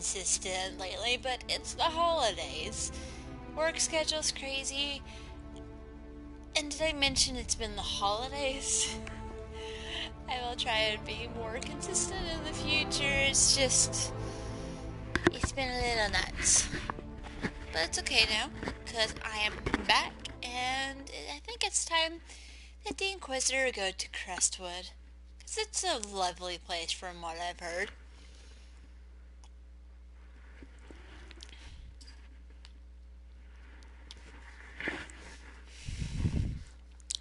consistent lately, but it's the holidays. Work schedule's crazy. And did I mention it's been the holidays? I will try and be more consistent in the future. It's been a little nuts. But it's okay now, because I am back, and I think it's time that the Inquisitor go to Crestwood. Because it's a lovely place from what I've heard.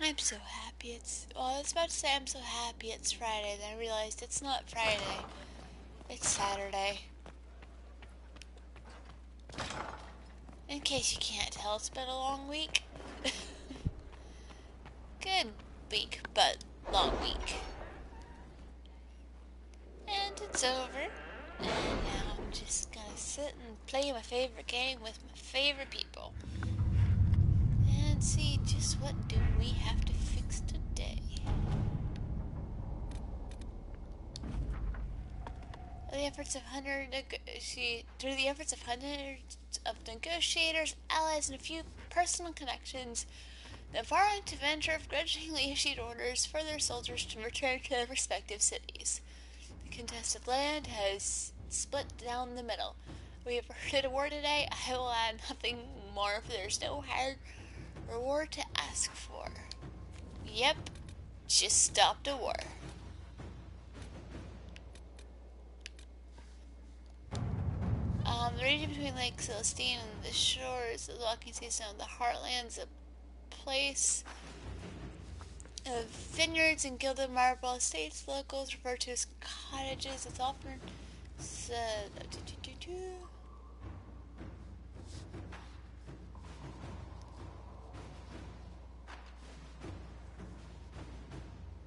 I'm so happy I was about to say I'm so happy it's Friday, then I realized it's not Friday. It's Saturday. In case you can't tell, it's been a long week. Good week, but long week. And it's over. And now I'm just gonna sit and play my favorite game with my favorite people. And see just what do we have to fix today. Through the efforts of hundreds of negotiators, allies, and a few personal connections, the Varant Avenger have grudgingly issued orders for their soldiers to return to their respective cities. The contested land has split down the middle. We have heard a war today. I will add nothing more, for there's no higher reward to ask for. Yep, just stopped a war. The region between Lake Celestine and the shores of the walking season of the Heartlands, a place of vineyards and gilded marble estates. Locals refer to as cottages. It's often said.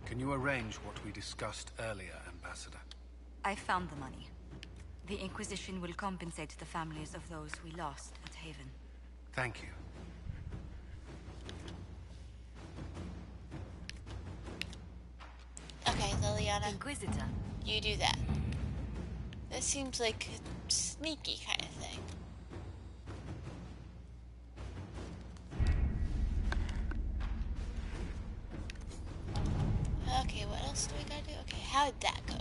Can you arrange what we discussed earlier, Ambassador? I found the money. The Inquisition will compensate the families of those we lost at Haven. Thank you. Okay, Liliana. Inquisitor. You do that. This seems like a sneaky kind of thing. Okay, what else do we gotta do? Okay, how did that go?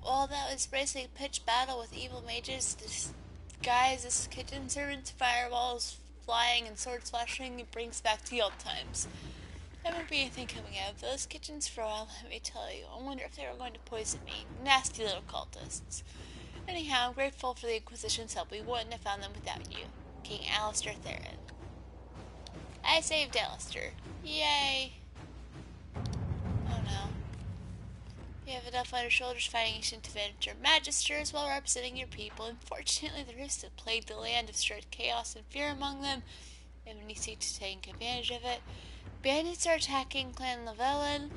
Well, that was basically a pitched battle with evil mages, disguised as kitchen servants, fireballs flying, and swords flashing. It brings back the old times. There won't be anything coming out of those kitchens for a while, let me tell you. I wonder if they were going to poison me. Nasty little cultists. Anyhow, I'm grateful for the Inquisition's help. We wouldn't have found them without you. King Alistair Theron. I saved Alistair. Yay! Oh no. You have enough on your shoulders fighting ancient avenger magisters while representing your people. Unfortunately, the rifts that plagued the land have stirred chaos and fear among them, and many seek to take advantage of it. Bandits are attacking Clan Llewellyn.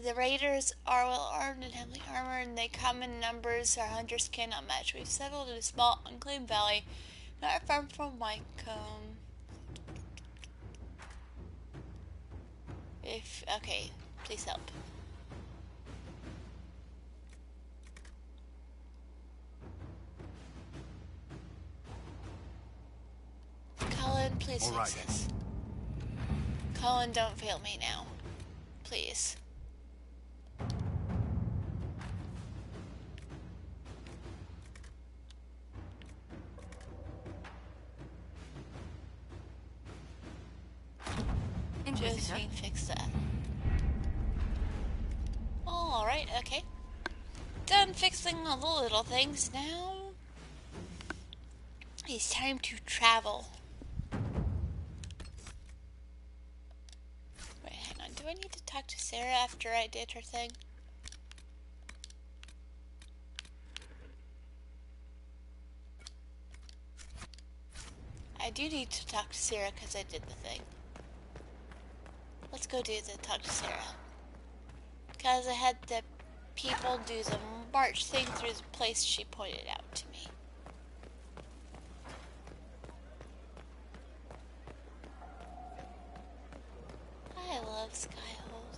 The raiders are well armed and heavily armored, and they come in numbers our hunters cannot match. We've settled in a small, unclaimed valley, not far from Wycombe. Okay, please help. Colin, please fix this. Colin, don't fail me now. Please. Josephine, fix that. Alright, okay. Done fixing all the little things now. It's time to travel. Wait, hang on. Do I need to talk to Sarah after I did her thing? I do need to talk to Sarah because I did the thing. Let's go talk to Sarah. Because I had the people do the march thing through the place she pointed out to me. I love Skyhold.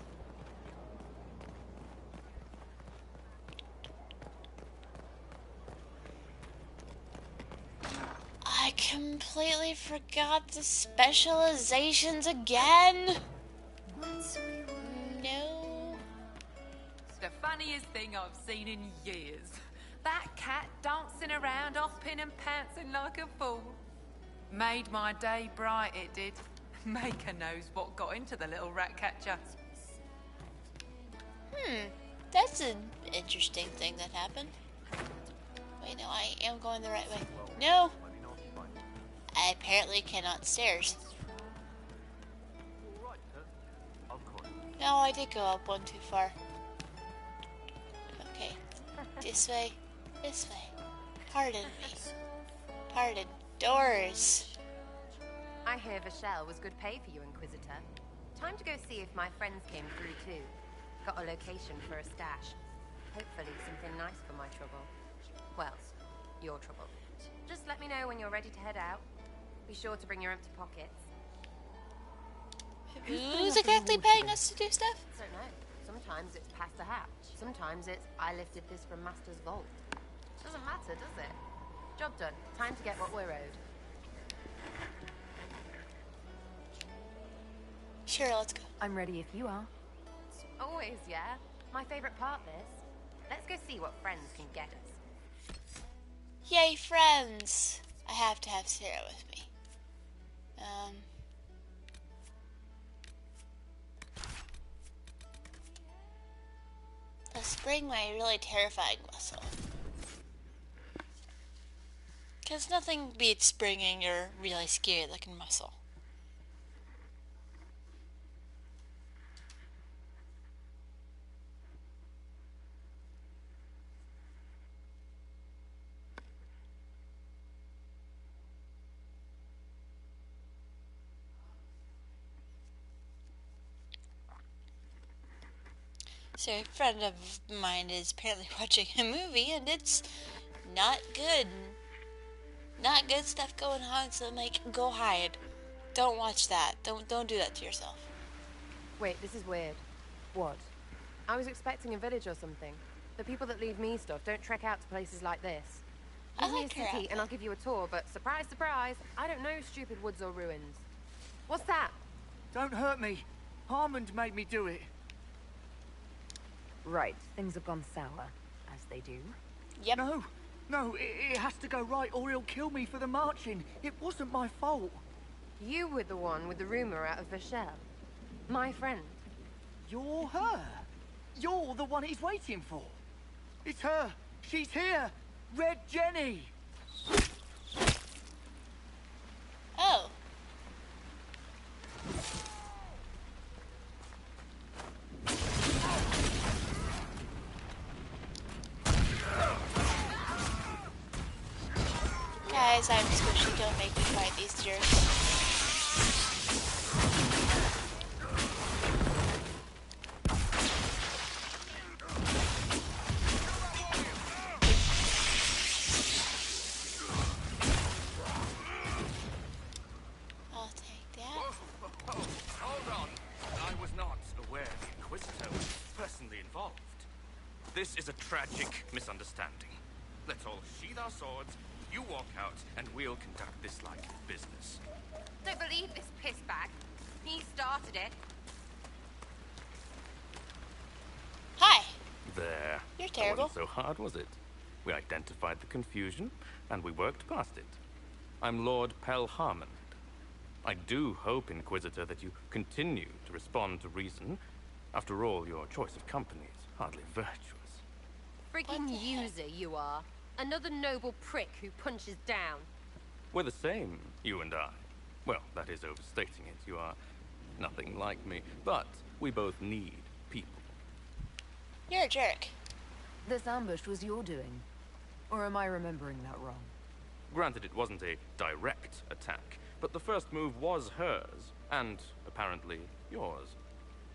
completely forgot the specializations again. No. It's the funniest thing I've seen in years. That cat dancing around, hopping and pouncing like a fool. Made my day bright, it did. Maker knows what got into the little rat catcher. That's an interesting thing that happened. Wait, no, I am going the right way. No! I apparently cannot stairs. No, I did go up one too far. Okay. This way. This way. Pardon me. Pardon. Doors. I hear Vashel was good pay for you, Inquisitor. Time to go see if my friends came through too. Got a location for a stash. Hopefully something nice for my trouble. Well, your trouble. Just let me know when you're ready to head out. Be sure to bring your empty pockets. Who's exactly paying us to do stuff? Don't know. Sometimes it's past the hatch. Sometimes it's I lifted this from Master's vault. Doesn't matter, does it? Job done. Time to get what we're owed. Sure, let's go. I'm ready if you are. Always, yeah. My favorite part, this. Let's go see what friends can get us. Yay, friends! I have to have Sarah with me. Let's bring my really terrifying muscle. Because nothing beats bringing your really scary looking muscle. So a friend of mine is apparently watching a movie and it's not good. Not good stuff going on, so I'm like, go hide. Don't watch that. Don't do that to yourself. Wait, this is weird. What? I was expecting a village or something. The people that leave me stuff don't trek out to places like this. I Give me like a her city outfit. and I'll give you a tour, but surprise, surprise, I don't know stupid woods or ruins. What's that? Don't hurt me. Harmond made me do it. Right, things have gone sour, as they do. Yep. No, it has to go right or he'll kill me for the marching. It wasn't my fault. You were the one with the rumor out of Vashel. My friend. You're her. You're the one he's waiting for. It's her. She's here. Red Jenny. Oh. Guys, I'm squishy. Don't make me fight these jerks. I'll take that. Hold on. I was not aware the Inquisitor was personally involved. This is a tragic misunderstanding. Let's all sheathe our swords, you walk out, and we'll conduct this like business. Don't believe this pissbag. He started it. Hi. There. You're That terrible. wasn't so hard, was it? We identified the confusion, and we worked past it. I'm Lord Pel Harmond. I do hope, Inquisitor, that you continue to respond to reason. After all, your choice of company is hardly virtuous. Freaking What the heck? user you are. Another noble prick who punches down. We're the same, you and I. Well, that is overstating it. You are nothing like me. But we both need people. You're a jerk. This ambush was your doing. Or am I remembering that wrong? Granted, it wasn't a direct attack, but the first move was hers, and apparently yours.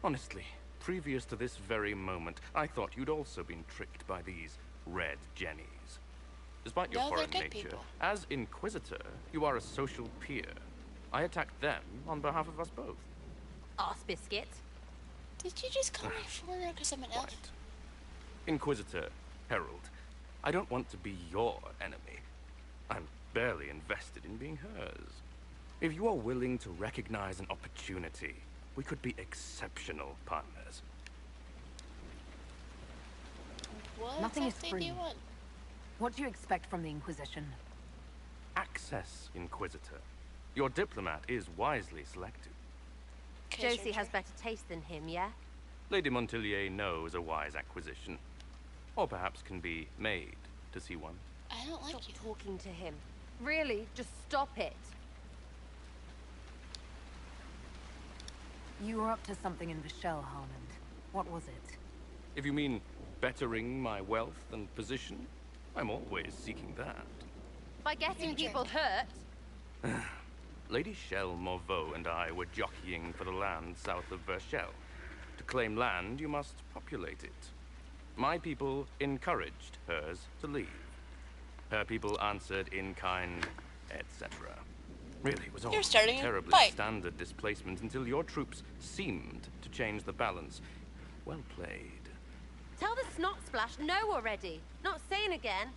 Honestly, previous to this very moment, I thought you'd also been tricked by these Red Jennies. Despite your No, they're foreign good nature, people. as Inquisitor, you are a social peer. I attacked them on behalf of us both. Arse biscuit. Did you just call me a foreigner because I'm an elf? Quite. Inquisitor, Herald, I don't want to be your enemy. I'm barely invested in being hers. If you are willing to recognize an opportunity, we could be exceptional partners. What Nothing is exactly do you free. want? What do you expect from the Inquisition? Access, Inquisitor. Your diplomat is wisely selected. Josie has better taste than him, yeah? Lady Montillier knows a wise acquisition. Or perhaps can be made to see one. I don't like Stop you. talking to him. Really, just stop it. You were up to something in Vishel, Harmond. What was it? If you mean bettering my wealth and position, I'm always seeking that. By getting people hurt. Lady Shell Morveau and I were jockeying for the land south of Verchel. To claim land, you must populate it. My people encouraged hers to leave. Her people answered in kind, etc. Really, it was all You're starting a terribly fight. standard displacement until your troops seemed to change the balance. Well played. Tell the snot splash no already. Not saying again.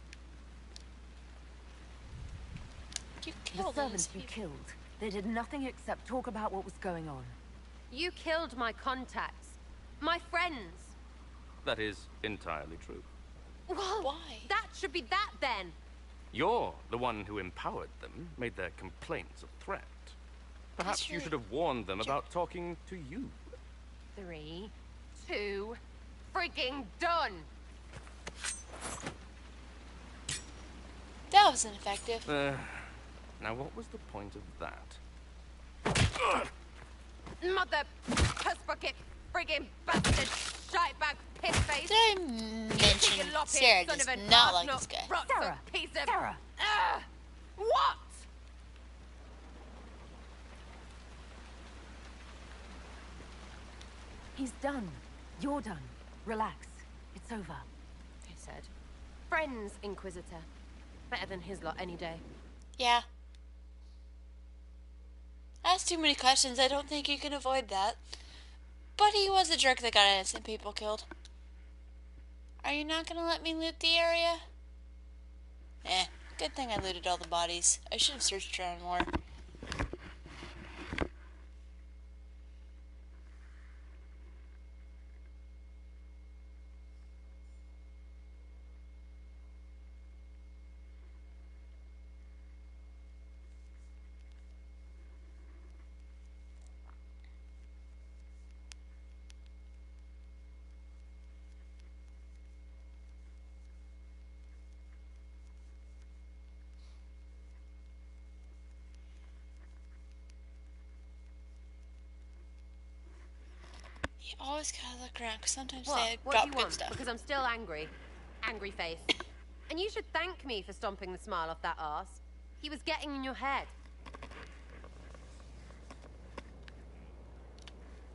You The killed servants those you people. killed. They did nothing except talk about what was going on. You killed my contacts. My friends. That is entirely true. Well, Why? that should be that then. You're the one who empowered them, made their complaints a threat. Perhaps That's you really should have warned them about talking to you. 3, 2, frigging done. That was ineffective. Now what was the point of that? Mother puss bucket, frigging bastard, shite bag, piss face. Did I mention Sarah does not like this guy? Sarah! Piece of... Sarah! What? He's done. You're done. Relax. It's over. He said. Friends, Inquisitor. Better than his lot any day. Yeah. Asked too many questions. I don't think you can avoid that. But he was a jerk that got innocent people killed. Are you not gonna let me loot the area? Eh. Good thing I looted all the bodies. I should have searched around more. You always gotta look around, because sometimes they What drop do you good want? stuff. Because I'm still angry. Angry face. And you should thank me for stomping the smile off that arse. He was getting in your head.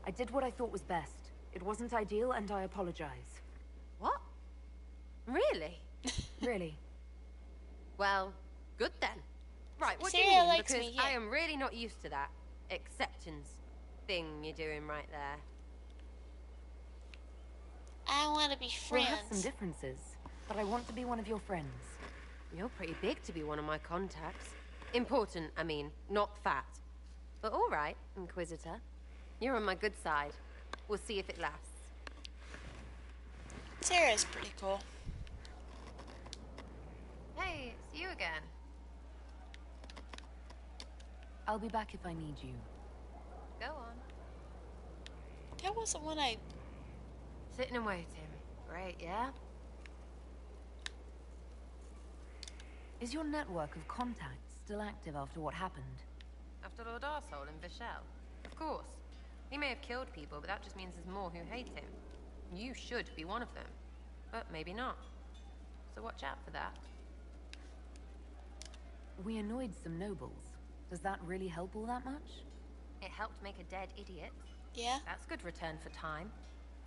I did what I thought was best. It wasn't ideal, and I apologize. What? Really? Really. Well, good then. Right, what do you Sarah mean? likes Because me, yeah. I am really not used to that acceptance thing you're doing right there. I want to be We'll have some friends. differences, but I want to be one of your friends. You're pretty big to be one of my contacts. Important, I mean, not fat. But all right, Inquisitor. You're on my good side. We'll see if it lasts. Sarah's pretty cool. Hey, it's you again. I'll be back if I need you. Go on. That wasn't one I... Sitting and waiting. Great, yeah? Is your network of contacts still active after what happened? After Lord Arsehole in Vishel? Of course. He may have killed people, but that just means there's more who hate him. You should be one of them. But maybe not. So watch out for that. We annoyed some nobles. Does that really help all that much? It helped make a dead idiot. Yeah? That's good return for time.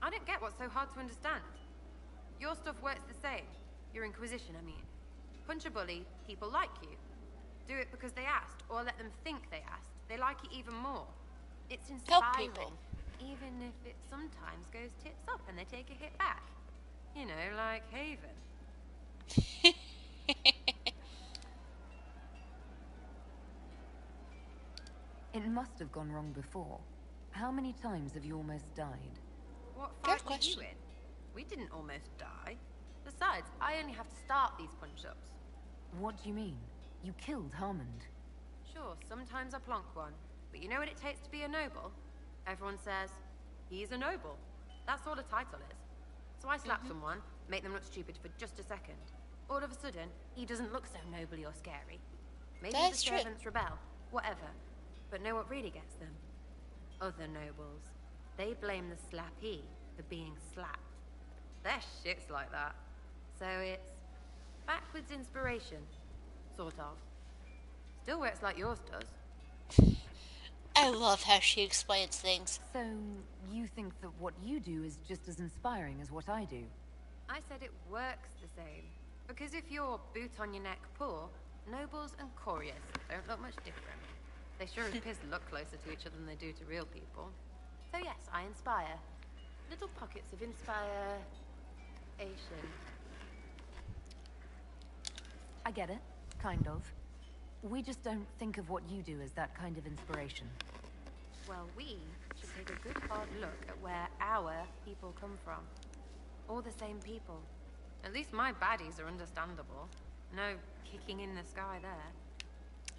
I don't get what's so hard to understand. Your stuff works the same. Your Inquisition, I mean. Punch a bully, people like you. Do it because they asked, or let them think they asked. They like it even more. It's Help inspiring. people. Even if it sometimes goes tits up and they take a hit back. You know, like Haven. It must have gone wrong before. How many times have you almost died? What Good fight were you question. in? We didn't almost die. Besides, I only have to start these punch-ups. What do you mean? You killed Harmond. Sure, sometimes I plonk one. But you know what it takes to be a noble? Everyone says, he's a noble. That's all a title is. So I slap someone, make them look stupid for just a second. All of a sudden, he doesn't look so nobly or scary. Maybe That's the true. servants rebel, whatever. But know what really gets them? Other nobles. They blame the slappee for being slapped. Their shit's like that. So it's backwards inspiration. Sort of. Still works like yours does. I love how she explains things. So, you think that what you do is just as inspiring as what I do? I said it works the same. Because if you're boot on your neck poor, nobles and couriers don't look much different. They sure as piss look closer to each other than they do to real people. So yes, I inspire. Little pockets of inspiration. I get it. Kind of. We just don't think of what you do as that kind of inspiration. Well, we should take a good hard look at where our people come from. All the same people. At least my baddies are understandable. No kicking in the sky there.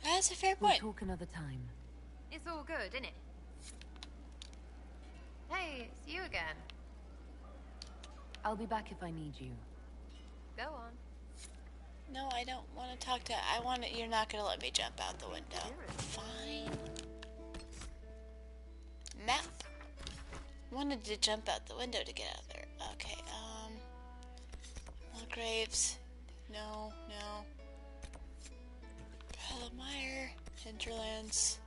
That's a fair We'll point. talk another time. It's all good, isn't it? Hey, it's you again. I'll be back if I need you. Go on. No, I don't want to talk to. I want to. You're not gonna let me jump out the window. Fine. Map. Wanted to jump out the window to get out of there. Okay. Well, Graves. No. Palomire. Hinterlands.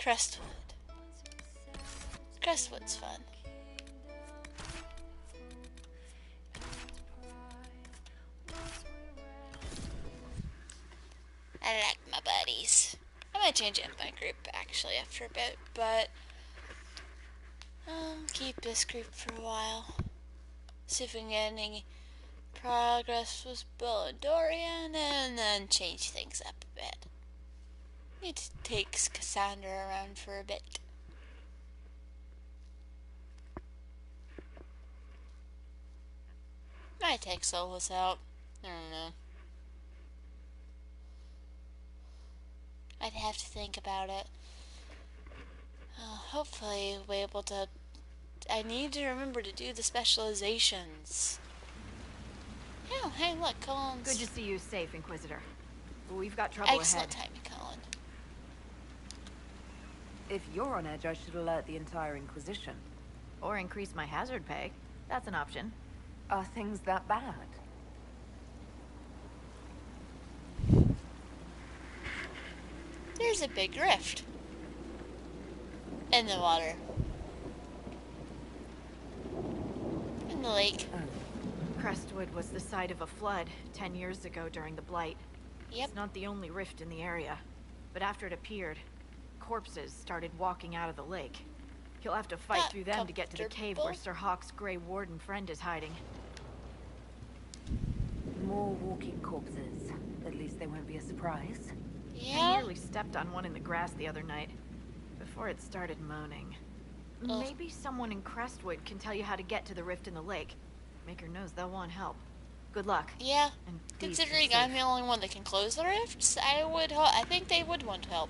Crestwood. Crestwood's fun. I like my buddies. I might change it in my group actually after a bit, but I'll keep this group for a while. See if we can get any progress with Bill and Dorian, and then change things up a bit. Need to take Cassandra around for a bit. Might take Solus out. I don't know. I'd have to think about it. Hopefully we'll be able to. I need to remember to do the specializations. Oh, hey, look, Colin's. Good to see you safe, Inquisitor. We've got trouble Excellent ahead. timing, Colin. If you're on edge, I should alert the entire Inquisition. Or increase my hazard pay. That's an option. Are things that bad? There's a big rift in the water. In the lake. Crestwood was the site of a flood 10 years ago during the Blight. Yep. It's not the only rift in the area, but after it appeared, corpses started walking out of the lake. You'll have to fight Not through them to get to the cave where comfortable. Sir Hawk's Grey Warden friend is hiding. More walking corpses. At least they won't be a surprise. I Yeah? nearly stepped on one in the grass the other night, before it started moaning. Ugh. Maybe someone in Crestwood can tell you how to get to the rift in the lake. Maker knows they'll want help. Good luck. Yeah. And please be Considering safe. I'm the only one that can close the rifts, I think they would want help.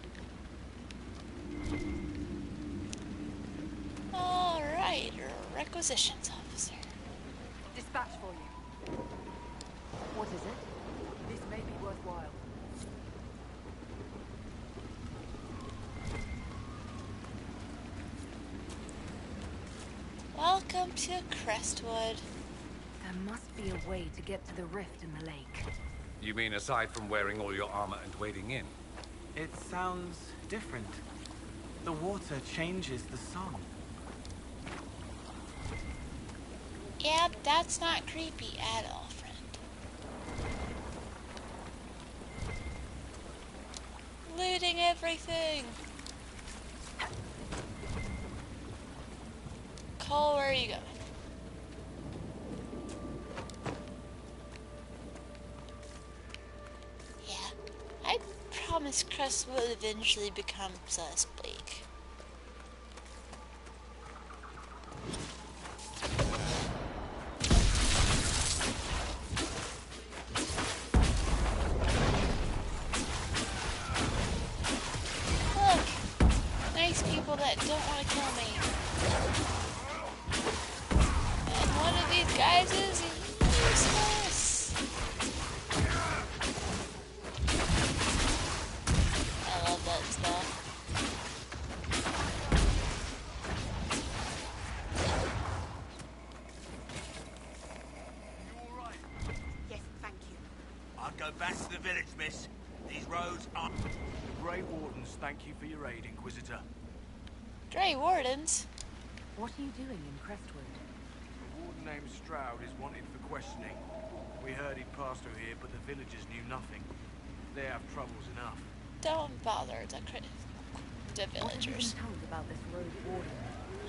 Alright, requisitions officer. Dispatch for you. What is it? This may be worthwhile. Welcome to Crestwood. There must be a way to get to the rift in the lake. You mean aside from wearing all your armor and wading in? It sounds different. The water changes the song. Yeah, that's not creepy at all, friend. Looting everything. Cole, where are you going? Yeah, I'd promise Crestwood eventually becomes less bleak. Look! Nice people that don't want to kill me. And one of these guys is useless. I love that stuff. Yes, thank you. I'll go back to the village, miss. These roads are... The Grey Wardens thank you for your aid, Inquisitor. Grey Wardens? What are you doing in Crestwood? A warden named Stroud is wanted for questioning. We heard he'd passed through here, but the villagers knew nothing. They have troubles enough. Don't bother the What have you villagers. been told about this road warden?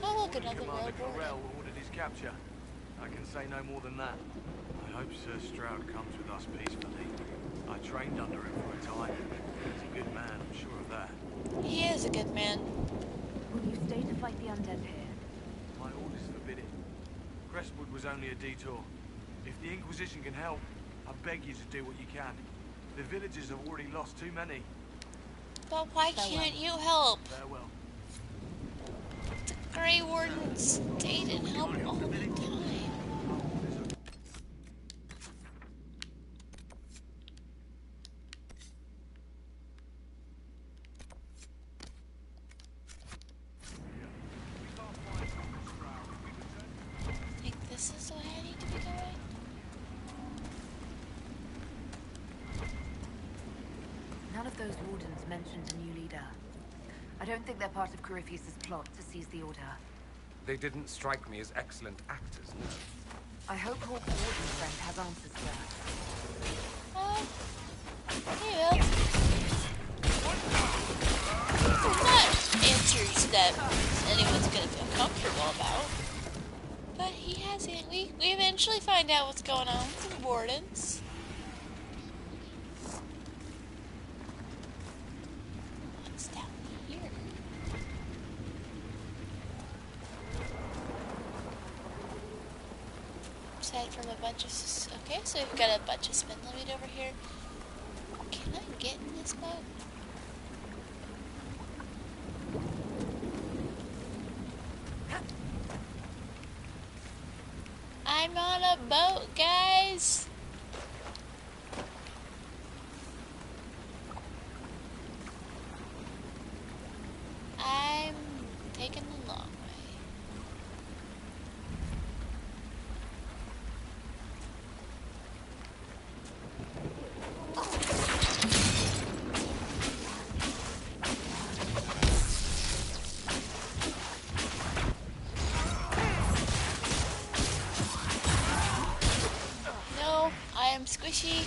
Oh, look, another Commander road warden. Corell ordered his capture. I can say no more than that. I hope Sir Stroud comes with us peacefully. I trained under him for a time. He's a good man, I'm sure of that. He is a good man. Will you stay to fight the undead here? My orders forbid it. Crestwood was only a detour. If the Inquisition can help, I beg you to do what you can. The villagers have already lost too many. But why can't you help? Farewell. The Grey Wardens stayed and helped all the time. I think this is the way I need to be going. None of those wardens mentioned a new leader. I don't think they're part of Corypheus' plot to seize the Order. They didn't strike me as excellent actors, no. I hope Hawk's warden friend has answers for that. He will. Not answers that anyone's gonna feel comfortable about. But he has it. We eventually find out what's going on with the wardens. What's down here? Aside from a bunch of... Okay, so we've got a bunch of spin limit over here. Can I get in this boat? I'm on a boat, guys! I'm taking the long way. No, I am squishy.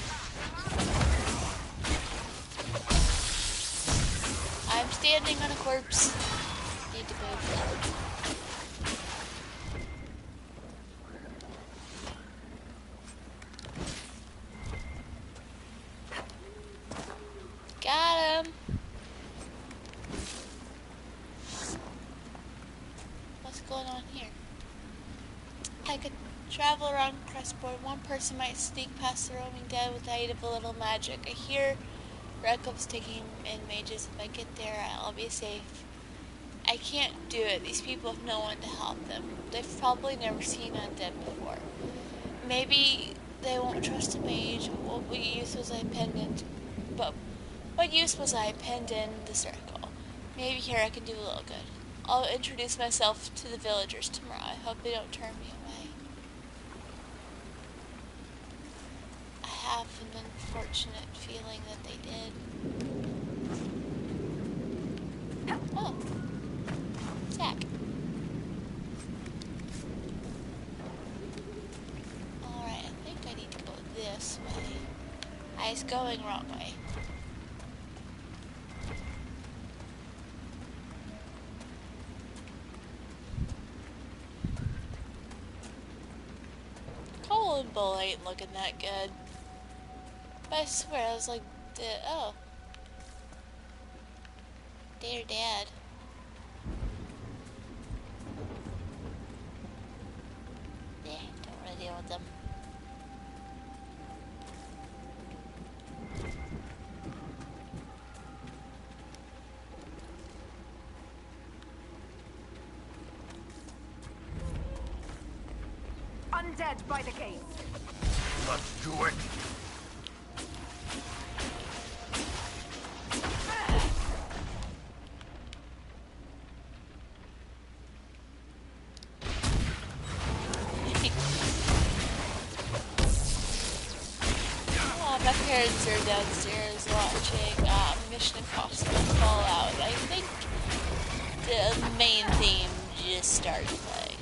I'm standing on a corpse. Need to move. Got him. What's going on here? I could travel around Crestwood. One person might sneak past the roaming dead with the aid of a little magic. I hear Rekhov's taking in mages. If I get there, I'll be safe. I can't do it. These people have no one to help them. They've probably never seen undead before. Maybe they won't trust a mage. What use was I pinned in? But what use was I pinned in the circle? Maybe here I can do a little good. I'll introduce myself to the villagers tomorrow. I hope they don't turn me away. I have an unfortunate feeling that they did. Oh. Zach. Alright, I think I need to go this way. I was going wrong way. Cole and Bull ain't looking that good. But I swear, I was like, oh. Dear Dad. Yeah, don't want to deal with them. Undead by the gate. Let's do it. Oh, my parents are downstairs watching Mission Impossible Fallout. I think the main theme just started playing.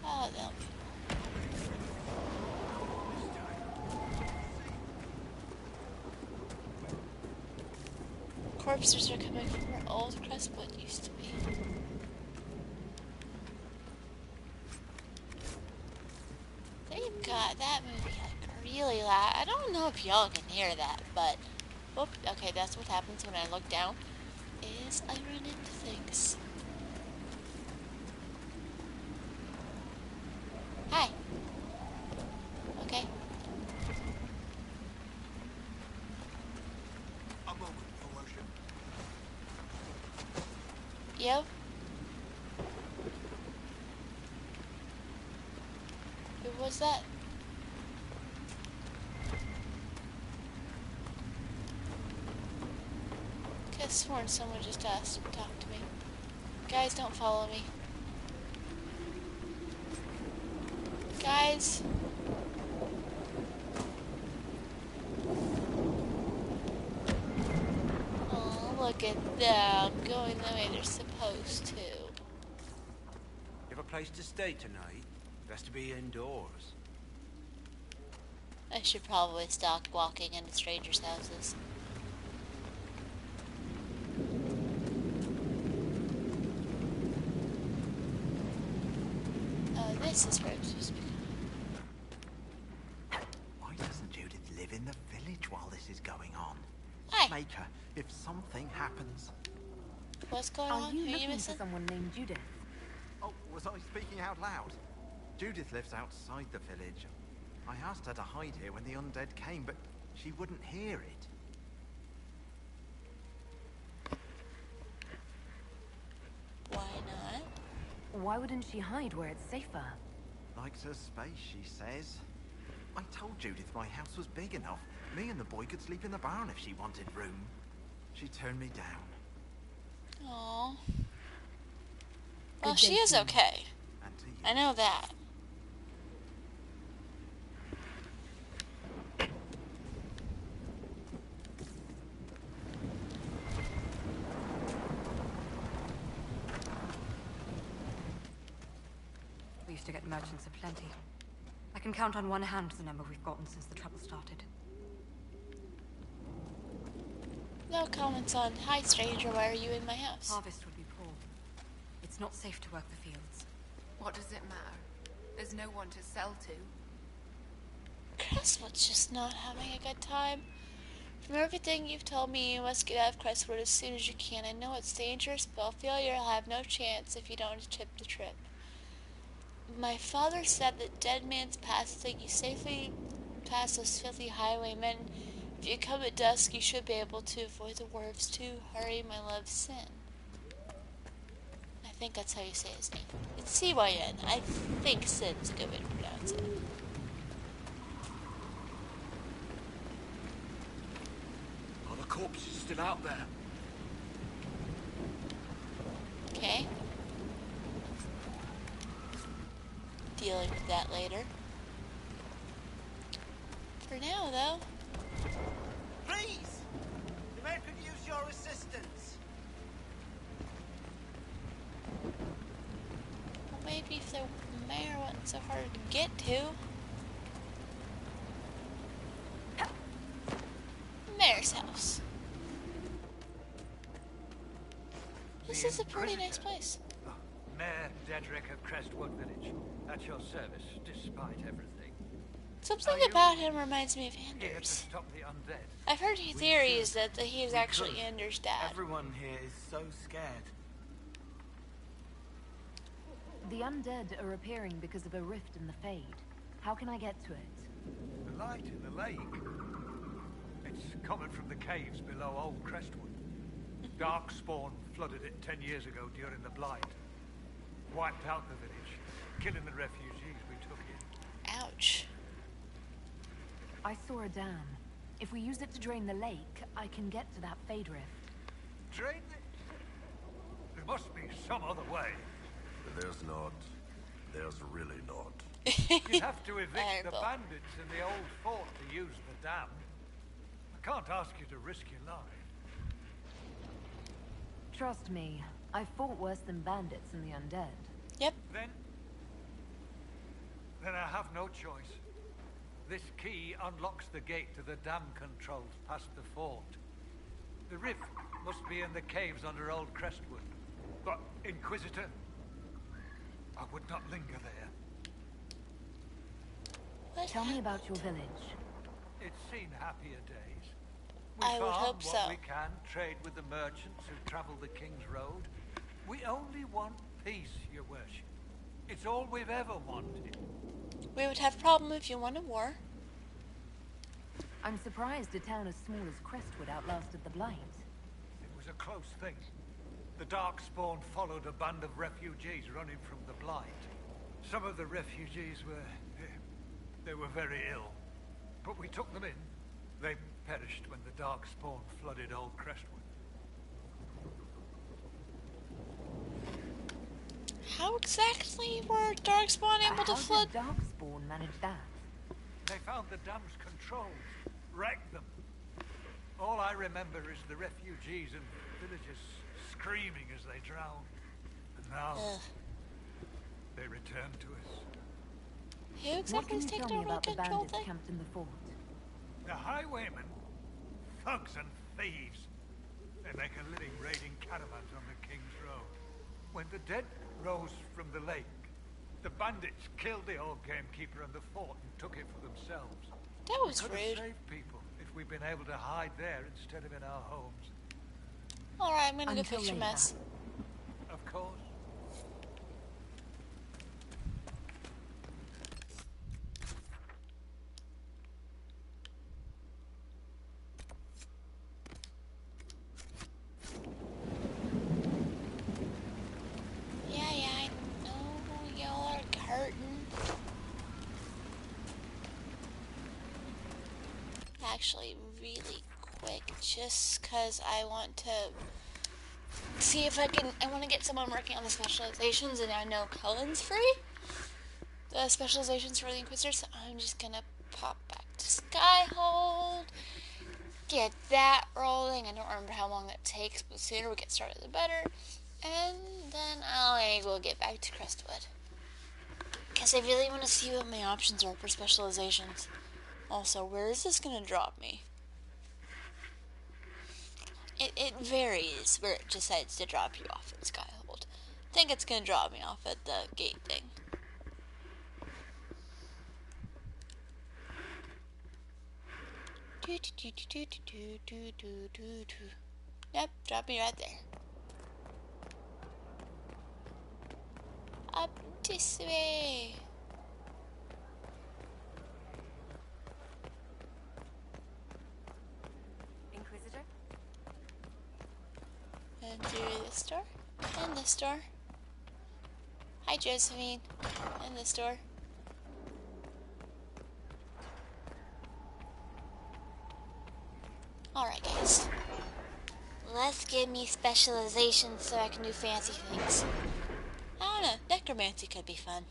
Oh, no. Corpses are coming from where Old Crestwood used to be. They've got that movie like really loud. I don't know if y'all can hear that, but whoop, okay, that's what happens when I look down. Is I run into things. Hi. Okay. I'm open, Your Worship. Yep. Who was that? Could have sworn someone just asked to talk to me. Guys, don't follow me. Guys. Oh, look at them going the way they're supposed to. You have a place to stay tonight? Best to be indoors. I should probably stop walking into strangers' houses. Oh, this is where I'm supposed to be. Why doesn't Judith live in the village while this is going on? Hi. Make her if something happens. What's going Are on? you Who are you looking for missing? someone named Judith? Oh, was I speaking out loud? Judith lives outside the village. I asked her to hide here when the undead came, but she wouldn't hear it. Why not? Why wouldn't she hide where it's safer? Likes her space, she says. I told Judith my house was big enough. Me and the boy could sleep in the barn if she wanted room. She turned me down. Aww. Well, Good she day is to you. okay. And to you. I know that. We used to get merchants aplenty. I can count on one hand the number we've gotten since the trouble started. No comments on, hi stranger, why are you in my house? Harvest would be poor. It's not safe to work the fields. What does it matter? There's no one to sell to. Crestwood's just not having a good time. From everything you've told me, you must get out of Crestwood as soon as you can. I know it's dangerous, but I'll feel you'll have no chance if you don't attempt the trip. My father said that Dead Man's Pass will take you safely past those filthy highwaymen. If you come at dusk, you should be able to avoid the wharves too. Hurry, my love, Sin. I think that's how you say his name. It's C-Y-N. I think Sin's a good way to pronounce it. Are the corpses still out there? Okay. Dealing with that later. For now, though. Please! The mayor could use your assistance. Well, maybe if the mayor wasn't so hard to get to. Mayor's house. This is a pretty nice place. Mayor Dedrick of Crestwood Village. At your service, despite everything. Something about him reminds me of Anders. Stop the undead. I've heard theories that he's actually Anders' dad. Everyone here is so scared. The undead are appearing because of a rift in the Fade. How can I get to it? The light in the lake. It's coming from the caves below Old Crestwood. Darkspawn flooded it 10 years ago during the Blight. Wiped out the village, killing the refugees we took in. Ouch. I saw a dam. If we use it to drain the lake, I can get to that Fade rift. Drain it? There must be some other way. There's not. There's really not. You have to evict the bandits in the old fort to use the dam. I can't ask you to risk your life. Trust me, I've fought worse than bandits and the undead. Yep. Then I have no choice. This key unlocks the gate to the dam controls past the fort. The rift must be in the caves under Old Crestwood. But, Inquisitor, I would not linger there. Tell me about your village. It's seen happier days. We I would farm hope what so. we can, trade with the merchants who travel the King's Road. We only want peace, your worship. It's all we've ever wanted. We would have a problem if you won a war. I'm surprised a town as small as Crestwood outlasted the Blight. It was a close thing. The Darkspawn followed a band of refugees running from the Blight. Some of the refugees they were very ill. But we took them in. They perished when the Darkspawn flooded Old Crestwood. How exactly were Darkspawn able to flood? How did Darkspawn manage that? They found the dam's controls, wrecked them. All I remember is the refugees and villagers screaming as they drowned. And now, they return to us. Who exactly is taking over the control thing? Camped in the fort? The highwaymen, thugs and thieves. They make a living raiding caravans on the King's Road. When the dead rose from the lake, the bandits killed the old gamekeeper and the fort and took it for themselves. That was we could rude. have saved people if we'd been able to hide there instead of in our homes. Alright, I'm gonna go fix your mess. Of course. I know you're hurting. Actually, really quick, just because I want to see if I want to get someone working on the specializations, and I know Cullen's free. The specializations for the Inquisitors, so I'm just gonna pop back to Skyhold, get that rolling. I don't remember how long that takes, but the sooner we get started, the better. And then we'll get back to Crestwood. Because I really want to see what my options are for specializations. Also, where is this going to drop me? It varies where it decides to drop you off at Skyhold. I think it's going to drop me off at the gate thing. Yep, drop me right there. Up this way. Inquisitor? And through this door. And this door. Hi, Josephine. And this door. Alright, guys. Let's give me specializations so I can do fancy things. I don't know. Necromancy could be fun.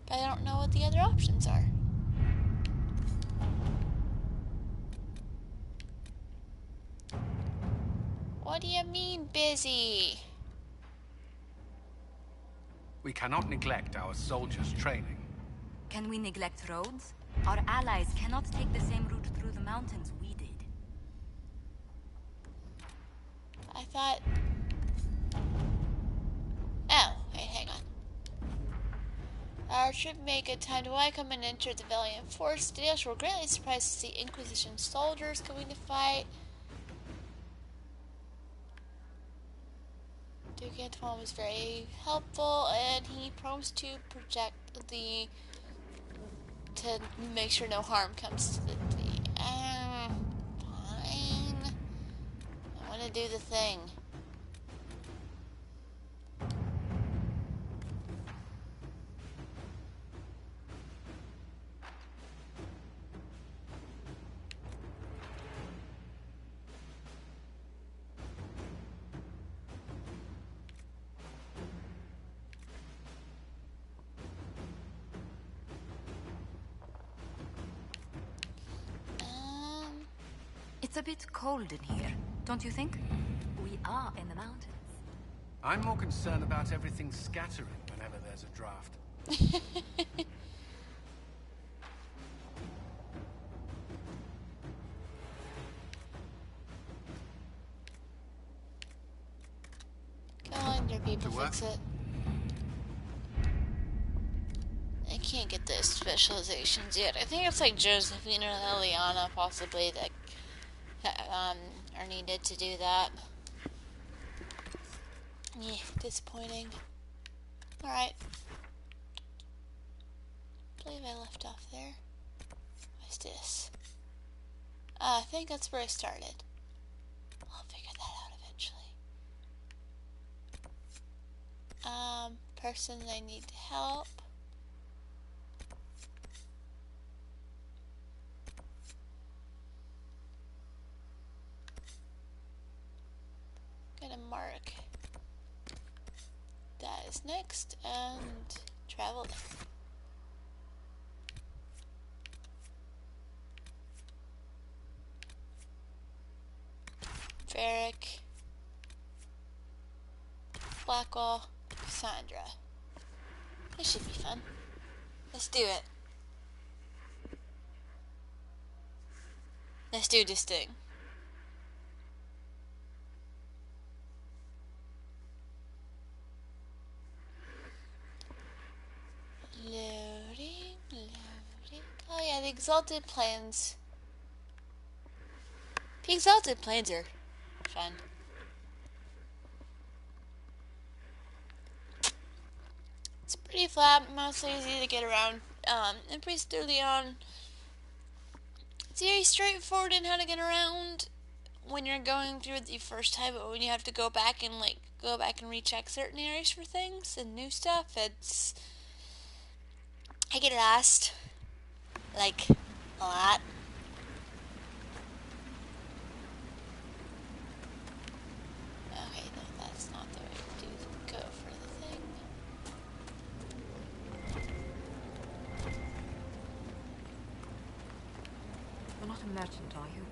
But I don't know what the other options are. What do you mean, busy? We cannot neglect our soldiers' training. Can we neglect roads? Our allies cannot take the same route through the mountains we did. I thought... Oh, wait, hang on. Our trip made good time to welcome and enter the valiant force. The Dales were greatly surprised to see Inquisition soldiers coming to fight. Duke Antoine was very helpful, and he promised to to make sure no harm comes to the fine. I want to do the thing. It's a bit cold in here, don't you think? We are in the mountains. I'm more concerned about everything scattering whenever there's a draft. Go on, your people fix it. I can't get those specializations yet. I think it's like Josephine or Liliana, possibly, that are needed to do that. Yeah, disappointing. Alright. I believe I left off there. What's this? I think that's where I started. I'll figure that out eventually. Person I need to help. Gonna mark that is next and travel there. Varric, Blackwall, Cassandra. This should be fun. Let's do it. Let's do this thing. Loading, loading. Oh yeah, the Exalted Plains. The Exalted Plains are fun. It's pretty flat, mostly easy to get around. And pretty early on, it's very straightforward in how to get around when you're going through it the first time, but when you have to go back and recheck certain areas for things and new stuff, I get lost, like, a lot. Okay, no, that's not the way to go for the thing. You're not a merchant, are you?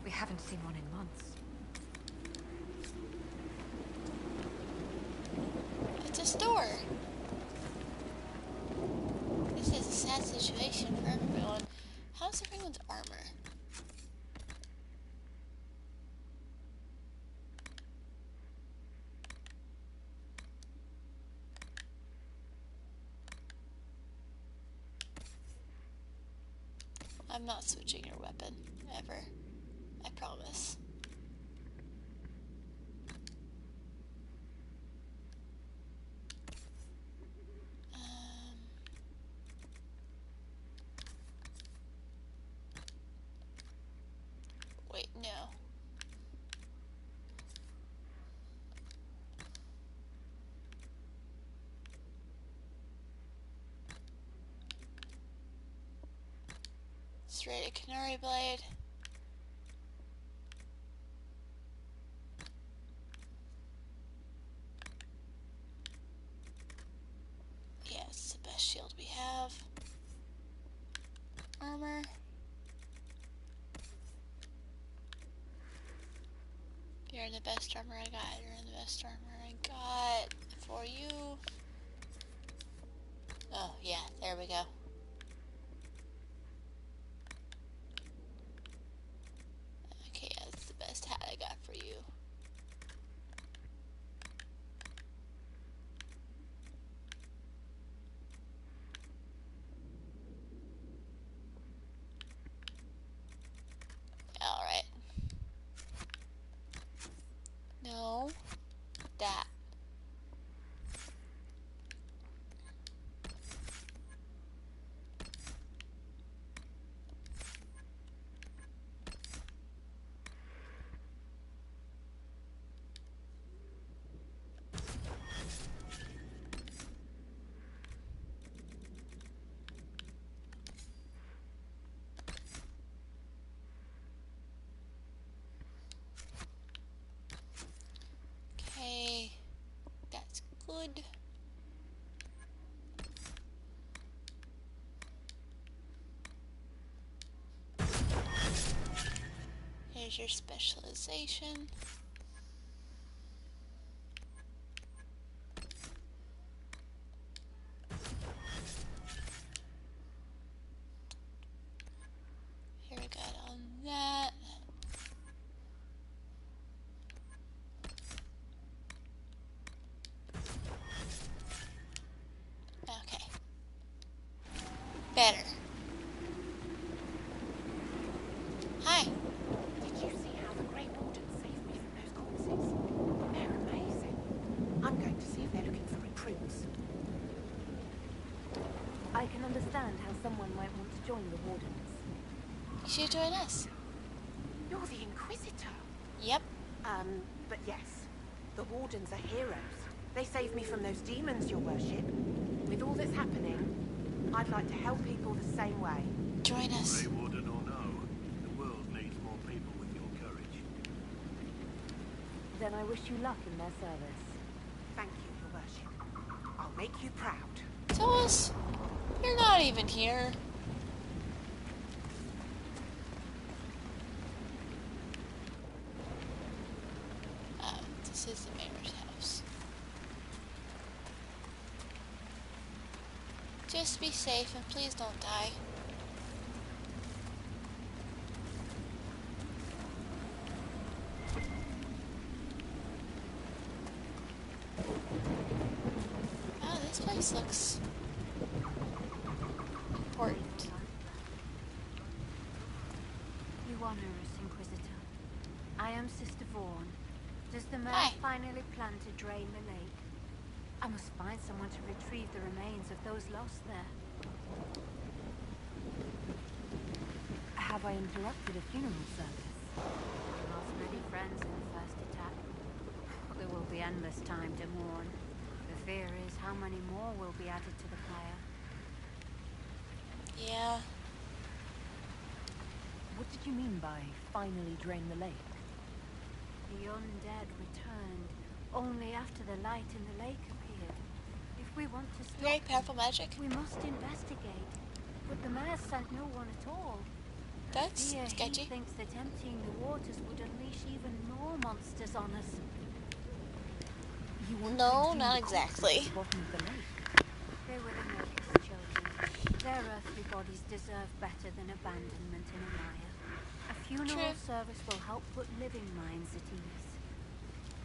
We haven't seen one in months. It's a store. This is a sad situation for everyone. How's everyone's armor? I'm not switching your weapon, ever. I promise. Wait, no. Straight Canary Blade. Yeah, it's the best shield we have. Armor. You're in the best armor I got. You're in the best armor I got for you. Oh, yeah, there we go. Okay, yeah, that's the best hat I got for you. Where's your specialization? Here we got on that. Okay. Better. Hi. Did you see how the Grey Wardens saved me from those corpses? They're amazing. I'm going to see if they're looking for recruits. I can understand how someone might want to join the Wardens. You should join us. You're the Inquisitor. Yep. But yes, the Wardens are heroes. They saved me from those demons, your worship. With all that's happening, I'd like to help people the same way. Join us. Grey Warden or no, the world needs more people with your courage. Then I wish you luck in their service. Thank you, your worship. I'll make you proud. Thomas, you're not even here. This is the mayor's house. Just be safe and please don't die. Oh, this place looks important. You honor us, Inquisitor. I am Sister Vaughn. Does the mayor Hi. finally plan to drain the lake? I must find someone to retrieve the remains of those lost there. Have I interrupted a funeral service? I lost many friends in the first attack. There will be endless time to mourn. The fear is how many more will be added to the pyre. Yeah. What did you mean by finally drain the lake? The undead returned only after the light in the lake appeared. If we want to stop Very powerful magic. we must investigate. But the mayor sent no one at all. That's Fear sketchy. he thinks that emptying the waters would unleash even more monsters on us. You want No, to not empty the exactly. corpses at the bottom of the lake? They were the mayor's children. Their earthly bodies deserve better than abandonment in a mire. A funeral True. service will help put living minds at ease.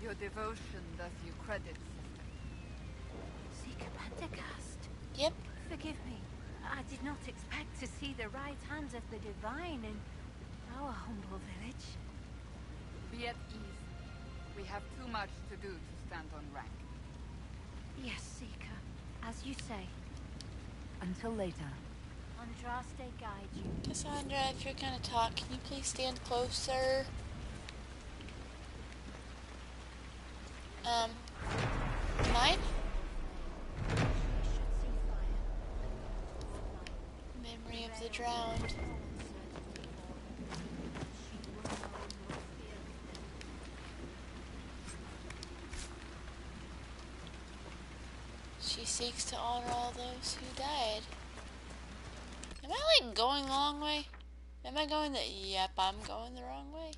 Your devotion does you credit, sister. Seeker Pentacast. Yep. Forgive me. I did not expect to see the right hand of the divine in our humble village. Be at ease. We have too much to do to stand on rank. Yes, Seeker. As you say. Until later. Andraste guide you. Cassandra, if you're gonna talk, can you please stand closer? Mine? Memory of the drowned. She seeks to honor all those who died. Am I like going the wrong way? Am I going the... Yep, I'm going the wrong way.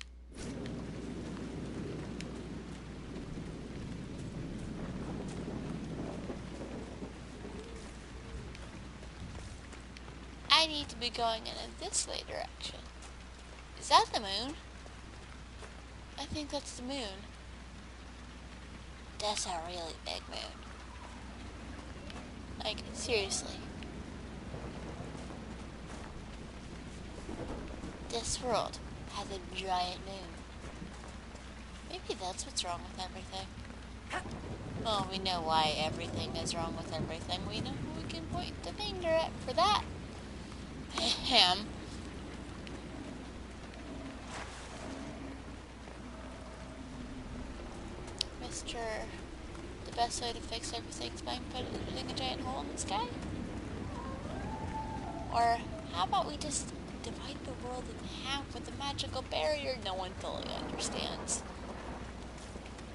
I need to be going in this way direction. Is that the moon? I think that's the moon. That's a really big moon. Like, seriously. This world has a giant moon. Maybe that's what's wrong with everything. Well, we know why everything is wrong with everything. We know who we can point the finger at for that. Ahem. Mr. The best way to fix everything is by putting a giant hole in the sky? Or how about we just divide the world in half with a magical barrier no one fully understands?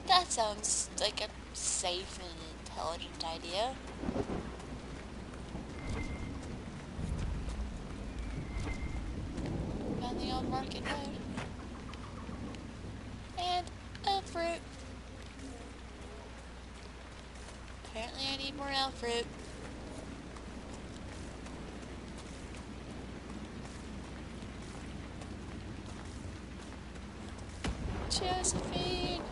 That sounds like a safe and intelligent idea. On the old market road. need more elf fruit. Josephine!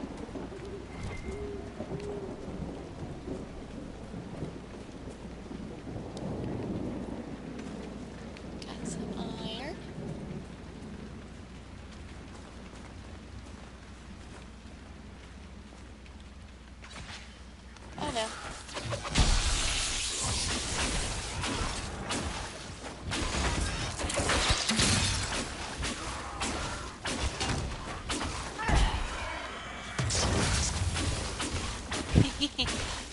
Got some iron. Oh no.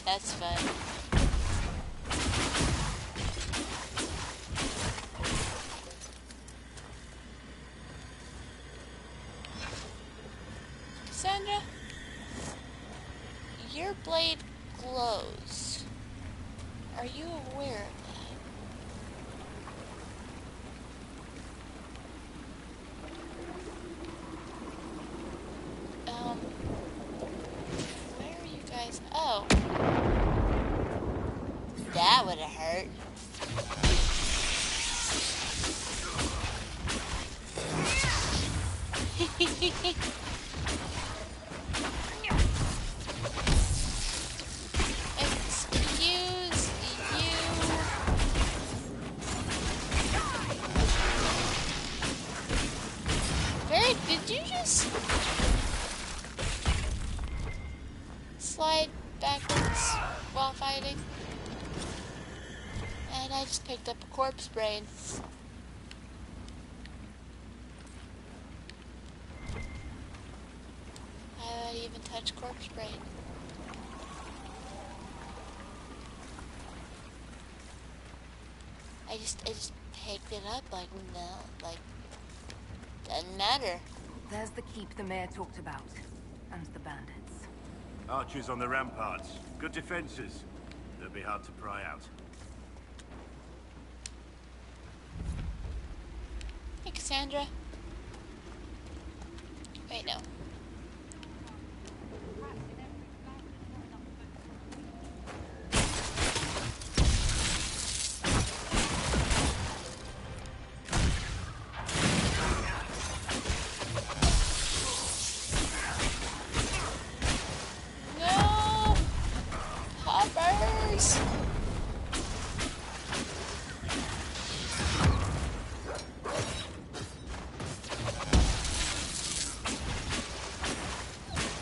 That's fun. Cassandra, your blade glows. Are you aware of that? Where are you guys? Oh. That would have hurt. Excuse you. Very, did you just slide backwards while fighting? And I just picked up a corpse brain. I would even touch corpse brain. I just picked it up like, no, like, doesn't matter. There's the keep the mayor talked about, and the bandits. Archers on the ramparts. Good defenses. They'll be hard to pry out. Hey, Cassandra. Wait, no. No! Hoppers!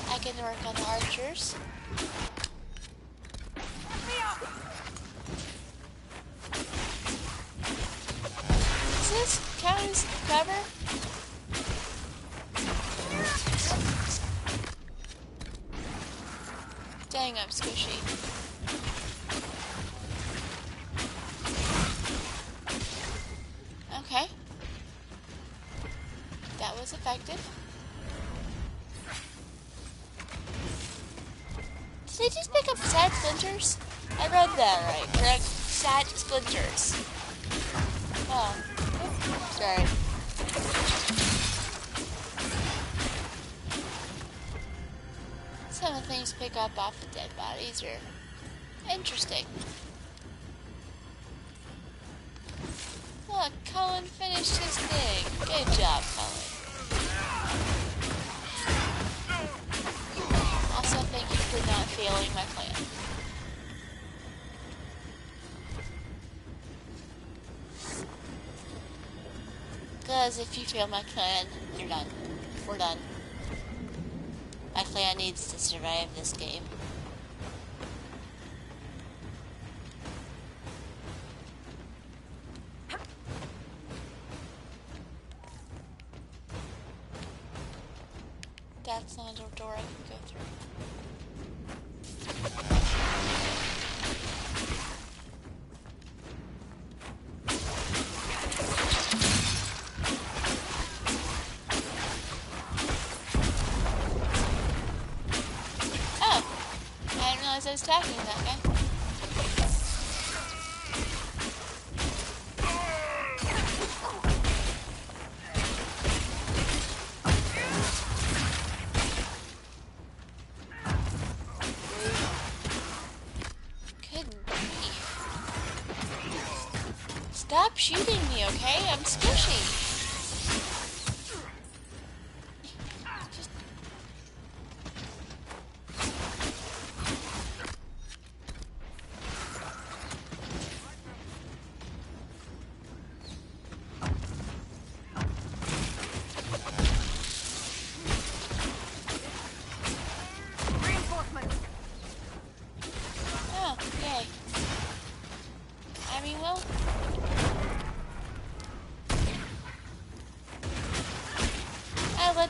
I can work on the archers. Does this count as cover? Dang, I'm squishy. Okay. That was effective. Did they just pick up sad splinters? I read that right, correct? Sad splinters. Oh. Sorry. Some of the things pick up off the dead bodies are interesting. Look, Cullen finished his thing. Good job, Cullen. Also, thank you for not failing my plan. Because if you fail my plan, you're done. We're done. My clan needs to survive this game. That's not a door I can go through. Oh, I didn't realize I was attacking that guy. Stop shooting me, okay? I'm squishy.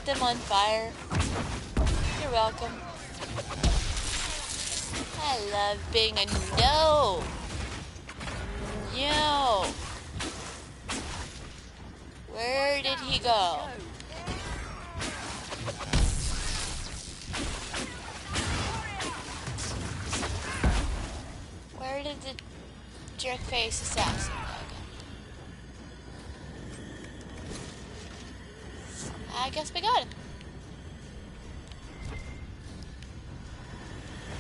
Them on fire. You're welcome. I love being a no. No. Where did he go? Where did the jerk face assassin go? I guess we got him.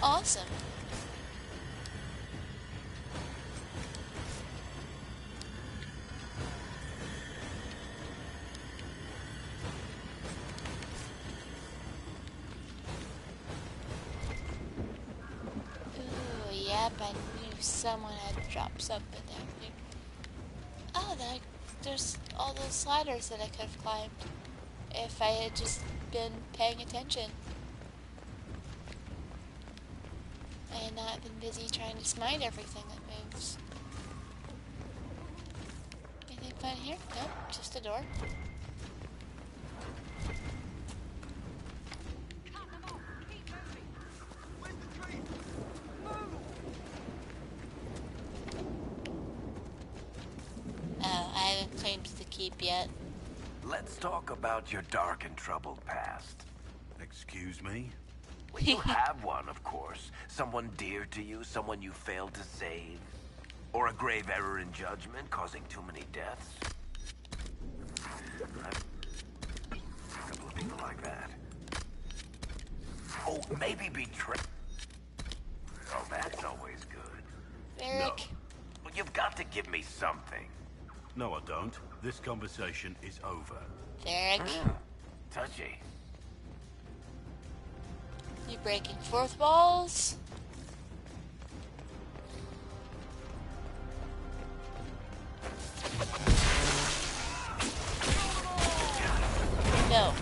Awesome. Ooh, yep, I knew someone had dropped something there. Oh, there's all those sliders that I could have climbed. If I had just been paying attention and not been busy trying to smite everything that moves. Anything fun here? Nope, just a door. Oh, I haven't claimed the keep yet. Let's talk about your dark and troubled past. Excuse me? You have one, of course. Someone dear to you, someone you failed to save. Or a grave error in judgment, causing too many deaths. A couple of people like that. Oh, maybe betray. Oh, that's always good. Eric. No. Well, you've got to give me something. No, I don't. This conversation is over. Derek. Touchy. You breaking fourth walls? No.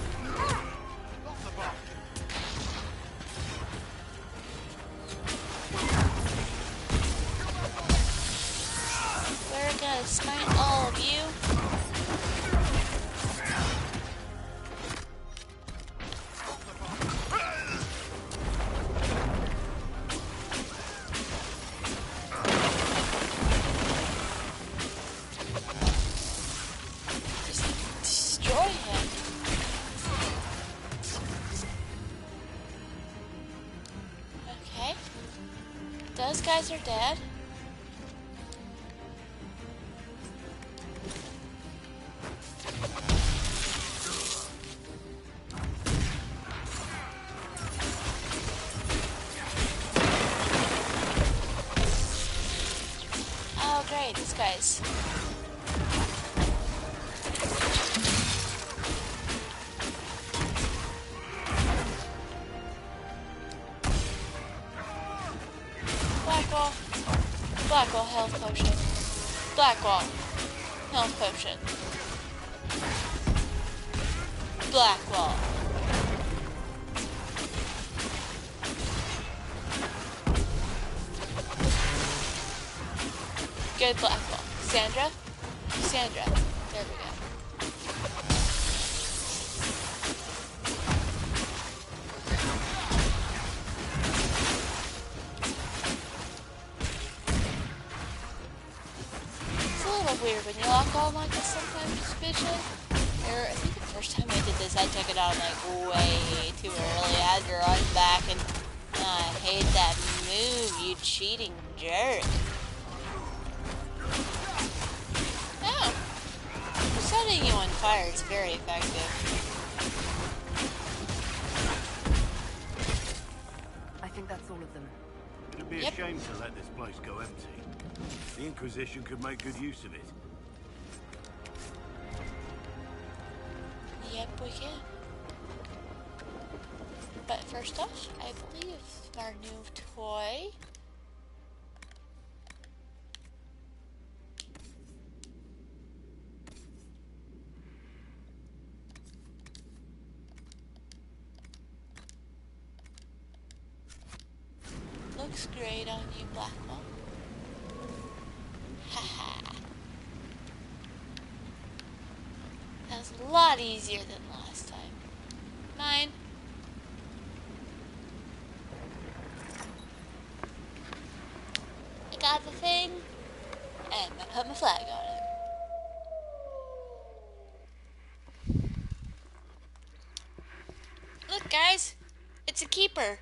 We're gonna smite all of you. Those guys are dead. Oh great, these guys. Blackwall health potion. Blackwall health potion. Blackwall. Good Blackwall. Sandra? Sandra. There we go. Weird when you lock on like this sometimes, vision. I think the first time I did this, I took it on like way too early. I had to run back and I hate that move, you cheating jerk. Oh, setting you on fire is very effective. I think that's all of them. It'd be a shame to let this place go empty. The Inquisition could make good use of it. stuff. I believe our new toy. Looks great on you, Blackwell. Haha. That was a lot easier than last time. Mine. I got the thing, and I put my flag on it. Look, guys, it's a keeper.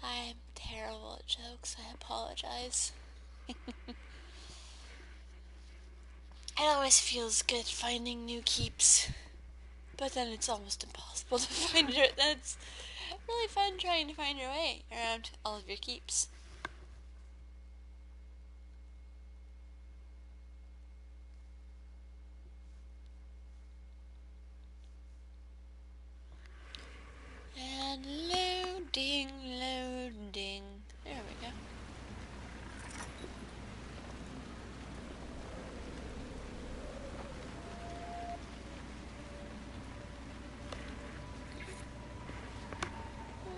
I'm terrible at jokes, I apologize. It always feels good finding new keeps, but then it's almost impossible to find it. That's really fun trying to find your way around all of your keeps. And loading, loading. There we go.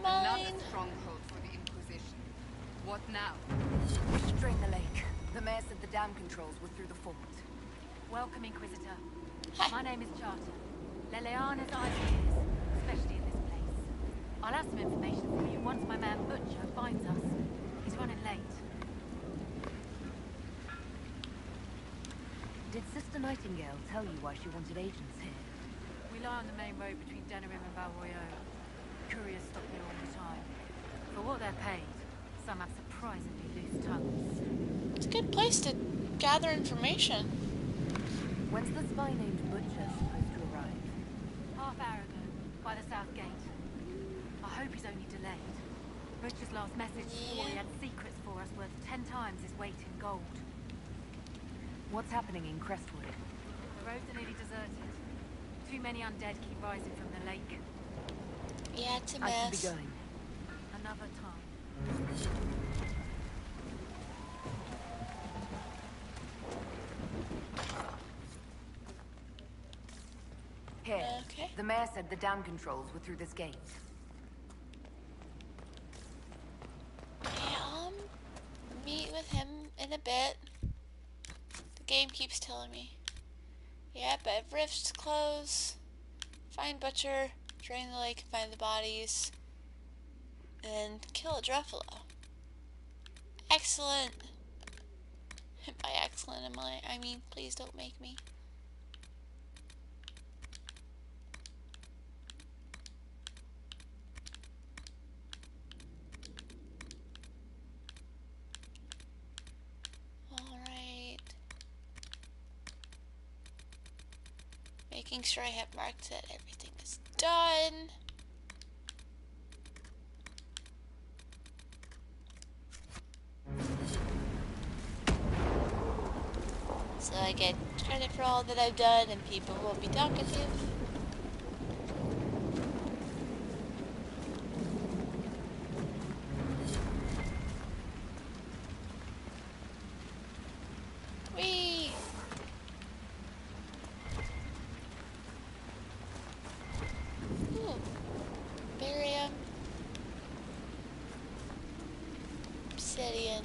Another stronghold for the Inquisition. What now? We should drain the lake. The mayor said the dam controls were through the fort. Welcome, Inquisitor. My name is Charter. Leleana's eyes and ears, especially in this place. I'll have some information for you once my man Butcher finds us. He's running late. Did Sister Nightingale tell you why she wanted agents here? We lie on the main road between Denerim and Valroyaux. Couriers stop here all the time. For what they're paid, some have surprisingly loose tongues. It's a good place to gather information. When's the spy named Butcher supposed to arrive? Half hour ago, by the south gate. I hope he's only delayed. Butcher's last message swore he had secrets for us worth 10 times his weight in gold. What's happening in Crestwood? The roads are nearly deserted. Too many undead keep rising from the lake. Yeah, it's a I mess. should be going. Another time. Here. Okay. The mayor said the dam controls were through this gate. Yeah, I'll meet with him in a bit. The game keeps telling me. Yeah, but rifts close. Find Butcher, drain the lake, find the bodies, and kill a Druffalo. Excellent. By excellent, I mean, please don't make me. Alright. Making sure I have marked that everything is done. So I get credit for all that I've done and people will be talkative. Whee! Ooh. Barium. Obsidian.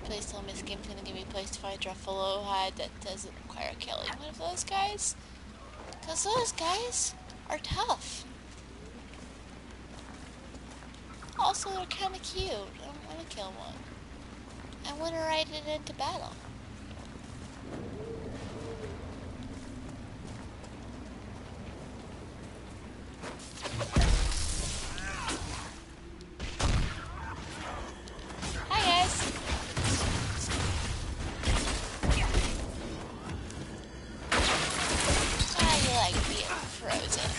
Please tell me this game's gonna give me a place to find Druffalo hide that doesn't require killing one of those guys. Because those guys are tough. Also, they're kind of cute. I don't want to kill one. I want to ride it into battle. Hi guys. How do you like being frozen?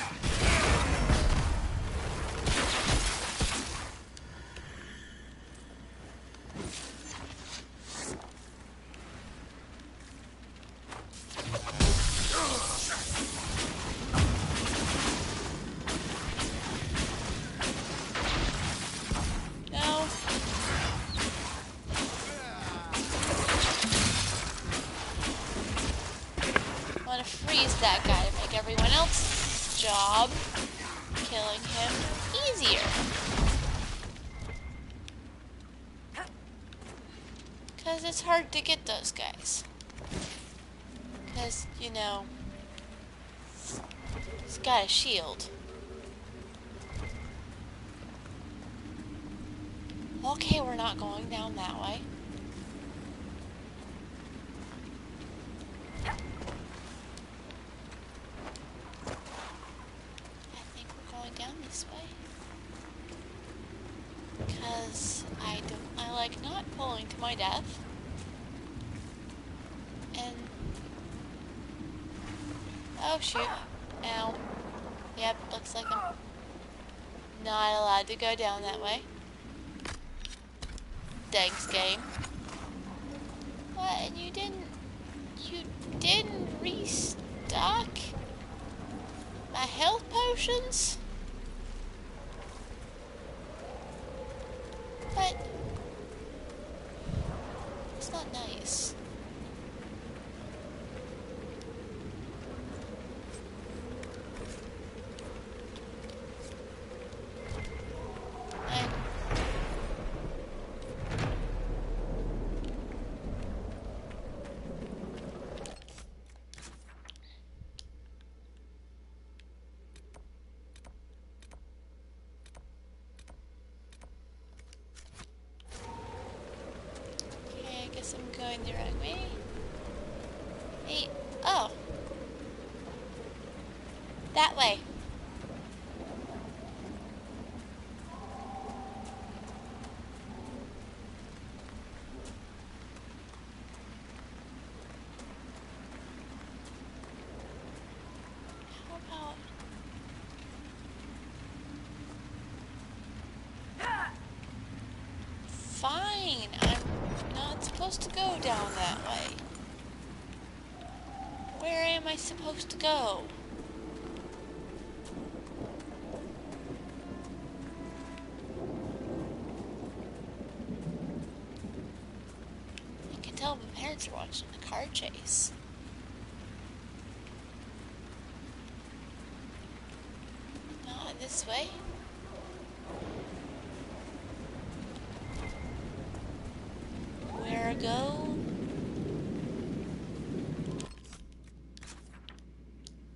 mob, killing him easier. Because it's hard to get those guys. Because, you know, he's got a shield. Okay, we're not going down that way. I think we're going down this way. Because I like not pulling to my death. And oh shoot. Ow. Yep, looks like I'm not allowed to go down that way. Thanks, game. What? And you didn't restock my health potions? But it's not nice. I'm going the wrong way. Hey, oh. That way. How about... Fine, I'm not supposed to go down that way. Where am I supposed to go? I can tell my parents are watching the car chase. Not this way. Where go?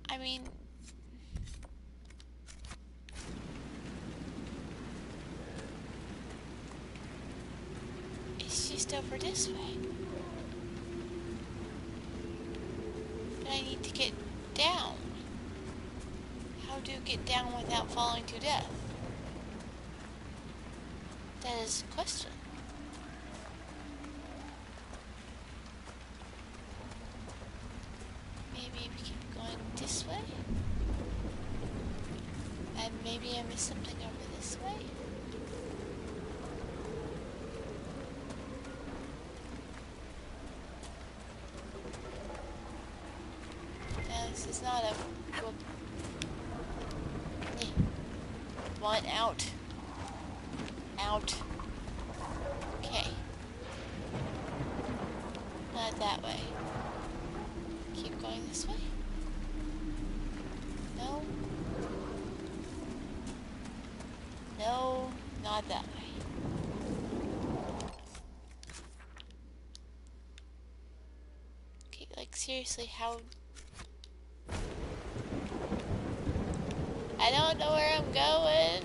I mean, it's just over this way. But I need to get down. How do you get down without falling to death? That is a question. Maybe we keep going this way? And maybe I missed something over this way? No, this is not a... One out. Out. Okay. Not that way. Keep going this way? No. No, not that way. Okay, like seriously, how... I don't know where I'm going.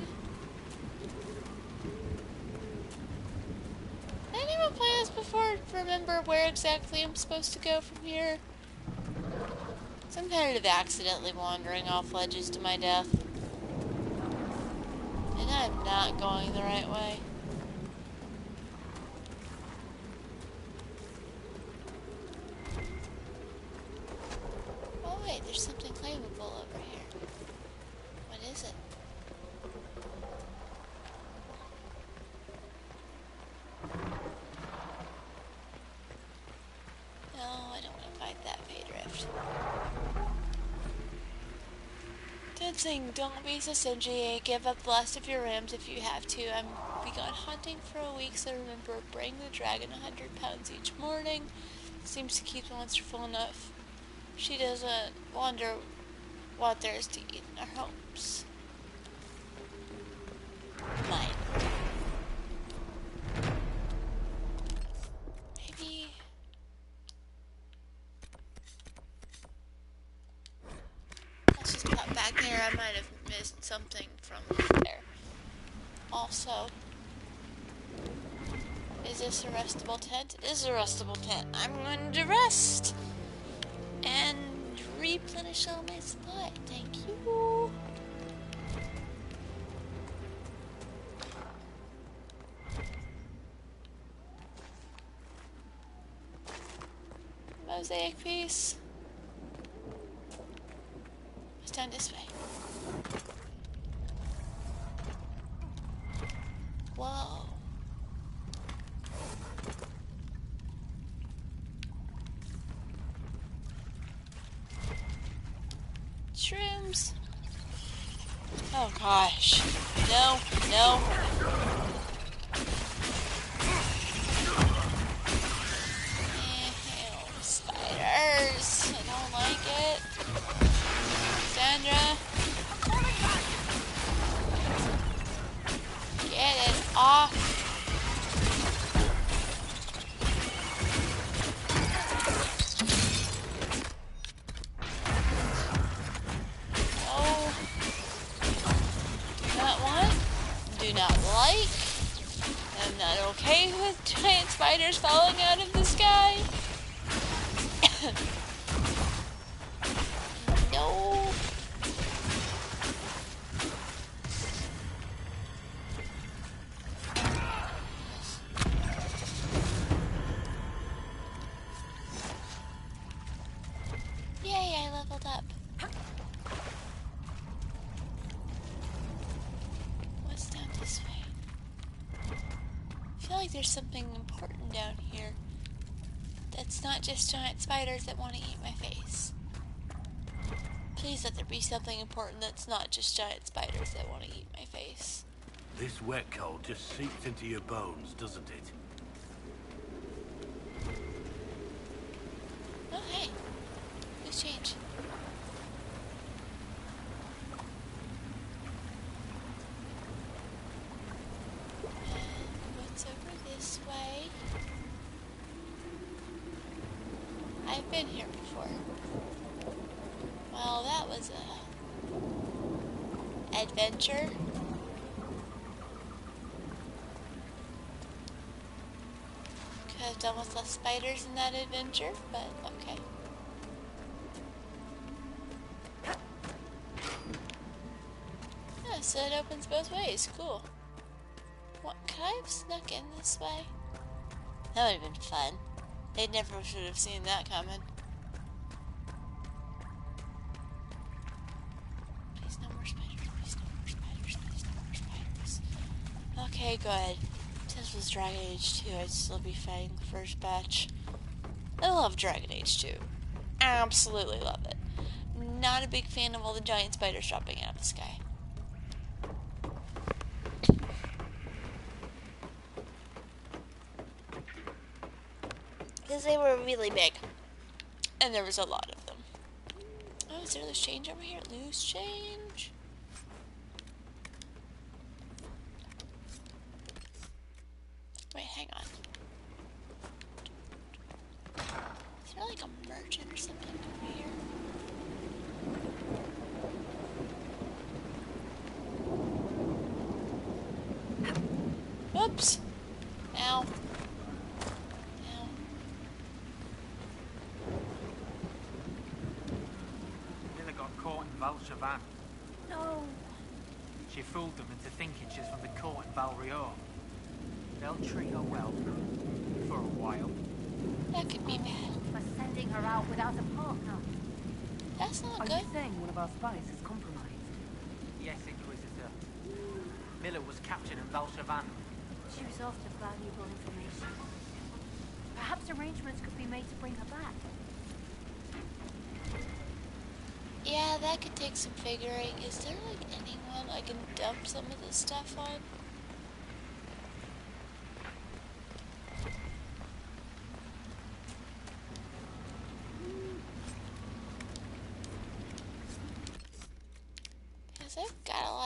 Did anyone play this before? Remember where exactly I'm supposed to go from here? I'm tired of accidentally wandering off ledges to my death. And I'm not going the right way. Oh wait, there's something claimable over here. What is it? No, I don't want to fight that Fade Rift. Good thing, don't be so stingy. Give up the last of your rams if you have to. I'm begun hunting for a week, so remember, bring the dragon 100 pounds each morning. Seems to keep the monster full enough. She doesn't wonder what there is to eat in our home. Oops. Mine. Maybe... Let's just pop back there. I might have missed something from there. Also, is this a restable tent? It is a restable tent. I'm going to rest and replenish all my supply. Thank you. Mosaic piece. It's down this way. Whoa. Shrooms. Oh gosh. No, no. Ew, spiders. I don't like it. Sandra. Get it off. No. Do not want. Do not like. I'm not okay with giant spiders falling out of the sky. No. Yay, I leveled up. What's down this way? I feel like there's something important down here. That's not just giant spiders that want to eat my face. Please let there be something important that's not just giant spiders that want to eat my face. This wet cold just seeps into your bones, doesn't it? Oh, hey. Loose change. And what's over this way? I've been here before. Well, that was a adventure. Could have done with less spiders in that adventure, but okay. Yeah, so it opens both ways. Cool. What, could I have snuck in this way? That would have been fun. They never should have seen that coming. Please no more spiders, please no more spiders, please no more spiders. Okay, good. This was Dragon Age 2, I'd still be fighting the first batch. I love Dragon Age 2. Absolutely love it. Not a big fan of all the giant spiders dropping out of the sky. Because they were really big. And there was a lot of them. Oh, is there loose change over here? Loose change? Wait, hang on. Is there like a merchant or something over here? Whoops. Ow. Ow. Miller got caught in Valshavan. No. She fooled them into thinking she's from the court in Valrior. They'll treat her well. For a while. That could be bad. For sending her out without a partner. That's not Are good. you saying one of our spies is compromised? Yes, Inquisitor. Miller was captured in Valshavan. She was after valuable information. Perhaps arrangements could be made to bring her back. Yeah, that could take some figuring. Is there like anyone I can dump some of this stuff on? Because I've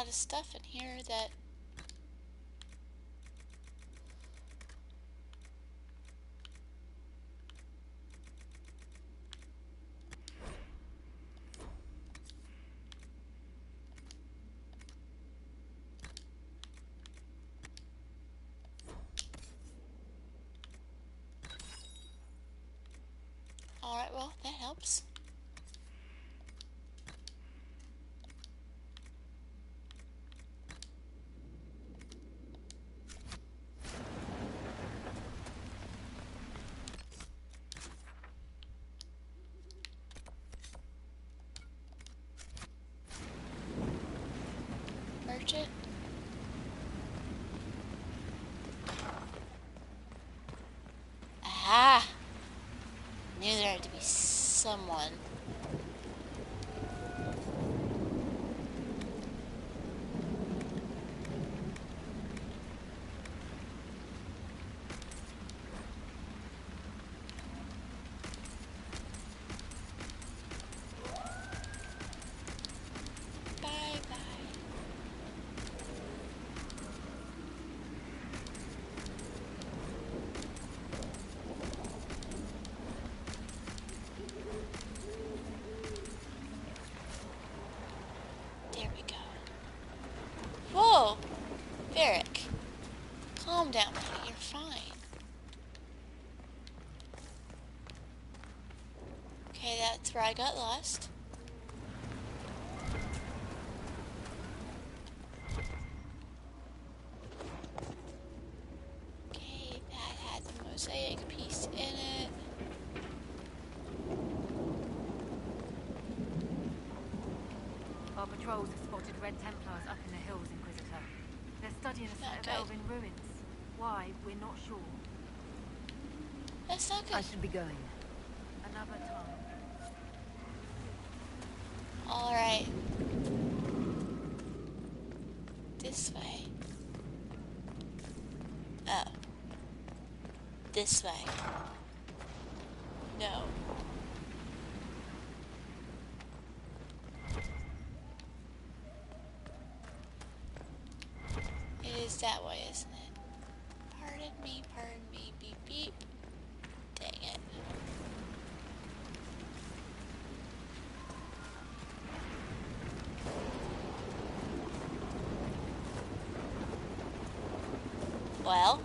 lot of stuff in here that... Alright, well, that helps. Merchant? Aha! Knew there had to be someone. Whoa! Varric. Calm down, buddy. You're fine. Okay, that's where I got lost. Okay, that had the mosaic piece in it. Our patrols have spotted Red Templars up in the hills, Inquisitor. They're studying a set of elven ruins. Why, we're not sure. That's not good. I should be going. Another time. Alright. This way. Oh. This way. No. It is that way, isn't it? Pardon me, beep beep. Dang it. Well,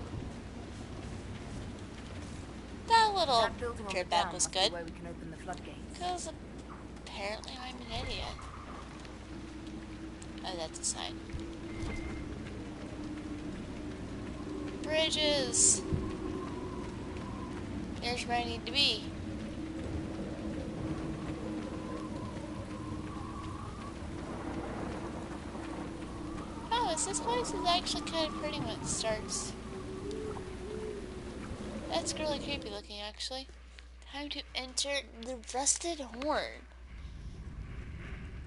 that little trip back was good. Where we can open the floodgates. Because apparently I'm an idiot. Oh, that's a sign. Bridges! There's where I need to be. Oh, this place is actually kind of pretty when it starts. That's really creepy looking, actually. Time to enter the Rusted Horn.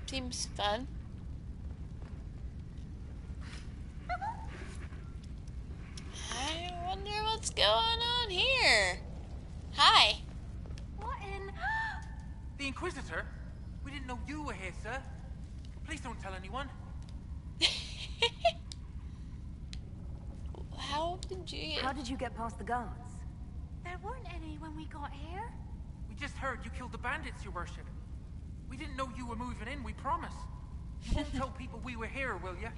Seems fun. I wonder what's going on here. Hi. What in... The Inquisitor? We didn't know you were here, sir. Please don't tell anyone. How did you get past the guards? There weren't any when we got here. We just heard you killed the bandits, your worship. We didn't know you were moving in, we promise. You won't tell people we were here, will you?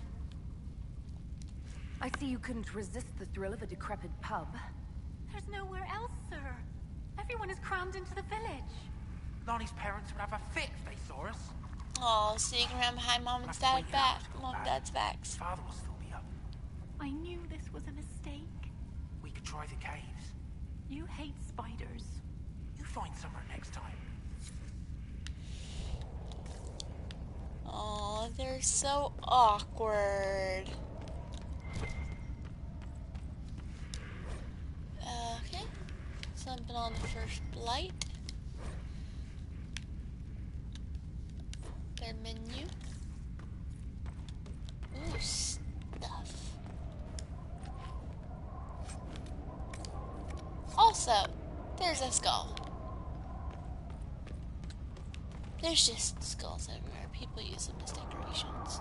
I see you couldn't resist the thrill of a decrepit pub. There's nowhere else, sir. Everyone is crammed into the village. Lonnie's parents would have a fit if they saw us. Oh, sneaking around behind Mom and Dad's backs. Father will still be up. I knew this was a mistake. We could try the caves. You hate spiders. You find somewhere next time. Oh, they're so awkward. Okay. Something on the first Blight. Their menu. Ooh, stuff. Also, there's a skull. There's just skulls everywhere. People use them as decorations.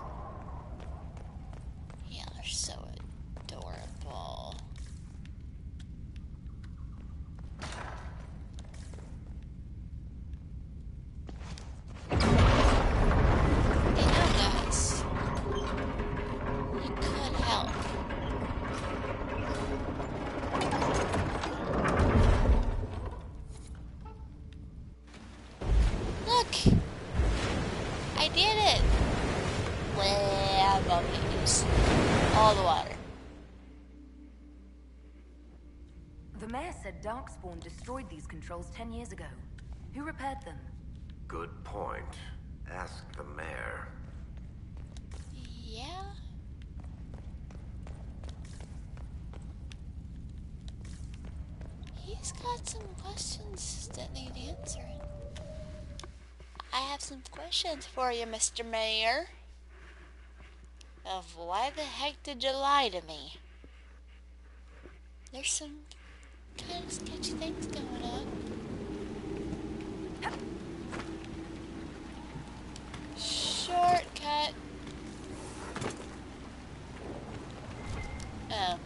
The mayor said Darkspawn destroyed these controls 10 years ago. Who repaired them? Good point. Ask the mayor. Yeah? He's got some questions that need answering. I have some questions for you, Mr. Mayor. Of why the heck did you lie to me? There's some kind of sketchy things going on. Shortcut. Oh.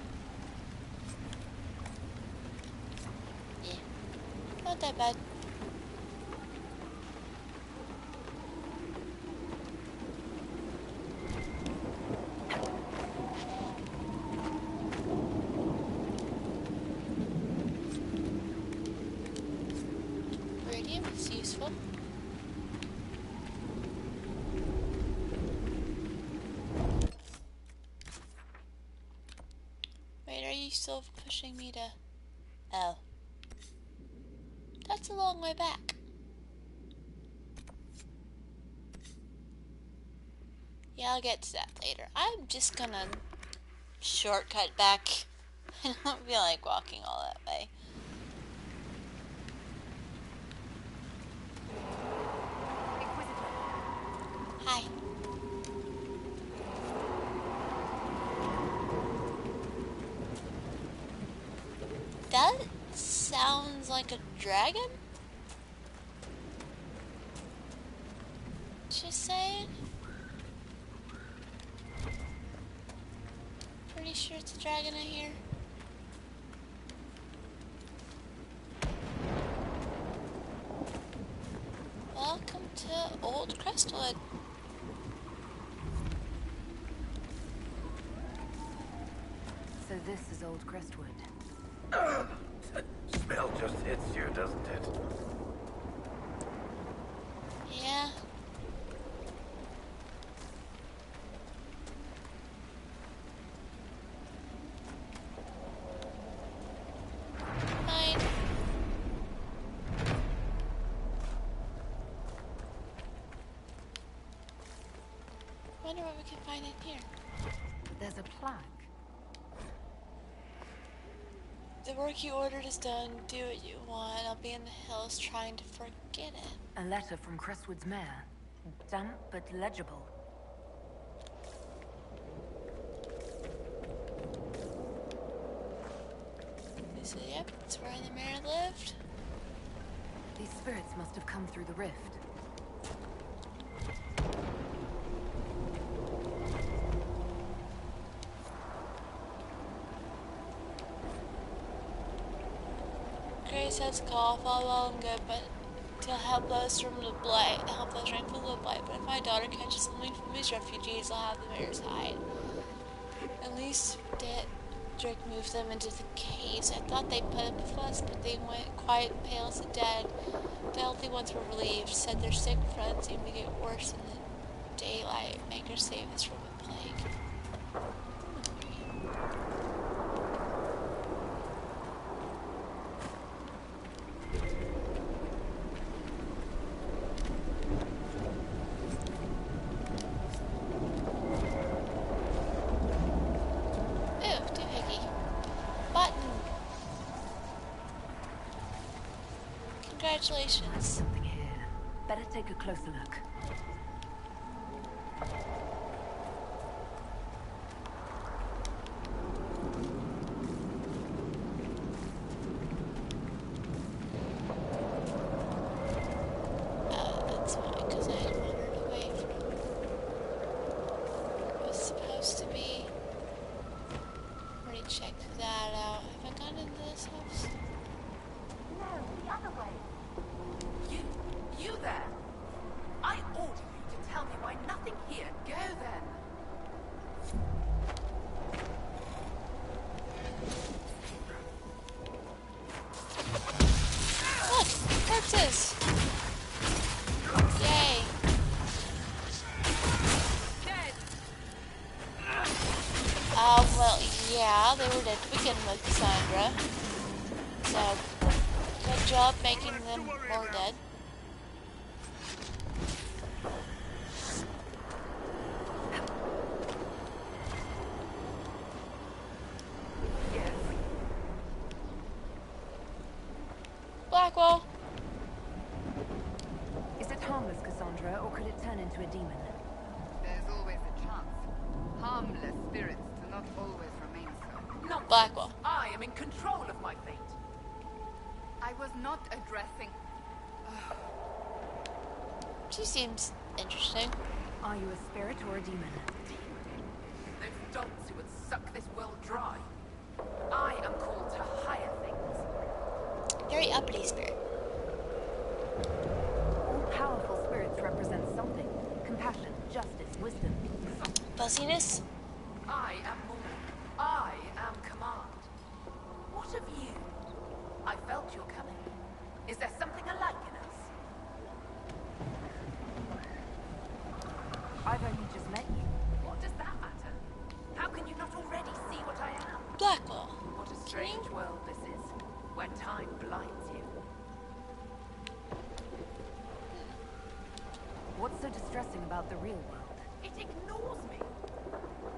Yeah. Not that bad. Radium is useful. Wait, are you still pushing me to... Oh. That's a long way back. Yeah, I'll get to that later. I'm just gonna shortcut back. I don't feel like walking all that way. Hi. That sounds like a dragon? Just saying. Pretty sure it's a dragon I hear. Welcome to Old Crestwood. So this is Old Crestwood. Smell just hits you, doesn't it? Yeah. Fine. Wonder what we can find in here. There's a plaque. The work you ordered is done. Do what you want. I'll be in the hills trying to forget it. A letter from Crestwood's mayor. Damp but legible. So, yep, it's where the mayor lived. These spirits must have come through the rift. Grey says call, all well and good, but to help us from the Blight, help us right from the Blight. But if my daughter catches something from these refugees, I'll have the mayor's hide. At least Drake moved them into the caves. I thought they'd put up a fuss, but they went quiet and pale as the dead. The healthy ones were relieved, said their sick friends seemed to get worse in the daylight. Maker saved us from a plague. Congratulations. Something here. Better take a closer look. That's why, because I had wandered away from what was supposed to be. Already checked that out. Have I gone into this house? No, the other way. You there! I order you to tell me why nothing here. Go then. Look! Corpses! Yay! Dead. Well, yeah, they were dead to begin with, Cassandra. So, good job making them more dead. Blackwell! Is it harmless, Cassandra, or could it turn into a demon? There's always a chance. Harmless spirits do not always remain so. Nonsense. Blackwell. I am in control of my fate. I was not addressing... She seems interesting. Are you a spirit or a demon? Those dogs who would suck this world dry. I am called to higher things. Very uppity spirit. All powerful spirits represent something. Compassion, justice, wisdom. Fuzziness? I am more. I am command. What of you? I felt your coming. Is there something alike in us? I've only just met you. What does that matter? How can you not already see what I am? Blackwell. What a strange world this is, where time blinds you. What's so distressing about the real world? It ignores me.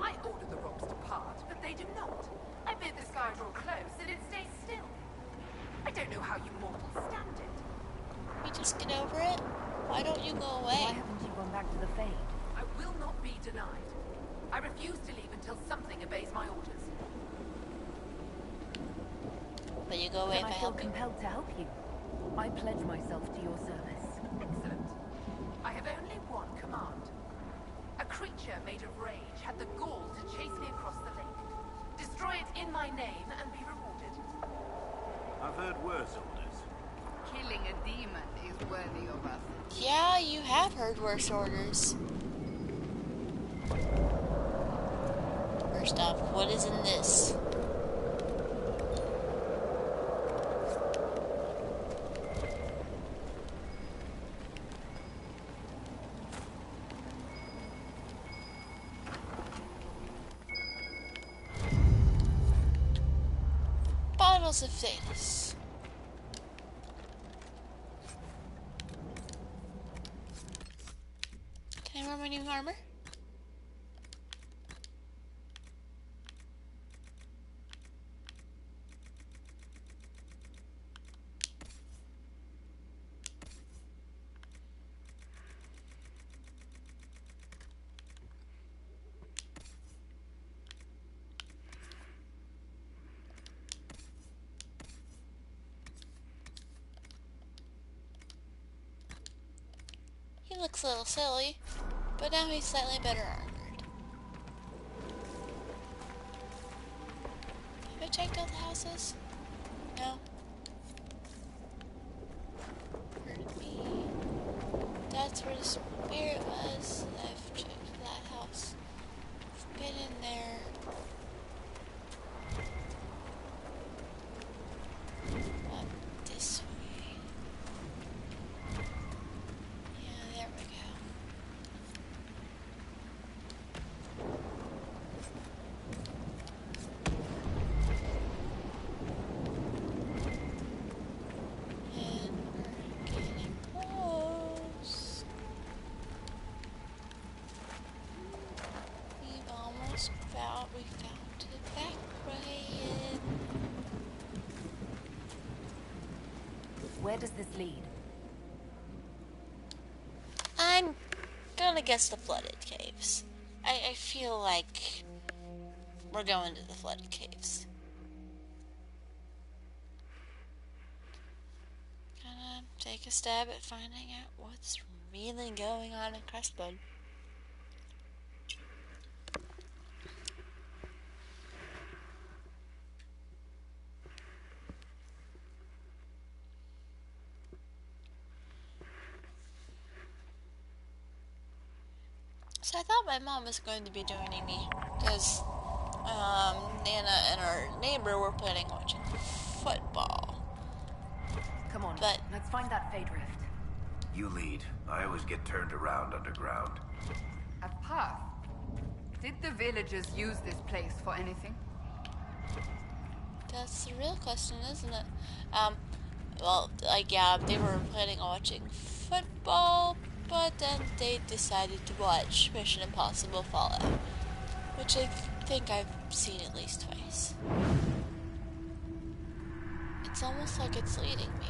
I order the rocks to part, but they do not. I bid the sky draw close, and it stays still. I don't know how you mortals stand it. We just get over it? Why don't you go away? Why haven't you gone back to the Fade? I will not be denied. I refuse to leave until something obeys my orders. But you go away Then if I I feel help you. compelled to help you. I pledge myself to your service. Excellent. I have only one command. A creature made of rage had the gall to chase me across the lake. Destroy it in my name and be rewarded. I've heard worse orders. Killing a demon is worthy of us. Yeah, you have heard worse orders. First off, what is in this? Bottles of Thanos. Can I wear my new armor? He looks a little silly, but now he's slightly better armored. Have I checked out the houses? No. Pardon me. That's where the spirit was. I've checked that house. I've been in there. Up this way. Yeah, there we go. And we're getting close. We've almost found it back right. Where does this lead? I'm gonna guess the flooded caves. I feel like we're going to the flooded caves. Gonna take a stab at finding out what's really going on in Crestwood. So I thought my mom was going to be joining me because Nana and our neighbor were planning on watching football. Come on, But let's find that Fade Rift. You lead. I always get turned around underground. A path. Did the villagers use this place for anything? That's the real question, isn't it? Well, like, yeah, they were planning on watching football, but then they decided to watch Mission Impossible Fallout, which I think I've seen at least twice. It's almost like it's leading me.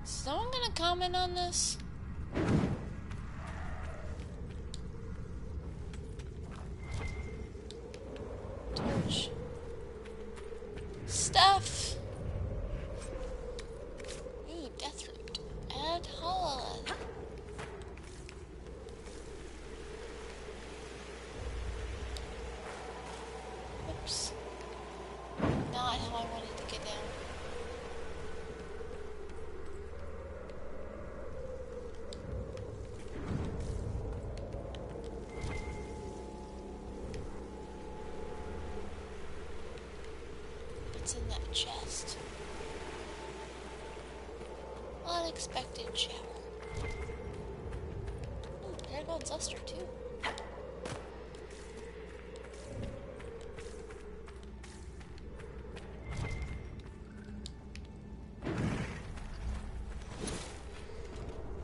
Is someone gonna comment on this? Torch. Stuff! Ooh, death root. And hololith. Oops. Not how I wanted to get down. What's in that chest? Unexpected shower. Ooh, Paragon's luster too.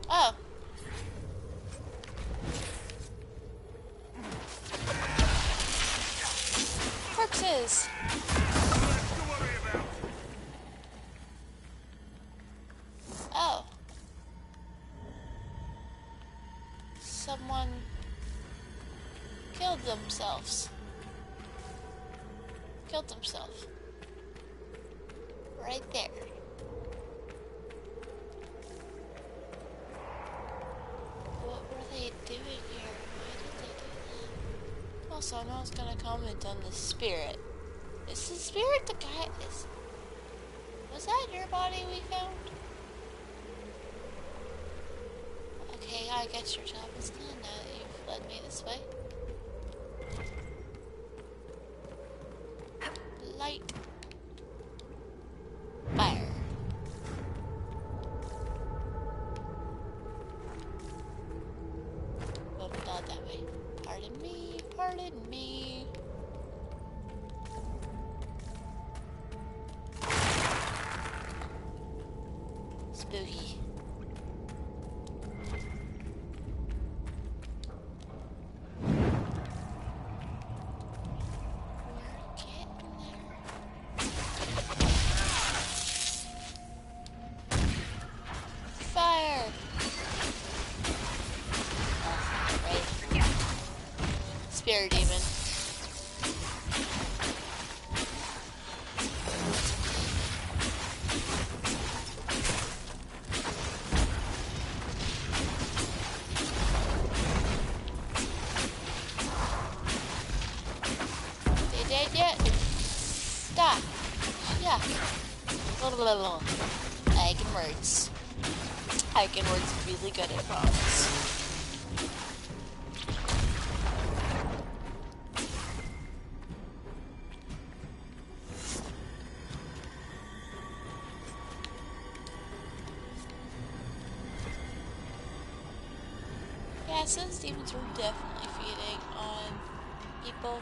Oh. Corpses. Oh. Someone killed themselves. Killed themselves. Right there. What were they doing here? Why did they do that? Also, no one's gonna comment on the spirit. Is the spirit the guy? Was that your body we found? Okay, I guess your job is done now that you've led me this way. Light. Fire. Oh, not that way. Pardon me, pardon me. Spooky. Spirit demon. They dead yet? Stop. Yeah. Eigenwords. Eigenwords really good at promise. Yeah, since demons were definitely feeding on people.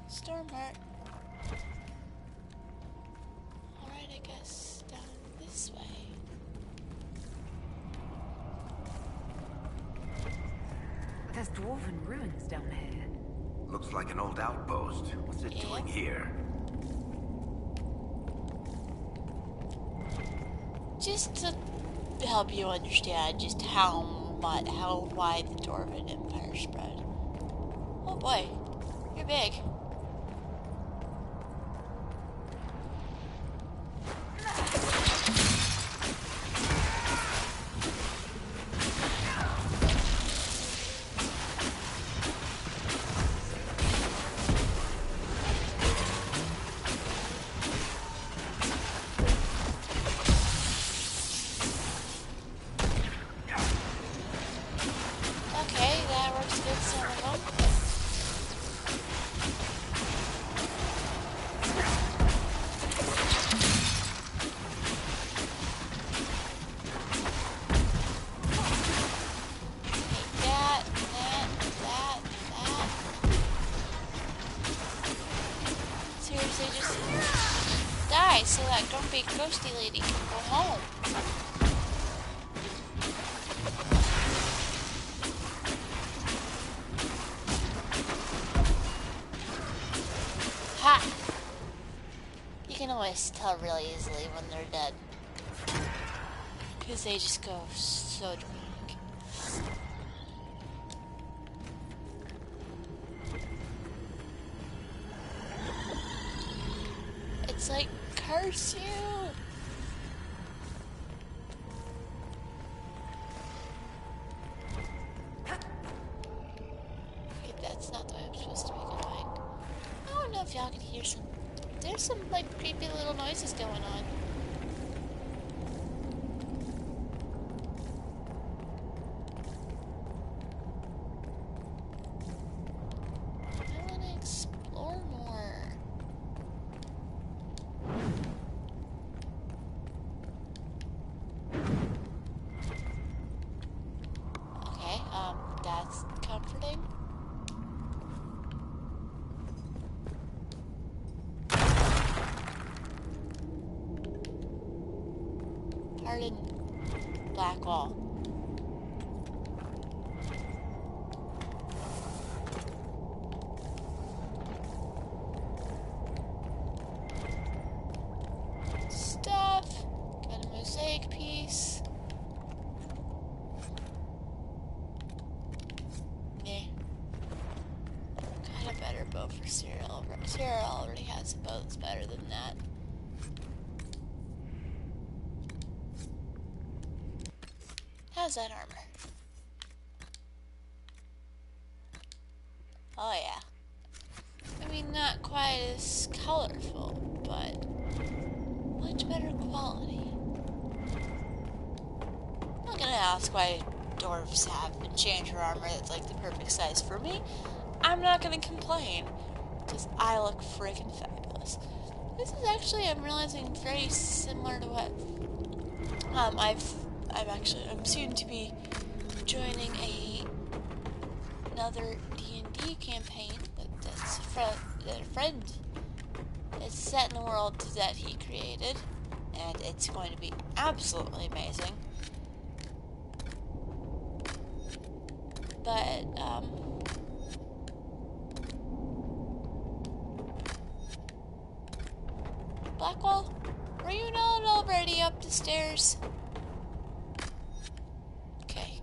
Stormheart. Alright, I guess down this way. There's dwarven ruins down here. Looks like an old outpost. What's it doing here? Just to help you understand just how wide the Dwarven Empire spread. Oh boy, you're big. Okay, that works against some of them. Don't be a ghosty lady. Go home. Ha! You can always tell really easily when they're dead. Because they just go so dramatic. It's like, curse you! Okay, that's not the way I'm supposed to be going. I don't know if y'all can hear some... There's some, like, creepy little noises going on. I want to explore more. Okay, that's comforting. Pardon, black wall. Stuff. Got a mosaic piece. Meh. Got a better bow for Cyril. Cyril already has a bow that's better than that. How's that armor? Oh yeah. I mean, not quite as colorful, but much better quality. I'm not gonna ask why dwarves have enchanter armor that's like the perfect size for me. I'm not gonna complain, because I look freaking fabulous. This is actually, I'm realizing, very similar to what I'm soon to be joining another D&D campaign that's a friend. It's set in the world that he created, and it's going to be absolutely amazing. But Blackwall, were you not already up the stairs? Okay.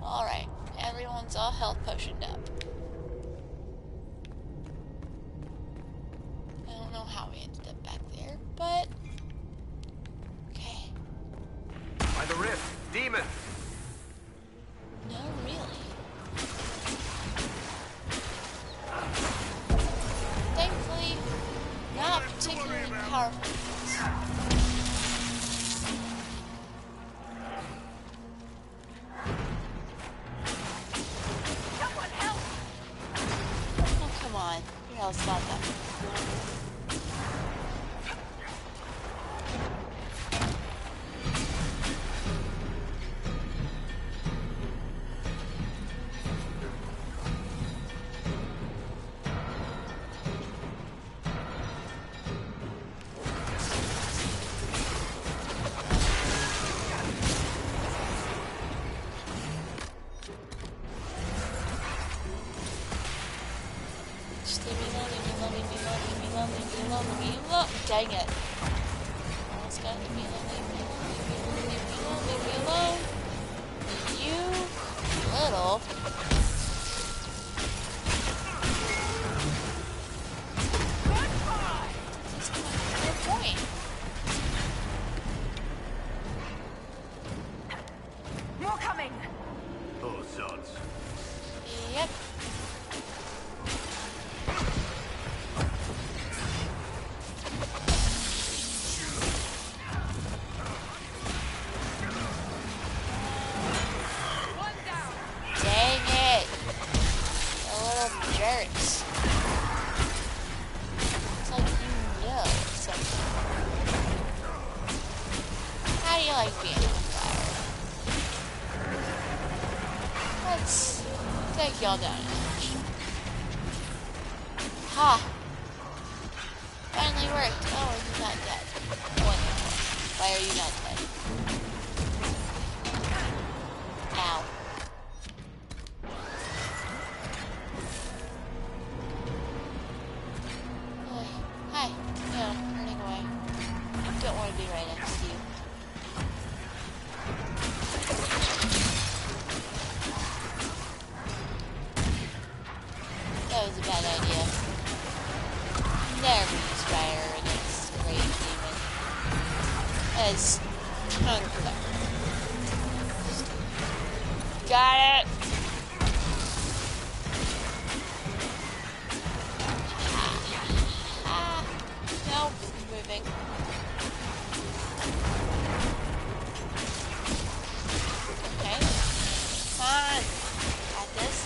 Alright, everyone's all health potioned up. I don't know how we ended up back there, but... Okay. By the rift, demon! No, really. Thankfully, not particularly powerful. Someone help! Oh, come on. Your health's not that. Dang it. Almost got to be alone. You little. No point. More coming! Oh, sods. Yep. Jerks. It's like you know something. How do you like being on fire? Let's take y'all down a notch. Ha! finally worked. Oh, he's not dead. Wonderful. Why are you not dead? Ow. Hi. No, running away. Don't want to be right next to you. That was a bad idea. Never use fire against a rage demon. That is counterproductive. Got it! Nope, moving. Okay. Come on. Got this.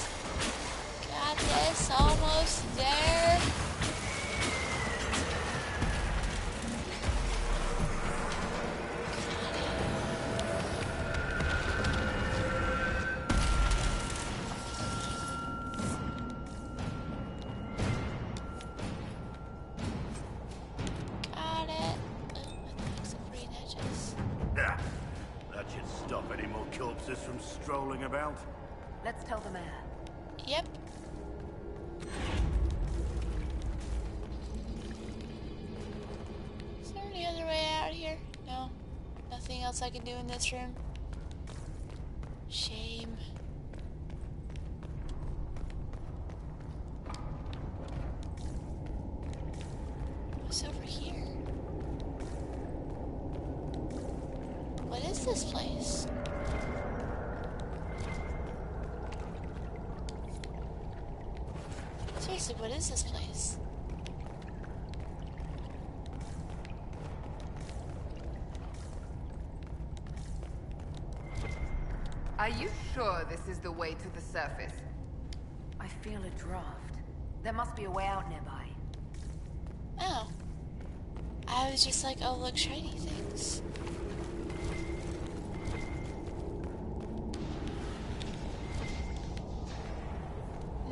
Got this. Almost there. Got it. Some green edges. Yeah. That should stop any more corpses from strolling about. Let's tell the mayor. Yep. Is there any other way out here? No. Nothing else I can do in this room? Shame. What's over here? What is this place? Seriously, what is this place? Are you sure this is the way to the surface? I feel a draft. There must be a way out nearby. Oh. I was just like, oh, look, shiny things.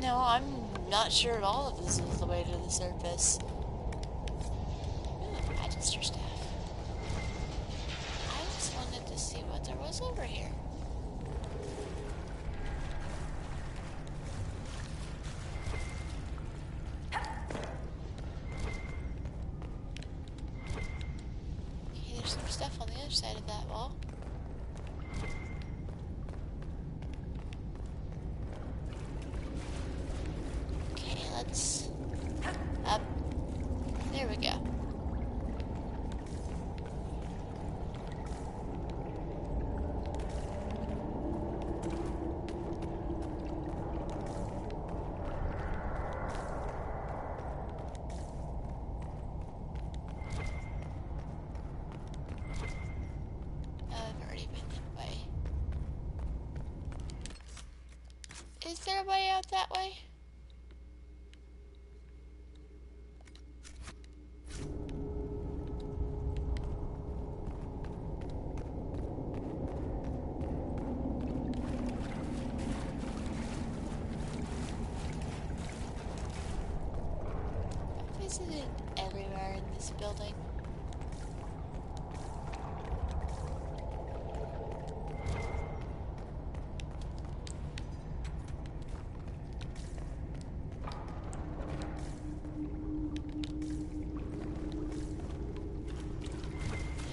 No, I'm not sure at all if this is the way to the surface. Ooh, Magister staff. I just wanted to see what there was over here. Okay, there's some stuff on the other side of that wall. Okay, let's... up. There we go. I've already been that way. Is there a way out that way? I've visited everywhere in this building.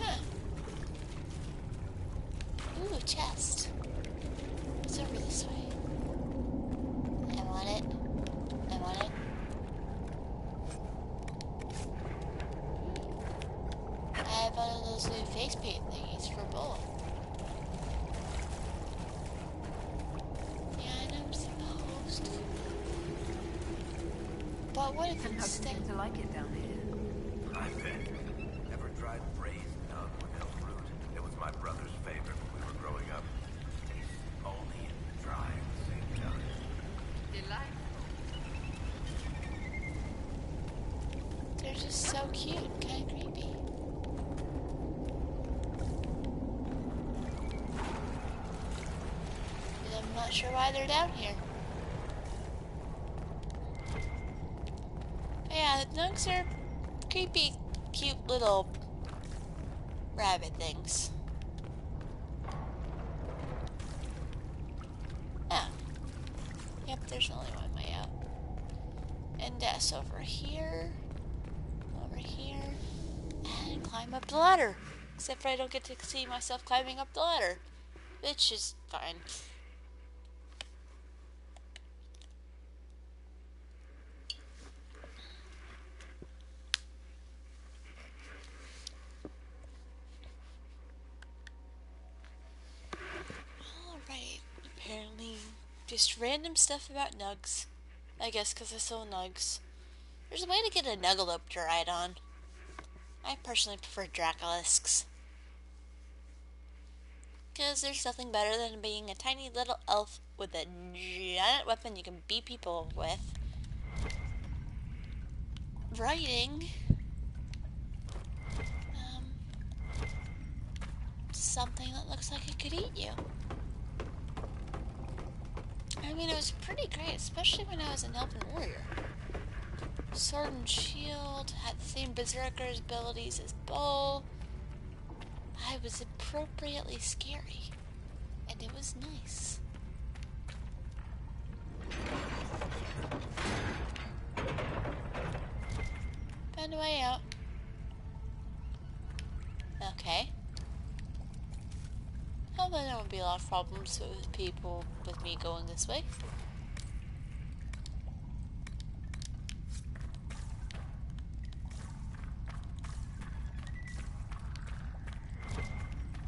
Huh. Ooh, chest. It's over this way. I want it. I want it. I have one of those new face paint thingies for both. Yeah, and I'm supposed to. But what if instead... to like it down here. I bet. Ever tried braised dog with elk root? It was my brother's favorite when we were growing up. Tastes moldy and dry at the same time. Delightful. They're just so cute, kind of creepy. But I'm not sure why they're down here. But yeah, the nugs are creepy cute little rabbit things. Ah. Yep, there's only one way out. And that's over here. Over here. And climb up the ladder. Except for I don't get to see myself climbing up the ladder. Which is fine. Alright. Apparently, just random stuff about nugs. I guess because I saw nugs. There's a way to get a nuggalope to ride on. I personally prefer Dracolisks. Because there's nothing better than being a tiny little elf with a giant weapon you can beat people with. Riding something that looks like it could eat you. I mean, it was pretty great, especially when I was an elven warrior. Sword and shield, had the same berserker's abilities as bow. I was appropriately scary, and it was nice. Found a way out. Okay. Well, then there won't be a lot of problems with people with me going this way.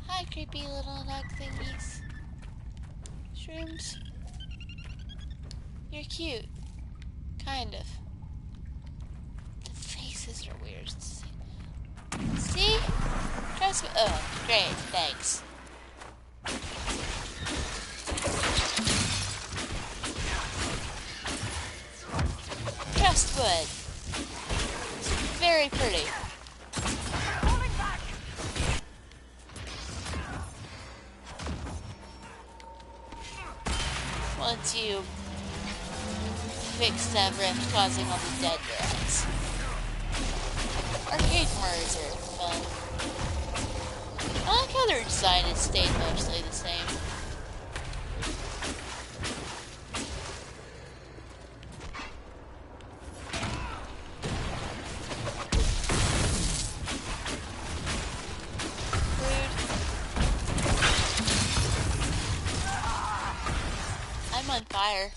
Hi, creepy little nug thingies. Shrooms. You're cute. Kind of. The faces are weird. See? Trust me. Oh, great. Thanks. Crestwood. It's very pretty. Once you fix that rift causing all the dead rats. Arcade murders are fun. I like how their design has stayed mostly the same. I'm on fire.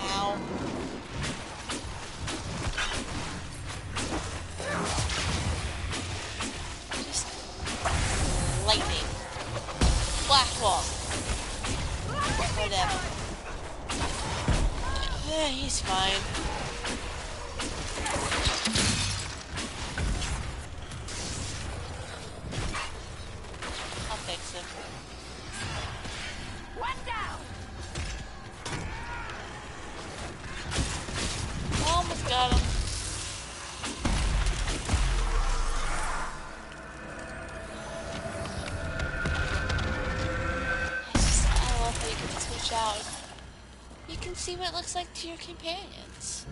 Ow. Just lightning. Black wall. Whatever. He's fine. Fix him. One down. Almost got him. I love how you can switch out. You can see what it looks like to your companions.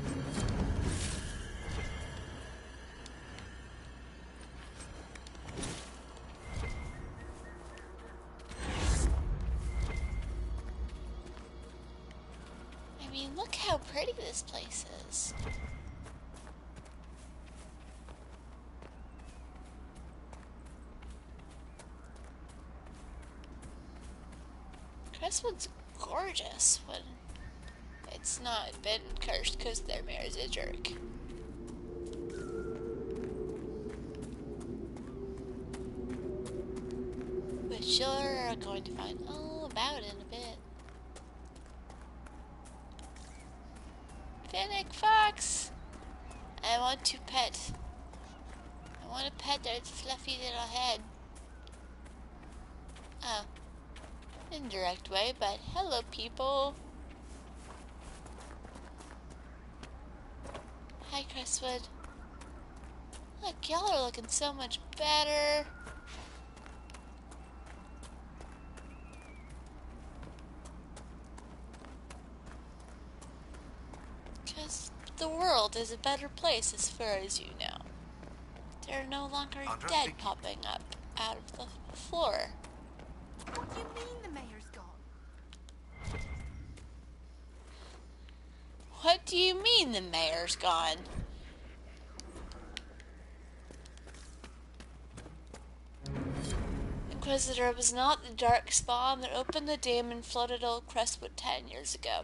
Look how pretty this place is. Crestwood's gorgeous when it's not been cursed because their mayor's a jerk. Which you're going to find all about in a bit. Fennec Fox! I want to pet. I want to pet their fluffy little head. Oh. Indirect way, but hello people. Hi Crestwood. Look, y'all are looking so much better. The world is a better place as far as you know. There are no longer dead popping up out of the floor. What do you mean the mayor's gone? What do you mean the mayor's gone? Inquisitor, was not the dark spawn that opened the dam and flooded Old Crestwood 10 years ago.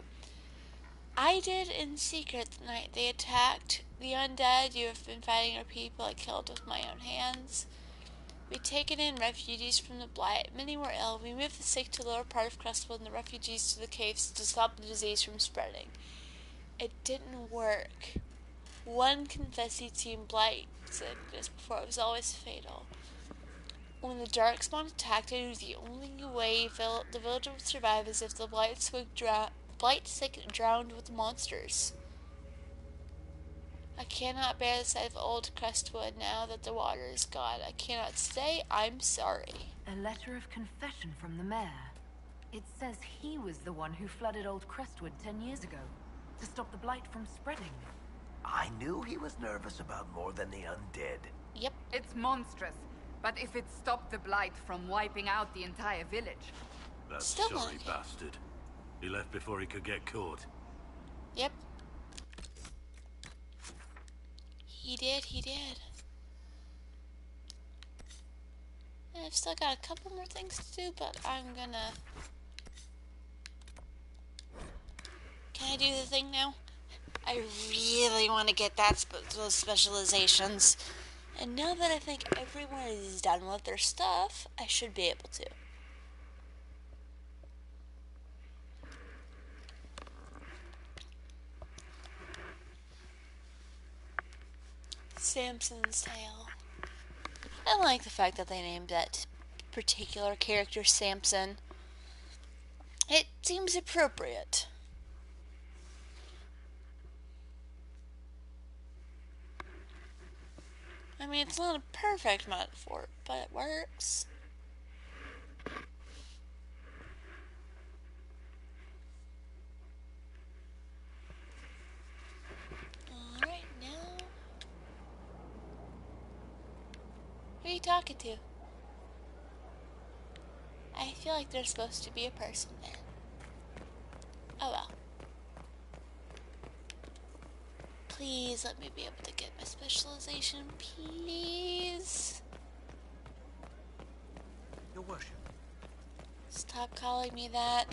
I did in secret the night they attacked the undead. You have been fighting our people I killed with my own hands. We'd taken in refugees from the Blight. Many were ill. We moved the sick to the lower part of Crestwood and the refugees to the caves to stop the disease from spreading. It didn't work. One confessee team Blight said this before, it was always fatal. When the Darkspawn attacked, it was the only way the village would survive is if the Blight sick drowned with the monsters. I cannot bear the sight of Old Crestwood now that the water is gone. I cannot stay. I'm sorry. A letter of confession from the mayor. It says he was the one who flooded Old Crestwood 10 years ago to stop the Blight from spreading. I knew he was nervous about more than the undead. Yep. It's monstrous, but if it stopped the Blight from wiping out the entire village... That Still sorry not. bastard. He left before he could get caught. Yep. He did. And I've still got a couple more things to do, but I'm gonna... Can I do the thing now? I really want to get those specializations. And now that I think everyone is done with their stuff, I should be able to. Samson's Tale. I like the fact that they named that particular character Samson. It seems appropriate. I mean, it's not a perfect metaphor, but it works. Alright, now... Who are you talking to? I feel like there's supposed to be a person there. Oh well. Please let me be able to get my specialization, please. Your worship. Stop calling me that.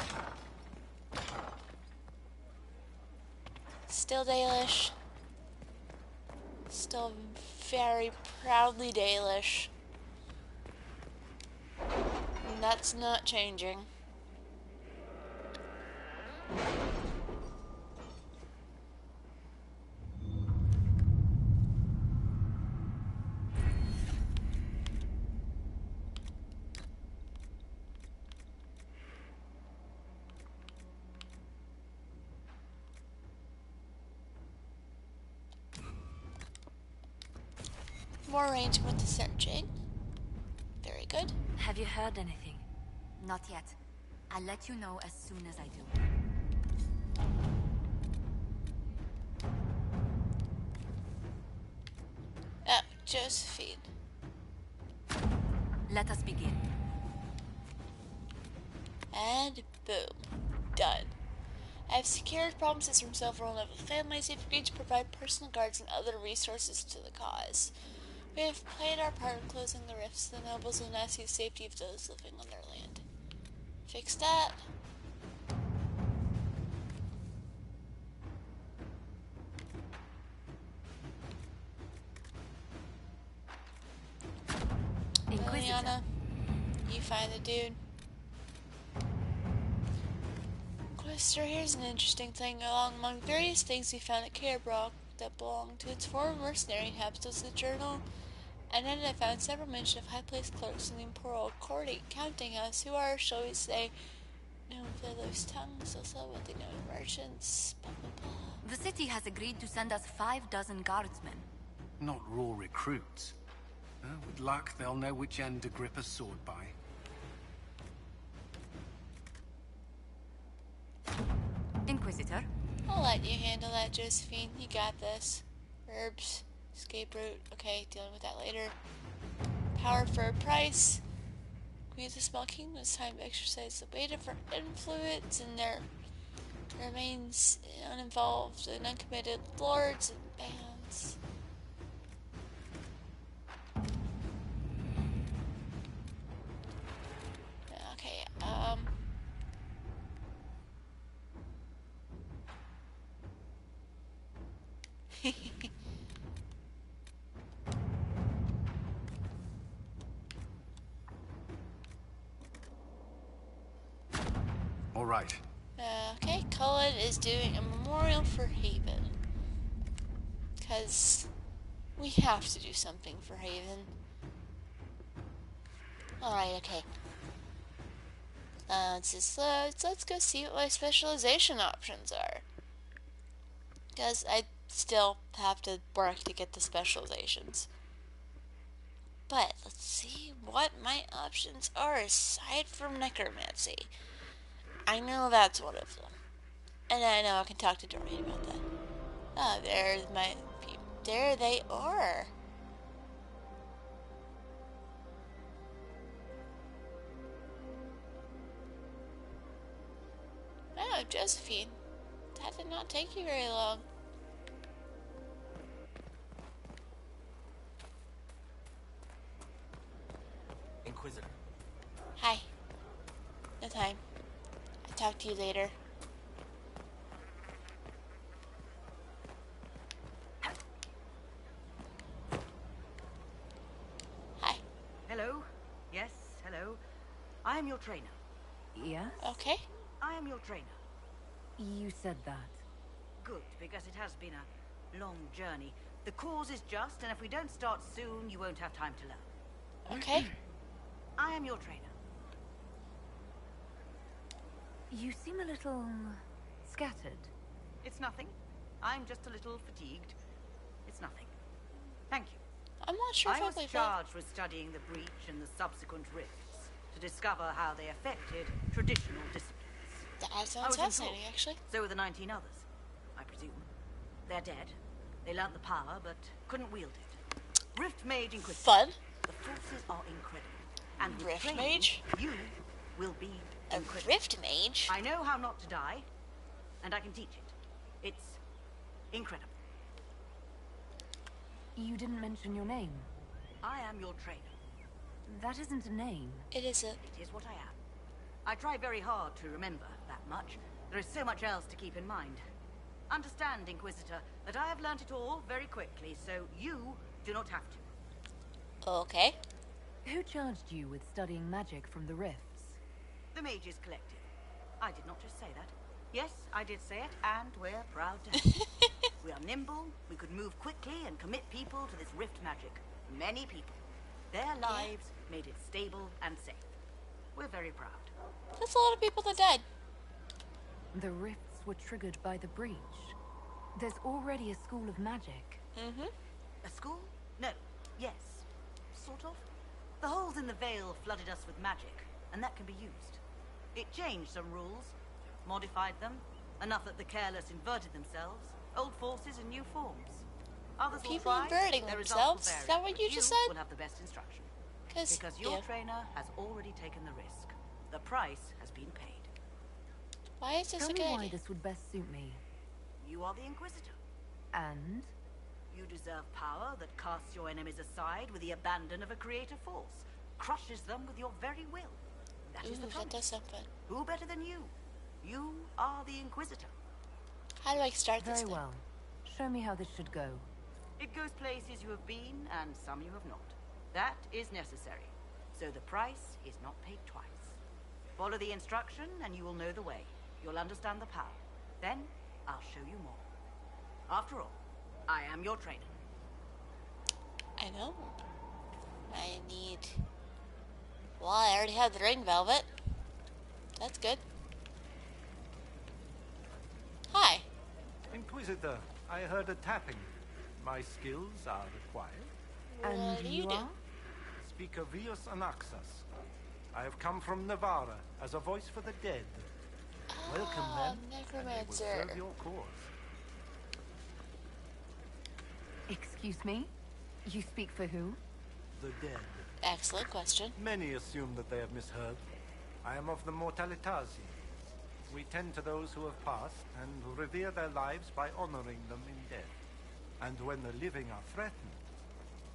Still Dalish. Still very proudly Dalish. And that's not changing. More arranging with the searching. Very good. Have you heard anything? Not yet. I'll let you know as soon as I do. Oh, Josephine. Let us begin. And boom. Done. I have secured promises from several noble families. They've agreed to provide personal guards and other resources to the cause. We have played our part in closing the rifts. The nobles will now see the safety of those living on their land. Fix that. Liliana, you find the dude. Questor, here's an interesting thing. Among various things we found at Carebrock that belonged to its former mercenary habits was the journal, and then I found several mention of high-placed clerks in the imperial court counting us, who are, shall we say, known for loose tongues, also what they know to merchants, blah blah blah. The city has agreed to send us 6 guardsmen. Not raw recruits. With luck, they'll know which end to grip a sword by. Inquisitor? I'll let you handle that, Josephine. You got this. Herbs. Escape route. Okay, dealing with that later. Power for a price. Queen of the Small Kingdom. It's time to exercise the weight of her influence, and there remains uninvolved and uncommitted lords and bands. Okay, All right. Okay, Cullen is doing a memorial for Haven. Because we have to do something for Haven. Alright, okay. Let's go see what my specialization options are. Because I still have to work to get the specializations. But let's see what my options are aside from necromancy. I know that's one of them. And I know I can talk to Doreen about that. Oh, there's my people. There they are. Oh, Josephine. That did not take you very long. Inquisitor. Hi. No time. I'll talk to you later. Hi. Hello. Yes, hello. I am your trainer. Yes? Okay. I am your trainer. You said that. Good, because it has been a long journey. The cause is just, and if we don't start soon, you won't have time to learn. Okay. I am your trainer. You seem a little scattered. It's nothing. I'm just a little fatigued. It's nothing. Thank you. I'm not sure if I was believe charged with studying the breach and the subsequent rifts to discover how they affected traditional disciplines. That sounds fascinating, actually. So were the 19 others, I presume. They're dead. They learnt the power, but couldn't wield it. Rift Mage Inquisitor. Fun. The forces are incredible. And with Rift training, Mage? you will be incredible. A Rift Mage? I know how not to die, and I can teach it. It's incredible. You didn't mention your name. I am your trainer. That isn't a name. It is a... It is what I am. I try very hard to remember that much. There is so much else to keep in mind. Understand, Inquisitor, that I have learnt it all very quickly, so you do not have to. Okay. Who charged you with studying magic from the rifts? The Mages Collective. I did not just say that. Yes, I did say it, and we're proud to have it. We are nimble, we could move quickly and commit people to this rift magic. Many people. Their lives made it stable and safe. We're very proud. That's a lot of people that died. The rifts were triggered by the breach. There's already a school of magic. Mm-hmm. A school? No. Yes. Sort of. The holes in the veil flooded us with magic, and that can be used. It changed some rules, modified them, enough that the careless inverted themselves, old forces in new forms. Others will People try, inverting their themselves? results Is will that what vary, you but just said? will have the best instruction. Because your yeah. trainer has already taken the risk. The price has been paid. Why is this Tell a me good why idea? this would best suit me. You are the Inquisitor. And? You deserve power that casts your enemies aside with the abandon of a creative force. Crushes them with your very will. That is the that promise. does something. Who better than you? You are the Inquisitor. How do I start this Very thing? well. Show me how this should go. It goes places you have been and some you have not. That is necessary. So the price is not paid twice. Follow the instruction and you will know the way. You'll understand the power. Then I'll show you more. After all, I am your trainer. I know. I need... Well, I already have the ring velvet. That's good. Hi. Inquisitor, I heard a tapping. My skills are required. And What do you do? Speaker Vios Anaxas. I have come from Navarra as a voice for the dead. Welcome them, and they will necromancer. serve your cause. Excuse me? You speak for who? The dead. Excellent question. Many assume that they have misheard. I am of the Mortalitasi. We tend to those who have passed and revere their lives by honoring them in death. And when the living are threatened,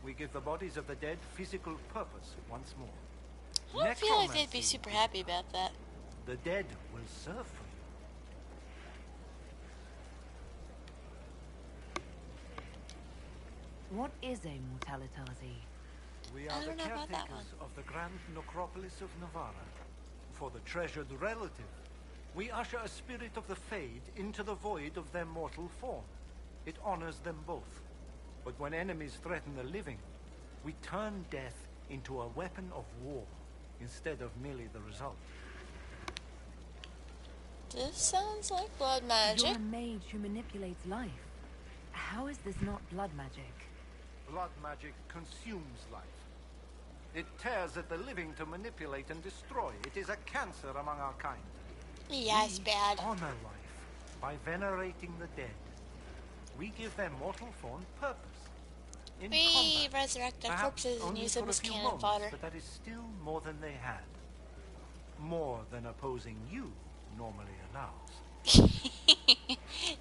we give the bodies of the dead physical purpose once more. I don't feel like they'd be super happy about that. The dead will serve for you. What is a Mortalitasi? We are the caretakers of the grand necropolis of Navarra. For the treasured relative, we usher a spirit of the Fade into the void of their mortal form. It honors them both. But when enemies threaten the living, we turn death into a weapon of war, instead of merely the result. This sounds like blood magic. You're a mage who manipulates life. How is this not blood magic? Blood magic consumes life. It tears at the living to manipulate and destroy. It is a cancer among our kind. Yeah, it's bad. We honor life by venerating the dead. We give their mortal form purpose. In We combat, resurrect their perhaps corpses and only use them for a as few cannon moments, fodder. but that is still more than they had. More than opposing you normally allows.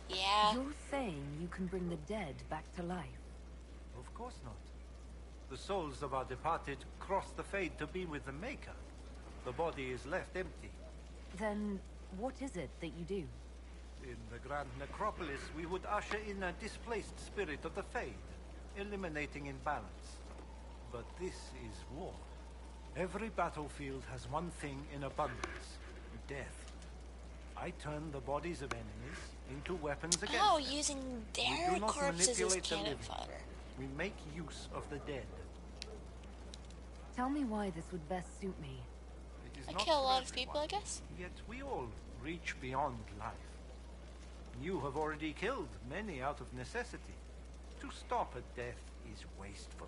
Yeah. You're saying you can bring the dead back to life? Of course not. The souls of our departed cross the Fade to be with the Maker. The body is left empty. Then what is it that you do? In the Grand Necropolis, we would usher in a displaced spirit of the Fade, eliminating imbalance. But this is war. Every battlefield has one thing in abundance: death. I turn the bodies of enemies into weapons against Oh, them. using We their do not corpses as manipulate the cannon living. fodder. We make use of the dead. Tell me why this would best suit me. It is I not kill a for lot of everyone, people, I guess. Yet we all reach beyond life. You have already killed many out of necessity. To stop at death is wasteful.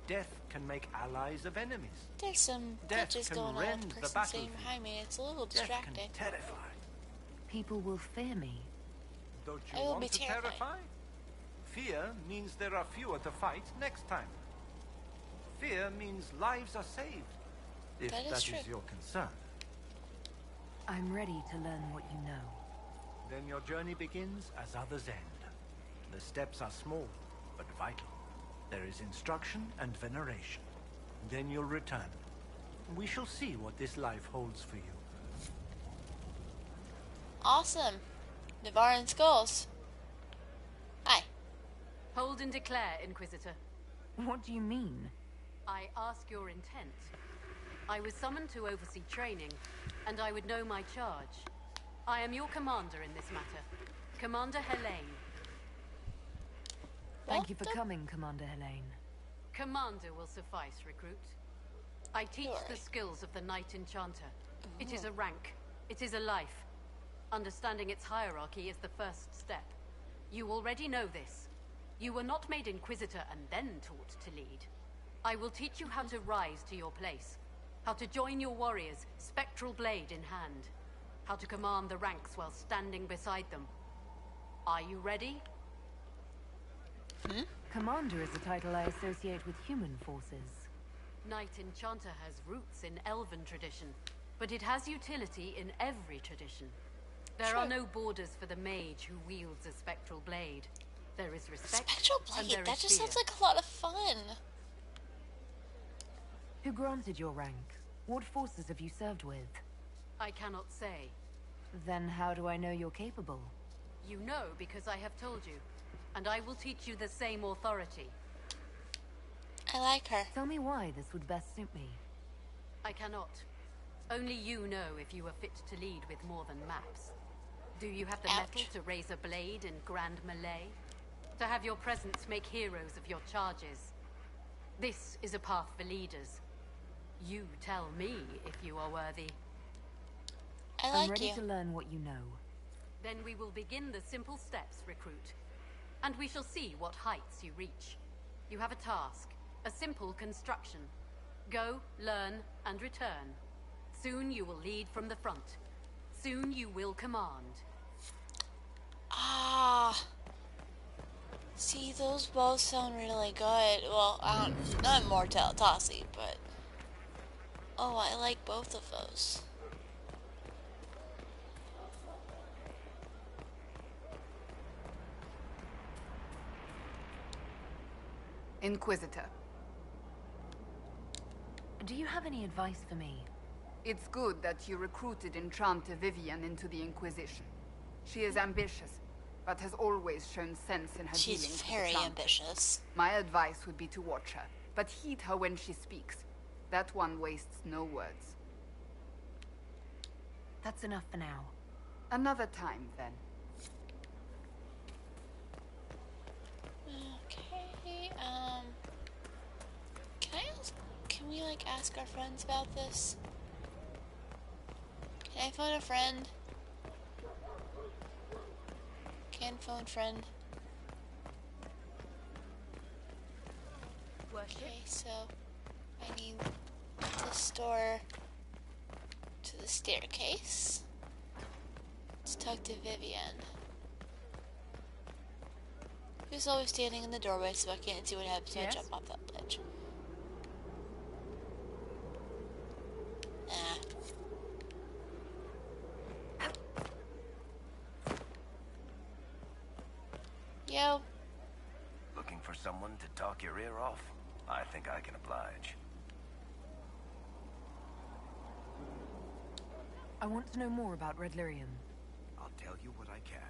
Death can make allies of enemies. There's some Death glitches can going on rend with the the person sitting battlefield. behind me. It's a little Death distracting. can terrify. People will fear me. Don't I you will want be to terrified. terrify? Fear means there are fewer to fight next time. Fear means lives are saved. If That is that true. is your concern. I'm ready to learn what you know. Then your journey begins as others end. The steps are small, but vital. There is instruction and veneration. Then you'll return. We shall see what this life holds for you. Awesome. Navaran skulls. Hi. Hold and declare, Inquisitor. What do you mean? I ask your intent. I was summoned to oversee training, and I would know my charge. I am your commander in this matter, Commander Helene. Thank you for coming, Commander Helene. Commander will suffice, recruit. I teach the skills of the Knight Enchanter. It is a rank. It is a life. Understanding its hierarchy is the first step. You already know this. You were not made Inquisitor and then taught to lead. I will teach you how to rise to your place, how to join your warriors, spectral blade in hand, how to command the ranks while standing beside them. Are you ready? Commander is a title I associate with human forces. Knight Enchanter has roots in Elven tradition, but it has utility in every tradition. There are no borders for the mage who wields a spectral blade. There is respect, Spectral and Blade, there that is just fear. sounds like a lot of fun. Who granted your rank? What forces have you served with? I cannot say. Then how do I know you're capable? You know because I have told you, and I will teach you the same authority. I like her. Tell me why this would best suit me. I cannot. Only you know if you are fit to lead with more than maps. Do you have the metal to raise a blade in grand melee? To have your presence make heroes of your charges? This is a path for leaders. You tell me if you are worthy. I'm ready to learn what you know. Then we will begin the simple steps, recruit. And we shall see what heights you reach. You have a task, a simple construction. Go, learn, and return. Soon you will lead from the front. Soon you will command. Ah. See, those both sound really good. Well, not Mortal Tossy, but... Oh, I like both of those. Inquisitor. Do you have any advice for me? It's good that you recruited Enchante Vivian into the Inquisition. She is ambitious, but has always shown sense in her dealings with She's very Enchanted. ambitious. My advice would be to watch her, but heed her when she speaks. That one wastes no words. That's enough for now. Another time, then. Okay, can we, like, ask our friends about this? Can I phone a friend? Can phone friend. Okay, so I need to store to the staircase. Let's talk to Vivian. Who's always standing in the doorway so I can't see what happens when I jump off that ledge. Ah. Yo. Looking for someone to talk your ear off? I think I can oblige. I want to know more about Red Lyrium. I'll tell you what I can.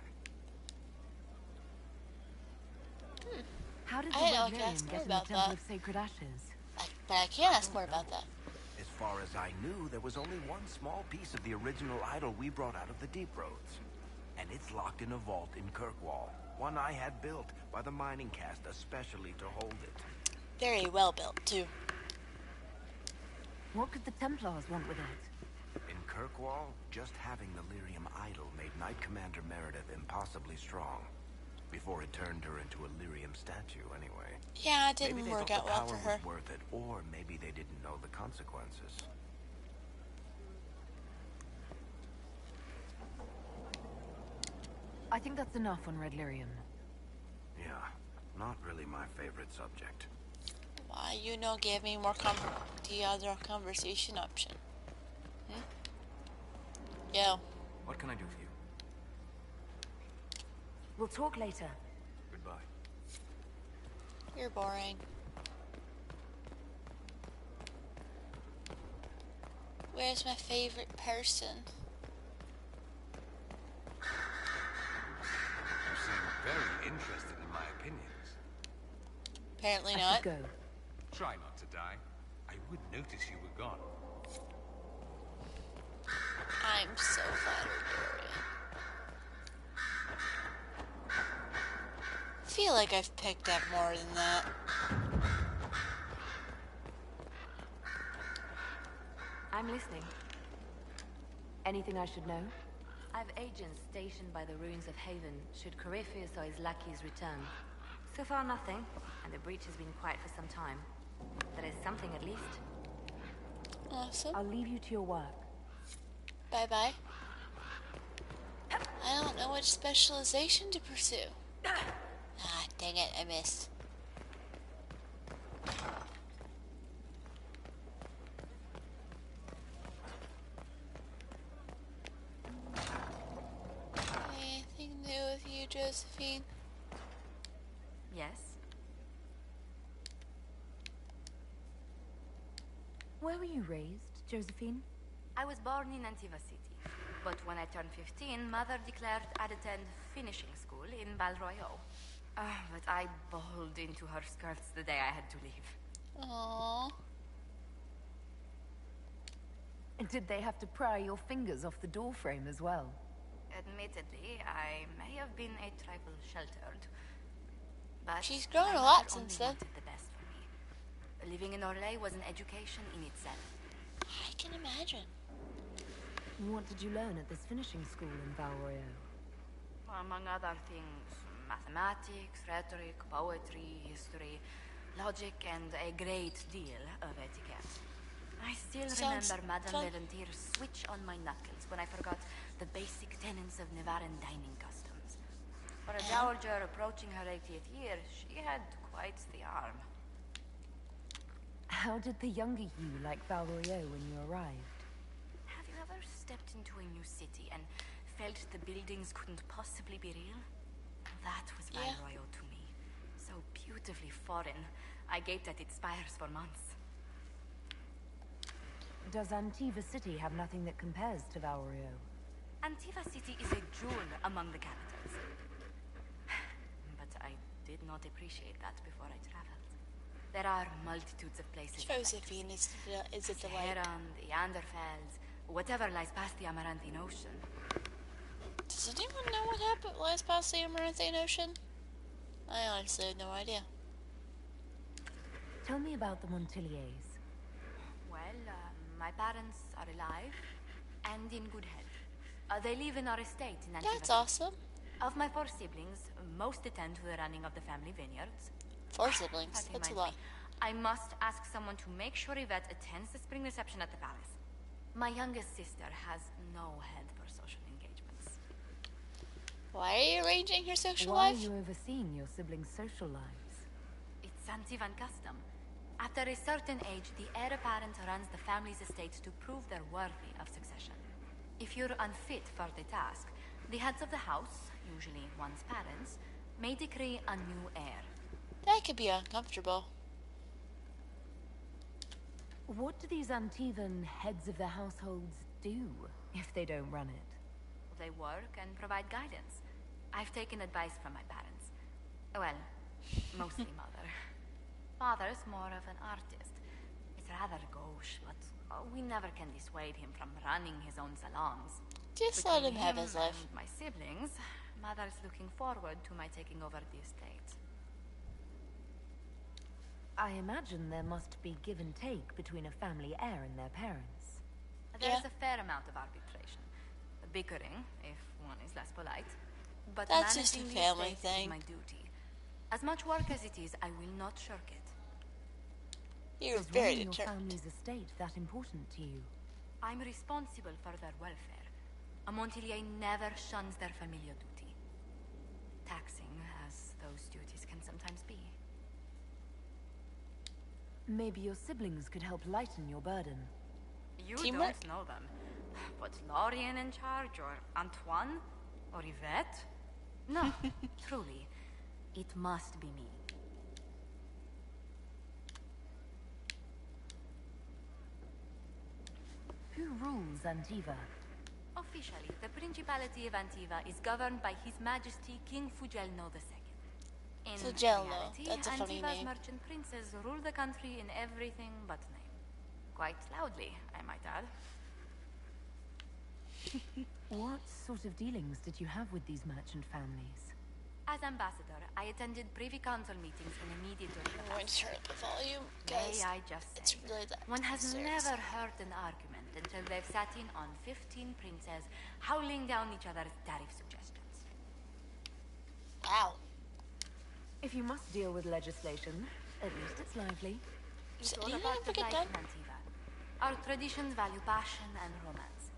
How did the I Red can Lyrium ask more get in the about Temple that. of Sacred Ashes? But I can't ask more about that. As far as I knew, there was only one small piece of the original idol we brought out of the Deep Roads. And it's locked in a vault in Kirkwall. One I had built by the mining cast especially to hold it. Very well built, too. What could the Templars want with it? In Kirkwall, just having the Lyrium idol made Knight Commander Meredith impossibly strong. Before it turned her into a Lyrium statue, anyway. Yeah, it didn't Maybe they work thought out the well power for her. was worth it, or maybe they didn't know the consequences. I think that's enough on Red Lyrium. Yeah, not really my favorite subject. Why you no give me more the other conversation option? Hmm? Yo. What can I do for you? We'll talk later. Goodbye. You're boring. Where's my favorite person? You seem very interested in my opinions. Apparently I not. should go. Try not to die. I would notice you were gone. I'm so flattered, Dory. I feel like I've picked up more than that. I'm listening. Anything I should know? I've agents stationed by the ruins of Haven should Corypheus or his lackeys return. So far nothing, and the breach has been quiet for some time. That is something at least. Awesome. I'll leave you to your work. Bye-bye. I don't know which specialization to pursue. Ah, dang it, I missed. Anything new with you, Josephine? Yes? Where were you raised, Josephine? I was born in Antiva City, but when I turned 15, Mother declared I'd attend finishing school in Balroyo. But I bawled into her skirts the day I had to leave. Aww. And did they have to pry your fingers off the doorframe as well? Admittedly, I may have been a trifle sheltered, but she's grown my a lot mother since only then. wanted the best for me. Living in Orlais was an education in itself. I can imagine. What did you learn at this finishing school in Valroyo? Among other things, mathematics, rhetoric, poetry, history, logic, and a great deal of etiquette. I still Sounds remember Madame fun. Valentir's switch on my knuckles when I forgot the basic tenets of Nevaran dining customs. For a dowager approaching her 80th year, she had quite the arm. How did the younger you like Valroyo when you arrived? Have you ever stepped into a new city and felt the buildings couldn't possibly be real? That was Valroyo to me. So beautifully foreign. I gaped at its spires for months. Does Antiva City have nothing that compares to Valroyo? Antiva City is a jewel among the capitals. But I did not appreciate that before I traveled. There are multitudes of places. Josephine is a delight. Heron, the Anderfells, whatever lies past the Amaranthine Ocean. Does anyone know what happened lies past the Amaranthine Ocean? I honestly have no idea. Tell me about the Montiliers. Well, my parents are alive and in good health. They live in our estate in Antiva. That's awesome. Of my 4 siblings, most attend to the running of the family vineyards. 4 siblings, that's a lot. I must ask someone to make sure Yvette attends the spring reception at the palace. My youngest sister has no head for social engagements. Why are you arranging her social Why life? are you overseeing your siblings' social lives? It's Antivan custom. After a certain age, the heir apparent runs the family's estate to prove they're worthy of succession. If you're unfit for the task, the heads of the house, usually one's parents, may decree a new heir. That could be uncomfortable. What do these Antivan heads of the households do if they don't run it? They work and provide guidance. I've taken advice from my parents. Well, mostly mother. Father's more of an artist. It's rather gauche, but we never can dissuade him from running his own salons. Just let him have his life. And my siblings, mother's looking forward to my taking over the estate. I imagine there must be give and take between a family heir and their parents. There's a fair amount of arbitration. Bickering, if one is less polite. But that's just a managing the family estate thing. is my duty. As much work as it is, I will not shirk it. You're Is very running your determined. family's estate that important to you? I'm responsible for their welfare. A Montilier never shuns their familiar duty. Taxing as those duties can sometimes be. Maybe your siblings could help lighten your burden. You Teamwork? don't know them. But Lorien in charge, or Antoine, or Yvette? No, truly. It must be me. Who rules Antiva? Officially, the Principality of Antiva is governed by His Majesty King Fugelno II. In Fugelno, reality, that's a funny Antiva's name. merchant princes rule the country in everything but name. Quite loudly, I might add. What sort of dealings did you have with these merchant families? As ambassador, I attended Privy Council meetings in immediate I'm going to turn up the volume, May guys. I just say, It's really that one has serious. never heard an argument until they've sat in on 15 princes howling down each other's tariff suggestions. Wow. If you must deal with legislation, at least it's lively. It's So all you about never the get life done? in Antiva. Our traditions value passion and romance.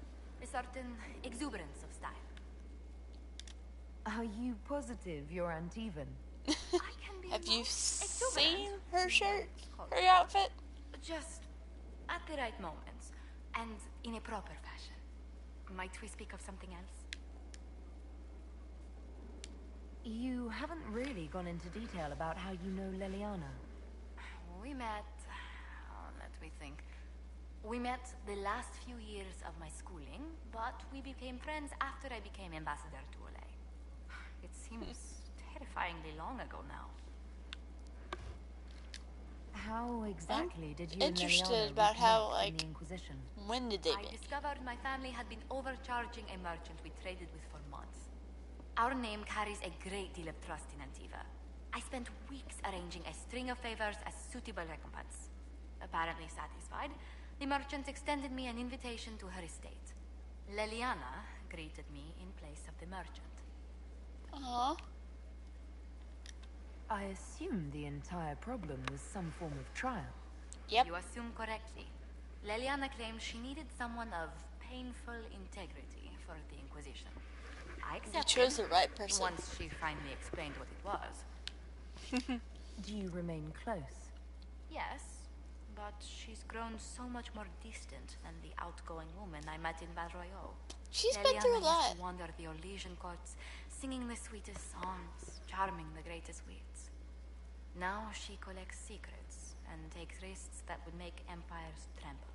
A certain exuberance of style. Are you positive you're Antivan? Have you seen her shirt? Her outfit? Just at the right moments, and in a proper fashion. Might we speak of something else? You haven't really gone into detail about how you know Leliana. We met... let me think. We met the last few years of my schooling, but we became friends after I became ambassador to Olay. It seems terrifyingly long ago now. How exactly did you Interested and Leliana about how, reconnect like, in the Inquisition? When did they I meet? discovered my family had been overcharging a merchant we traded with for months. Our name carries a great deal of trust in Antiva. I spent weeks arranging a string of favors as suitable recompense. Apparently satisfied, the merchant extended me an invitation to her estate. Leliana greeted me in place of the merchant. Aww. I assume the entire problem was some form of trial. Yep. You assume correctly. Leliana claimed she needed someone of painful integrity for the Inquisition. I You accepted. chose the right person. Once she finally explained what it was. Do you remain close? Yes, but she's grown so much more distant than the outgoing woman I met in Val Royeaux. She's been through a lot. Used to wander the Orlesian courts, singing the sweetest songs, charming the greatest wits. Now she collects secrets and takes risks that would make empires tremble.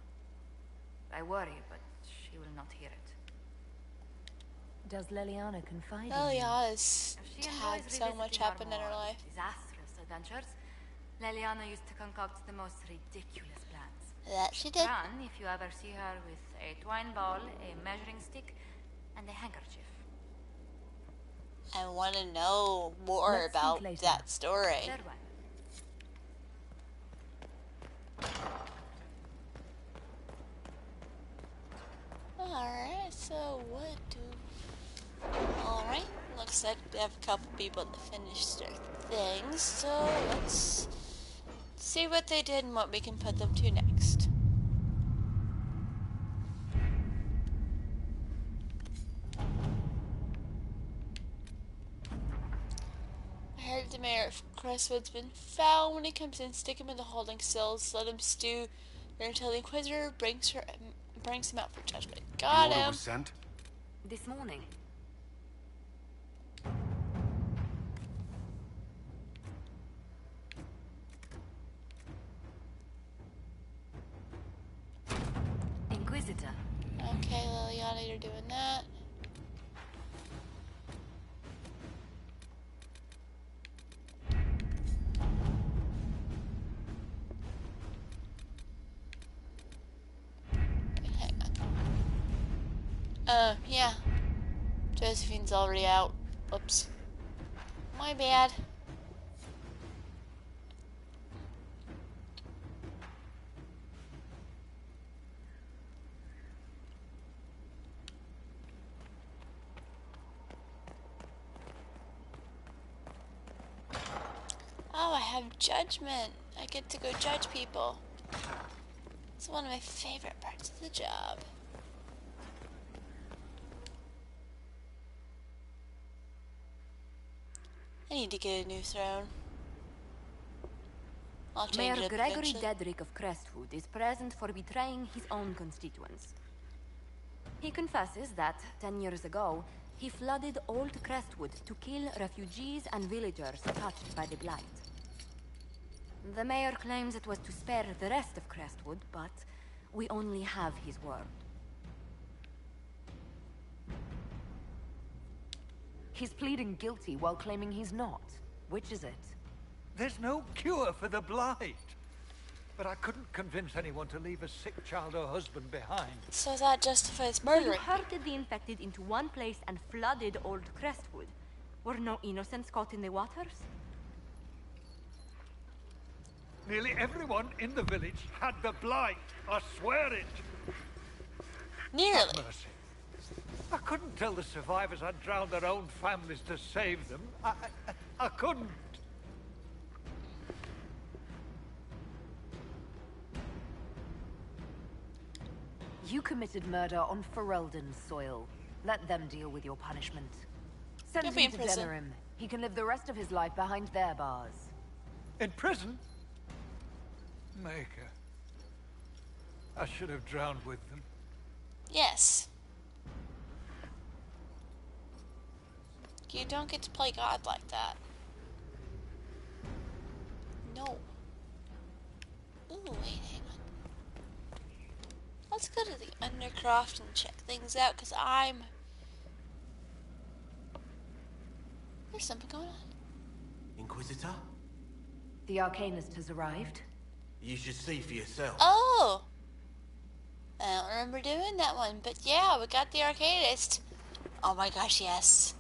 I worry, but she will not hear it. Does Leliana confide in you? Leliana's She had enjoys so much revisiting our happen in her more life. disastrous adventures. Leliana used to concoct the most ridiculous plans. That she did. Run if you ever see her with a twine ball, a measuring stick, and a handkerchief. I want to know more Let's speak about later. that story. Farewell. Alright, so what do... Alright, looks like we have a couple people to finish their things, so let's see what they did and what we can put them to next. I heard the mayor of Crestwood's been foul. When he comes in, stick him in the holding cells, let him stew there until the Inquisitor brings him out for judgment. Got The order him. was sent? This morning. Inquisitor. Okay, Liliana, you're doing that. Yeah. Josephine's already out. Whoops. My bad. Oh, I have judgment. I get to go judge people. It's one of my favorite parts of the job. I need to get a new throne. I'll change Mayor it up Gregory eventually. Dedrick of Crestwood is present for betraying his own constituents. He confesses that, 10 years ago, he flooded Old Crestwood to kill refugees and villagers touched by the Blight. The mayor claims it was to spare the rest of Crestwood, but we only have his word. He's pleading guilty while claiming he's not. Which is it? There's no cure for the Blight. But I couldn't convince anyone to leave a sick child or husband behind. So that justifies So you murdering. herded the infected into one place and flooded Old Crestwood. Were no innocents caught in the waters? Nearly everyone in the village had the Blight. I swear it. Nearly. Have mercy. I couldn't tell the survivors I'd drowned their own families to save them. I couldn't. You committed murder on Ferelden's soil. Let them deal with your punishment. Send He'll be him in to prison. Denerim. He can live the rest of his life behind their bars. In prison? Maker. I should have drowned with them. Yes. You don't get to play God like that. No. Ooh, wait, hang on. Let's go to the Undercroft and check things out, because there's something going on. Inquisitor? The Arcanist has arrived. You should see for yourself. Oh! I don't remember doing that one, but yeah, we got the Arcanist. Oh my gosh, yes.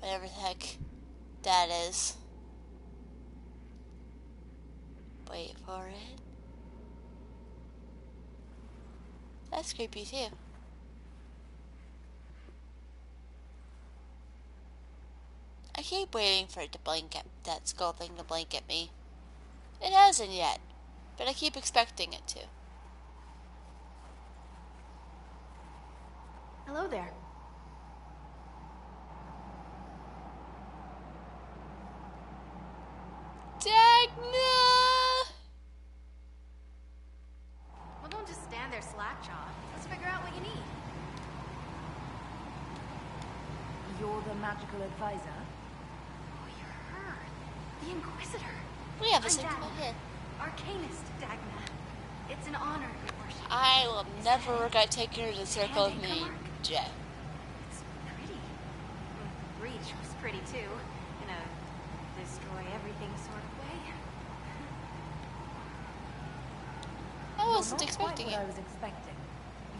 Whatever the heck that is. Wait for it. That's creepy too. I keep waiting for it to blink at that skull thing to blink at me. It hasn't yet, but I keep expecting it to. Hello there. Dagna! Well, don't just stand there slack-jawed. Let's figure out what you need. You're the magical advisor? Oh, you're her. The Inquisitor. We have the I'm same people Dagna. here. Arcanist Dagna. It's an honor, Your Worship. I will never regret taking her to the Circle of Me, Jet. It's pretty. The breach was pretty too, in a destroy everything sort of way. I wasn't You're not expecting quite it. what I was expecting.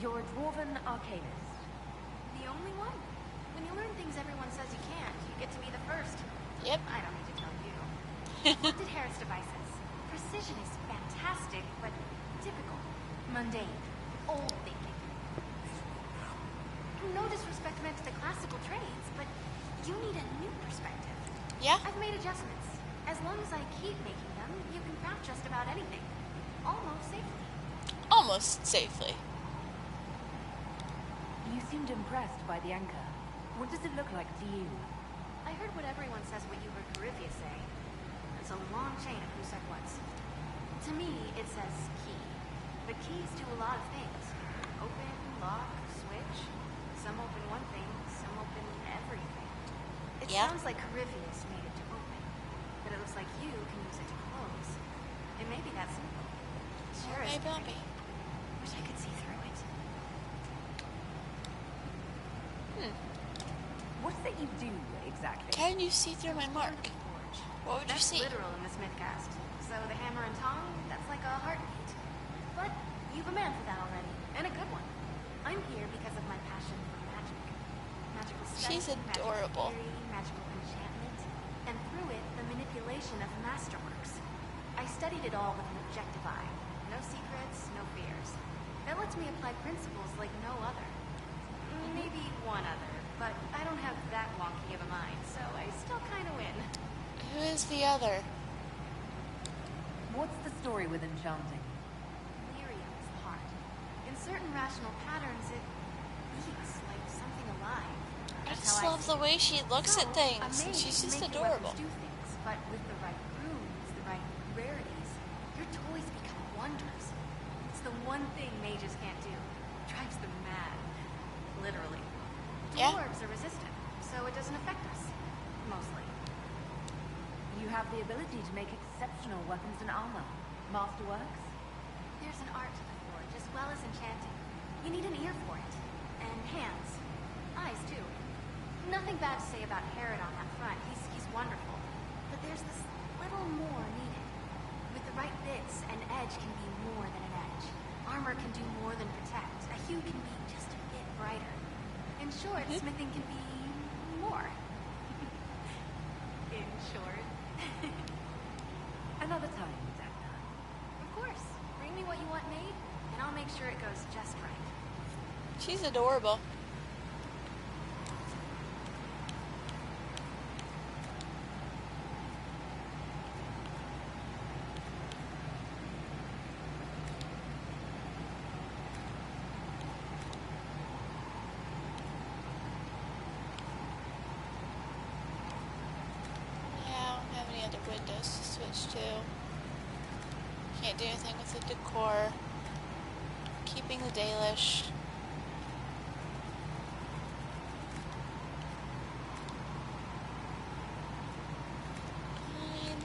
You're a dwarven arcanist. The only one. When you learn things everyone says you can't, you get to be the first. Yep. I don't need to tell you. Looked at Harris devices. Precision is fantastic, but typical. Mundane. Old thinking. No disrespect meant to the classical trades, but you need a new perspective. Yeah? I've made adjustments. As long as I keep making them, you can craft just about anything. Almost safely. Almost safely. You seemed impressed by the anchor. What does it look like to you? I heard what everyone says what you heard Carithia say. It's a long chain of who said what. To me, it says key. But keys do a lot of things. Open, lock, switch. Some open one thing, some open everything. It sounds like Carithia made it to open. But it looks like you can use it to close. It may be that simple. Sure is pretty. Wish I could see through it. What's that you do, exactly? Can you see through my mark? What would That's you see? literal in the Smithcast. So the hammer and tong, that's like a heartbeat. But you've a man for that already, and a good one. I'm here because of my passion for magic. Magical study, She's adorable. magical theory, magical enchantment, and through it, the manipulation of masterworks. I studied it all with an objective eye. No secrets, no fears. That lets me apply principles like no other. Maybe one other, but I don't have that wonky of a mind, so I still kind of win. Who is the other? What's the story with enchanting? Lyrium is the heart. In certain rational patterns, it beats like something alive. I That's just how love the way she looks at a things. mage She's can just make your adorable. weapons do things, but with the right runes, the right rarities, your toys become wonders. It's the one thing mages can't do. Drives them mad. Literally. Dwarves are resistant, so it doesn't affect us. Mostly. You have the ability to make exceptional weapons and armor. Masterworks? There's an art to the forge, as well as enchanting. You need an ear for it. And hands. Eyes, too. Nothing bad to say about Herod on that front. He's wonderful. But there's this little more needed. With the right bits, an edge can be more than an edge. Armor can do more than protect. A hue can be just a bit brighter. In short, smithing can be more. In short. Another time, Dagna. Of course. Bring me what you want made, and I'll make sure it goes just right. She's adorable. Windows to switch to. Can't do anything with the decor. Keeping the Dalish. Fine.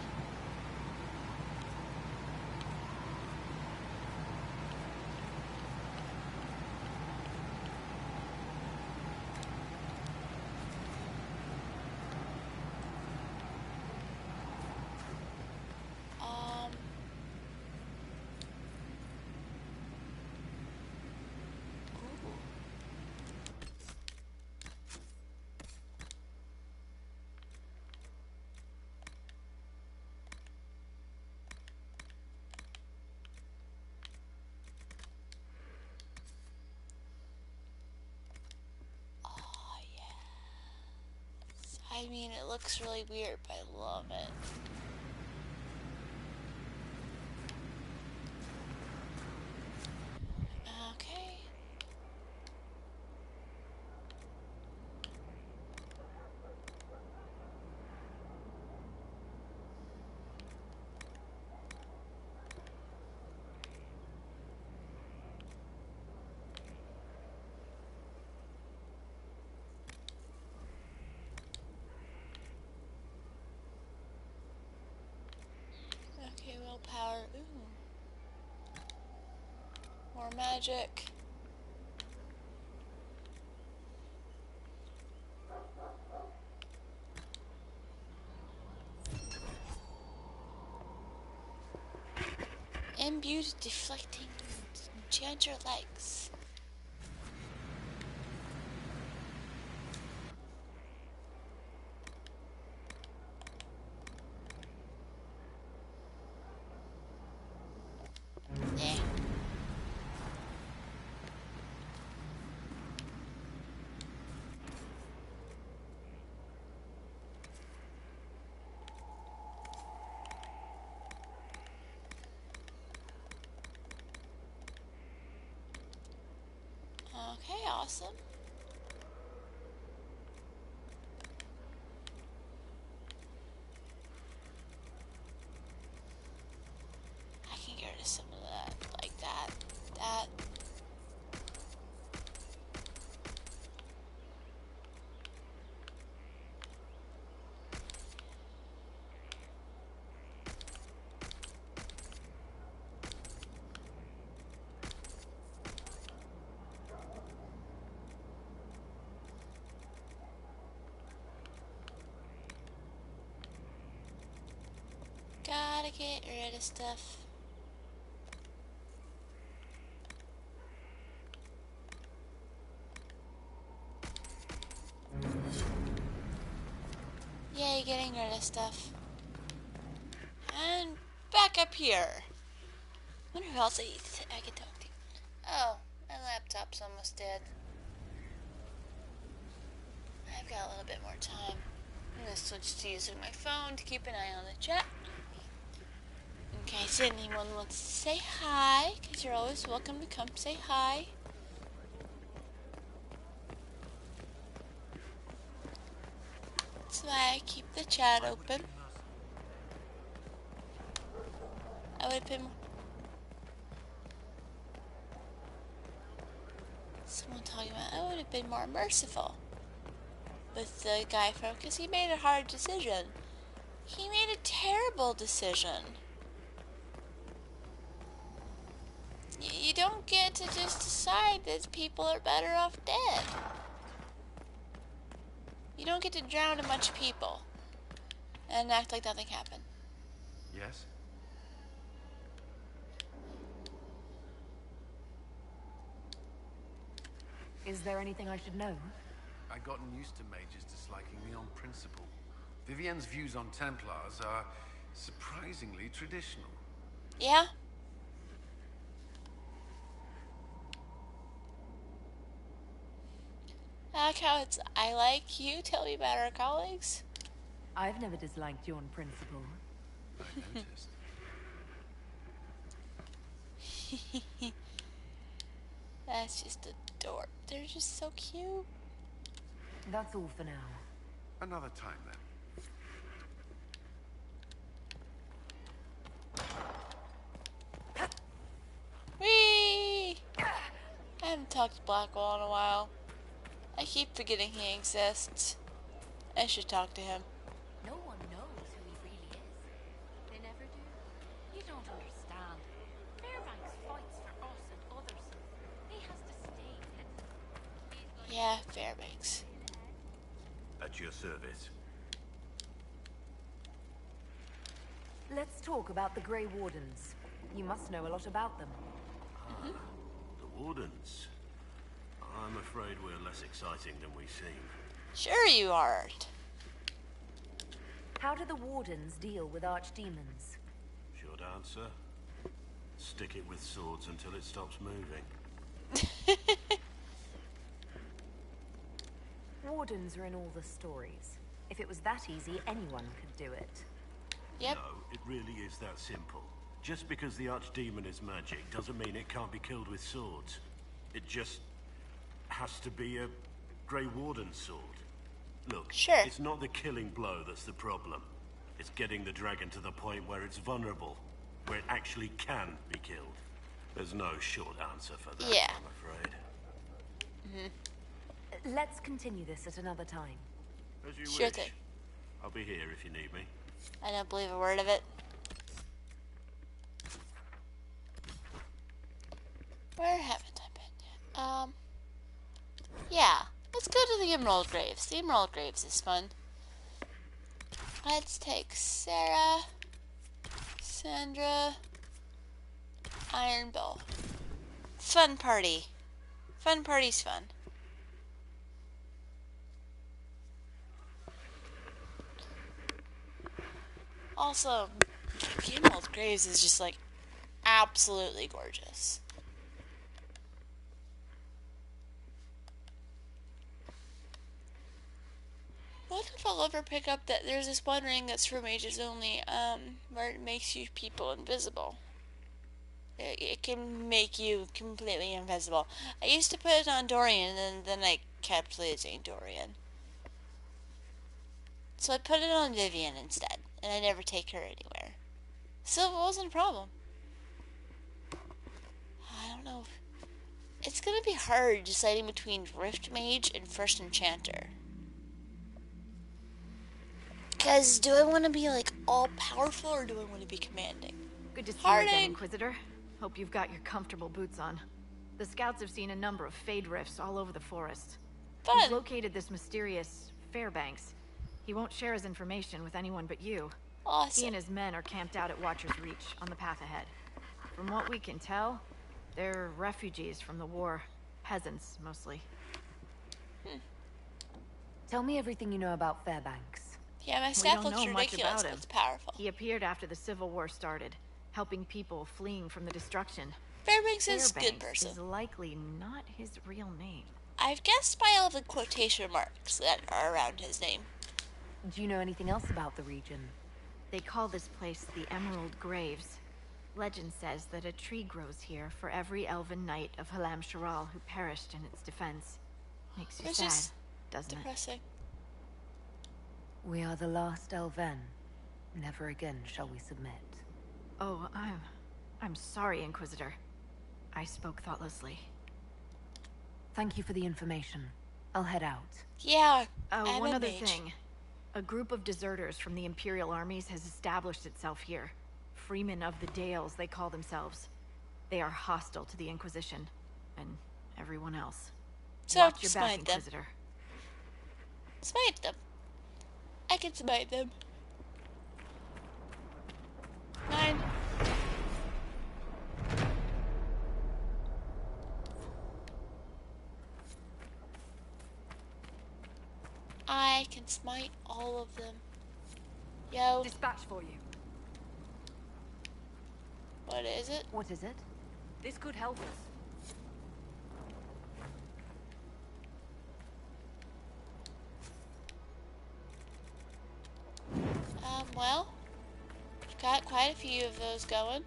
I mean, it looks really weird, but I love it. Okay. Willpower. Ooh. More magic. Imbued deflecting. Enchant your legs. Yeah. Okay, awesome. I can get rid of some of that, like that. Gotta get rid of stuff. Yay, getting rid of stuff. And back up here. Wonder who else I can talk to. Oh, my laptop's almost dead. I've got a little bit more time. I'm gonna switch to using my phone to keep an eye on the chat. In case anyone wants to say hi, because you're always welcome to come say hi. That's why I keep the chat open. I would have been more... Someone talking about I would have been more merciful with the guy because he made a hard decision. He made a terrible decision. You don't get to just decide that people are better off dead. You don't get to drown a bunch of people and act like nothing happened. Yes? Is there anything I should know? I've gotten used to mages disliking me on principle. Vivienne's views on Templars are surprisingly traditional. Yeah? I like how it's, I like you, tell me about our colleagues. I've never disliked you on principle. I noticed. That's just adorable. They're just so cute. That's all for now. Another time then. Whee! I haven't talked to Blackwell in a while. I keep forgetting he exists. I should talk to him. No one knows who he really is. They never do. You don't understand. Fairbanks fights for us and others. He has to stay hidden. Yeah, Fairbanks. At your service. Let's talk about the Grey Wardens. You must know a lot about them. The Wardens. I'm afraid we're less exciting than we seem. Sure you aren't. How do the Wardens deal with archdemons? Short answer. Stick it with swords until it stops moving. Wardens are in all the stories. If it was that easy, anyone could do it. Yep. No, it really is that simple. Just because the archdemon is magic doesn't mean it can't be killed with swords. It just has to be a Grey Warden sword. Look, sure. It's not the killing blow that's the problem. It's getting the dragon to the point where it's vulnerable, where it actually can be killed. There's no short answer for that, yeah. I'm afraid. Let's continue this at another time. As you sure wish. Thing. I'll be here if you need me. I don't believe a word of it. Where haven't I been? Yeah. Let's go to the Emerald Graves. The Emerald Graves is fun. Let's take Sarah, Sandra, Iron Bow. Fun party. Fun party's fun. Also, the Emerald Graves is just like absolutely gorgeous. What if I'll ever pick up that there's this one ring that's for mages only, where it makes you people invisible. It can make you completely invisible. I used to put it on Dorian, and then I kept losing Dorian. So I put it on Vivian instead, and I never take her anywhere. So it wasn't a problem. I don't know. It's gonna be hard deciding between Rift Mage and First Enchanter. Because do I want to be like all powerful or do I want to be commanding? Good to see you again, Inquisitor. Hope you've got your comfortable boots on. The scouts have seen a number of Fade rifts all over the forest. Fun. He's located this mysterious Fairbanks. He won't share his information with anyone but you. Awesome. He and his men are camped out at Watcher's Reach on the path ahead. From what we can tell, they're refugees from the war. Peasants, mostly. Tell me everything you know about Fairbanks. Yeah, my staff looks ridiculous, but it's powerful. He appeared after the Civil War started, helping people fleeing from the destruction. Fairbanks is a good person. Is likely not his real name. I've guessed by all the quotation marks that are around his name. Do you know anything else about the region? They call this place the Emerald Graves. Legend says that a tree grows here for every elven knight of Halam Sharal who perished in its defense. Makes you sad, doesn't it? Depressing. We are the last Elven. Never again shall we submit. Oh, I'm sorry, Inquisitor. I spoke thoughtlessly. Thank you for the information. I'll head out. Yeah, one other thing. A group of deserters from the Imperial armies has established itself here. Freemen of the Dales, they call themselves. They are hostile to the Inquisition, and everyone else. So watch your back, smite them. Inquisitor. Smite them. I can smite them. 9. I can smite all of them. Yo. Dispatch for you. What is it? What is it? This could help us. Well, we've got quite a few of those going.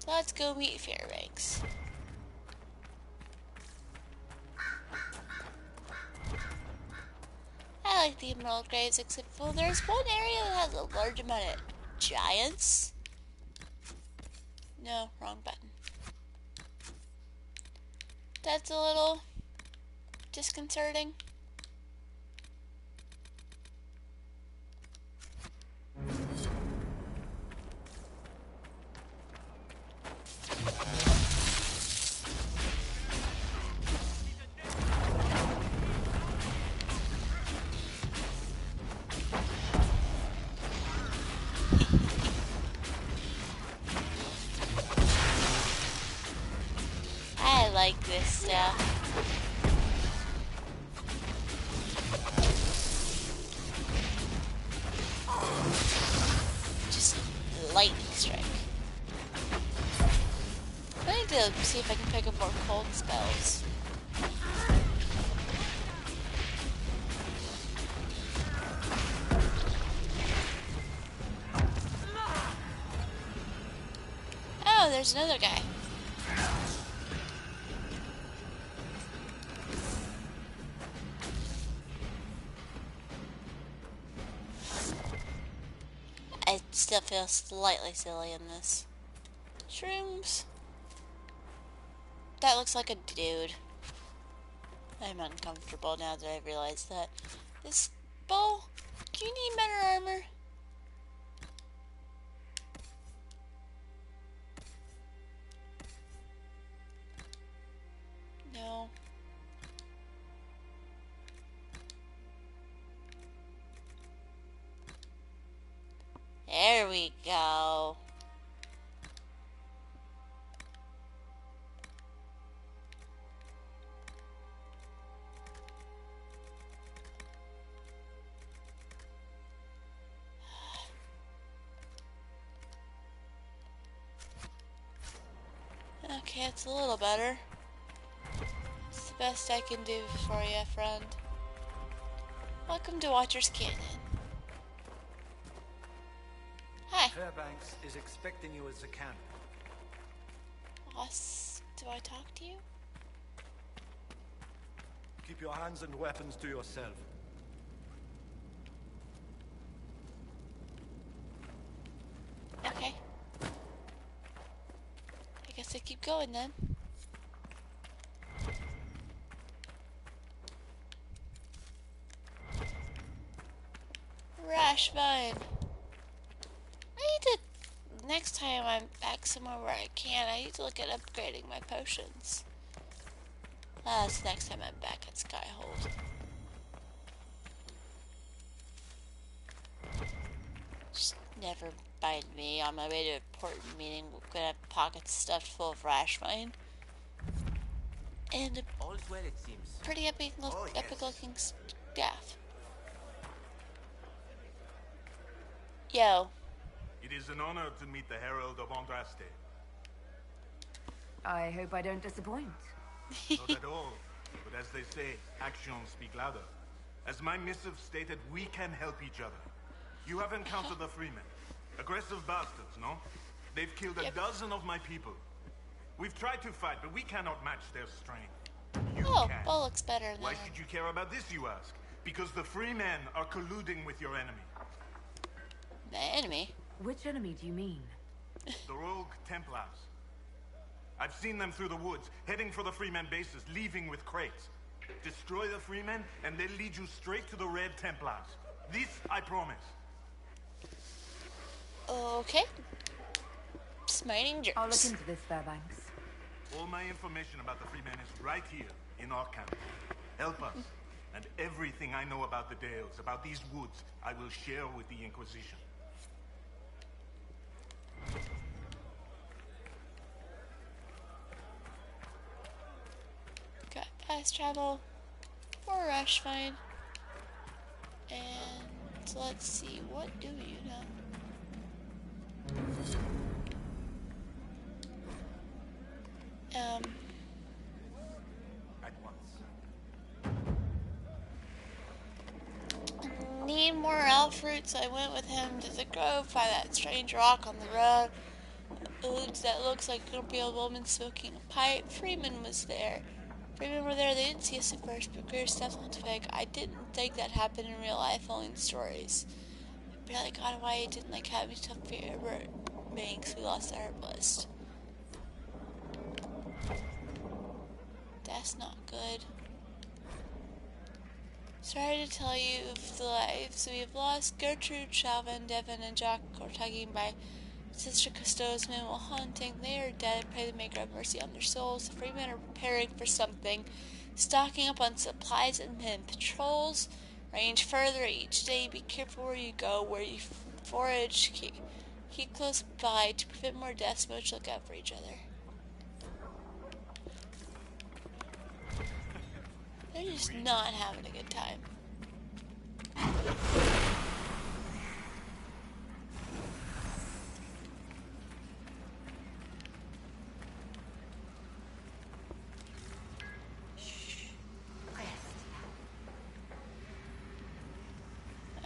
So let's go meet Fairbanks. I like the Emerald Graves, except for there's one area that has a large amount of giants. No, wrong button. That's a little disconcerting. I like this stuff. Just lightning strike. I need to see if I can pick up more cold spells. Oh, there's another guy. I still feel slightly silly in this. Shrooms. That looks like a dude. I'm uncomfortable now that I realized that. This bow, do you need better armor? No. There we go. Okay, it's a little better. It's the best I can do for you, friend. Welcome to Watcher's Canyon. Hi. Fairbanks is expecting you as a camp. Boss, do I talk to you? Keep your hands and weapons to yourself. Okay. I guess I keep going then. Rash vine. I need to, next time I'm back somewhere where I can, I need to look at upgrading my potions. That's next time I'm back at Skyhold. Just never mind me on my way to a important meeting. We're gonna have pockets stuffed full of rash vine. And a All's well, it seems. pretty epic looking staff. Yo. It is an honor to meet the Herald of Andraste. I hope I don't disappoint. Not at all. But as they say, actions speak louder. As my missive stated, we can help each other. You have encountered the Freemen. Aggressive bastards, no? They've killed a dozen of my people. We've tried to fight, but we cannot match their strength. You can. Well, looks better than Why should you care about this, you ask? Because the Freemen are colluding with your enemy. The enemy? Which enemy do you mean? The rogue Templars. I've seen them through the woods, heading for the Freemen bases, leaving with crates. Destroy the Freemen, and they'll lead you straight to the Red Templars. This I promise. Okay. Smiting jerks. I'll look into this, Fairbanks. All my information about the Freemen is right here, in our camp. Help us, and everything I know about the Dales, about these woods, I will share with the Inquisition. Got fast travel for rush fine. And let's see, what do you know? At once. Need more elf fruits. I went with him to the grove, find that strange rock on the road. Oods that looks like a grumpy old woman smoking a pipe. Freeman was there. Freemen were there. They didn't see us at first, but Greer stuff looked fake. I didn't think that happened in real life, only in stories. I barely got why he didn't like having stuff for banks. We lost the herbalist. That's not good. Sorry to tell you of the lives we have lost. Gertrude, Shalvin, Devon, and Jack are tagging by Sister Cousteau's men while hunting. They are dead. Pray the Maker have mercy on their souls. The Freemen are preparing for something, stocking up on supplies and men. Patrols range further each day. Be careful where you go, where you forage. Keep close by to prevent more deaths. Much look out for each other. They're just not having a good time.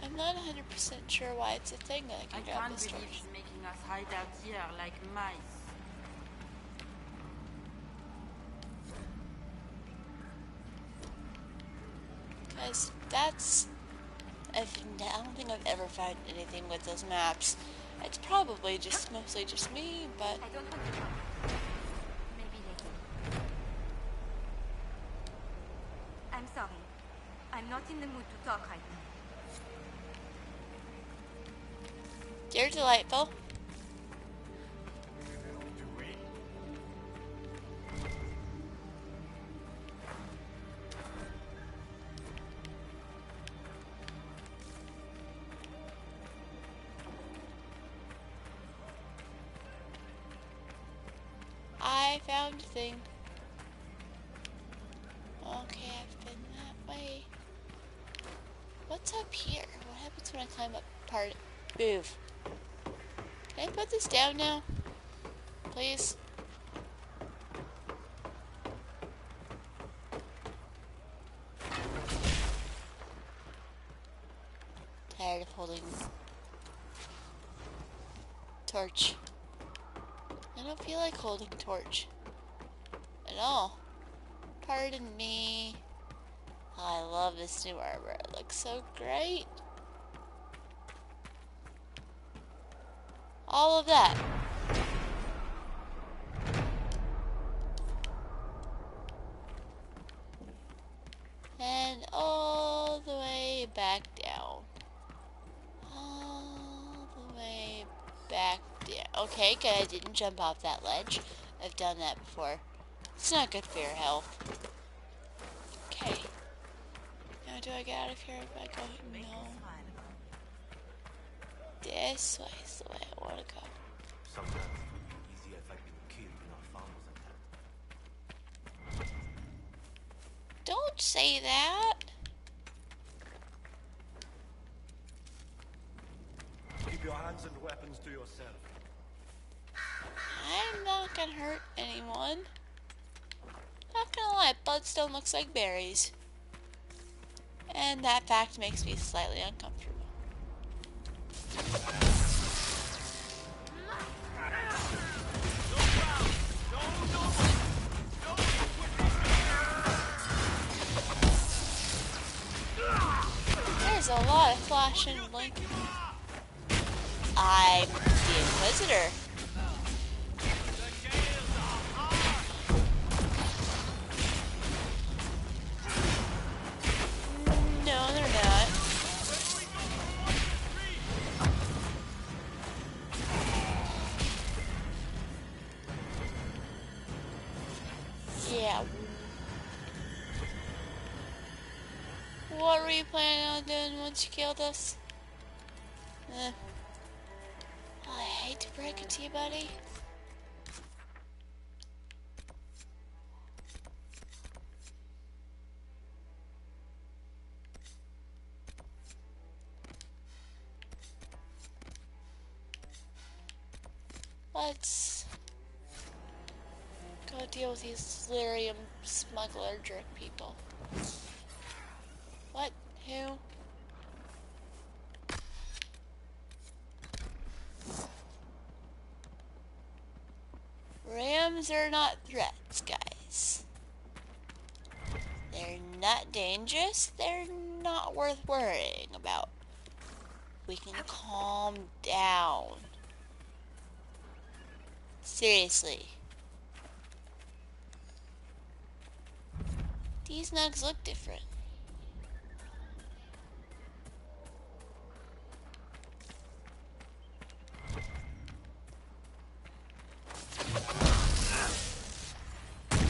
I'm not 100% sure why it's a thing that I can grab this torch. He's making us hide out here like mice. Guys, that's... I don't think I've ever found anything with those maps. It's probably just mostly just me, but... I don't want to talk. Maybe later. I'm sorry. I'm not in the mood to talk right now. You're delightful. sound thing. Okay, I've been that way. What's up here? What happens when I climb up part? Move. Can I put this down now? Please? Tired of holding torch. I don't feel like holding torch at all. Pardon me. Oh, I love this new armor. It looks so great. All of that. And all the way back down. All the way back down. Okay, good. I didn't jump off that ledge. I've done that before. It's not good for your health. Okay. Now do I get out of here if I go? No. This way is the way I want to go. Sometimes it would be easier if I'd been killed and our farm was attacked. Don't say that. Keep your hands and weapons to yourself. I'm not gonna hurt anyone. Not gonna lie, bloodstone looks like berries. And that fact makes me slightly uncomfortable. There's a lot of flashing blinking. I'm the Inquisitor. No, they're not. Yeah. What were you planning on doing once you killed us? Well, I hate to break it to you, buddy. Let's go deal with these lyrium smuggler jerk people. What? Who? Rams are not threats, guys. They're not dangerous. They're not worth worrying about. We can calm down. Seriously. These nugs look different.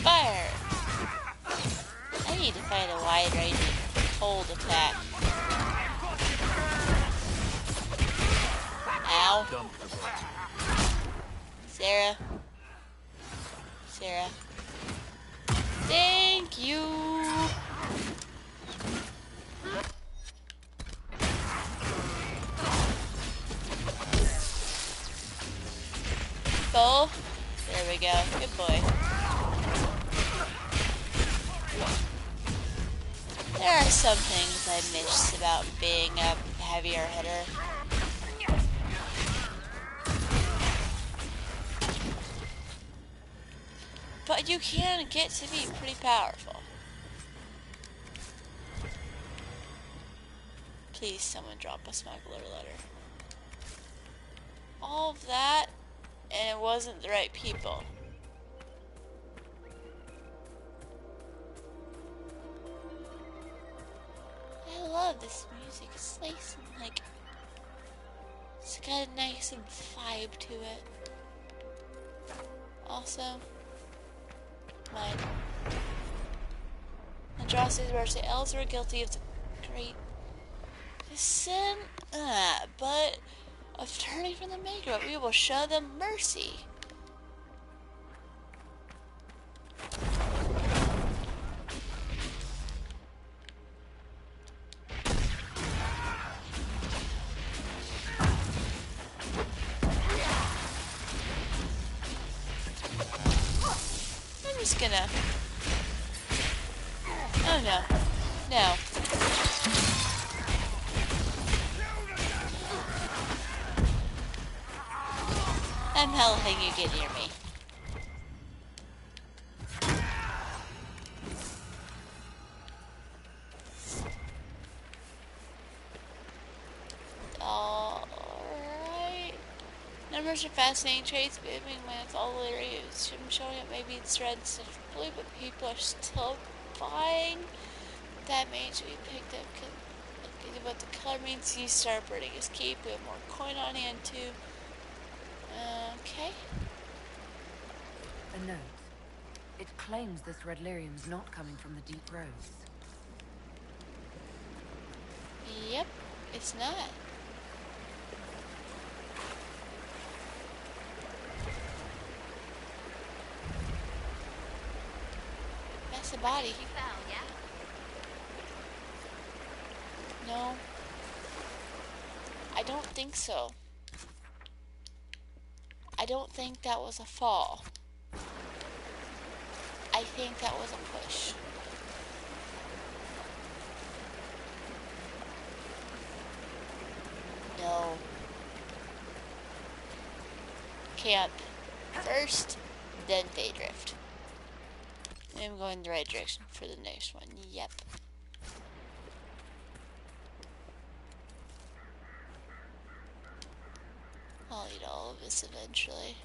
Fire! I need to find a wide-ranging cold attack. Ow. Sarah. Sarah. Thank you. Bull. There we go. Good boy. There are some things I miss about being a heavier hitter. But you can get to be pretty powerful. Please, someone drop a smuggler letter. All of that, and it wasn't the right people. I love this music. It's nice and like, it's got a nice vibe to it. Also, mine. Atrocities where the elves were guilty of the great sin, but of turning from the maker, but we will show them mercy. just gonna... Oh no. No. I'm hell letting you get near me. Alright. Numbers are fascinating traits, moving with all the reviews. I'm showing up maybe it's red instead of blue, but people are still buying. That means we picked up. Thinking about the color means you start burning his keep. We have more coin on hand too. Okay. A note. It claims this red lyrium's not coming from the deep roads. Yep, it's not. That's a body. You fell, yeah? No. I don't think so. I don't think that was a fall. I think that was a push. No. Camp first, then Daydrift. I'm going the right direction for the next one. Yep. I'll eat all of this eventually.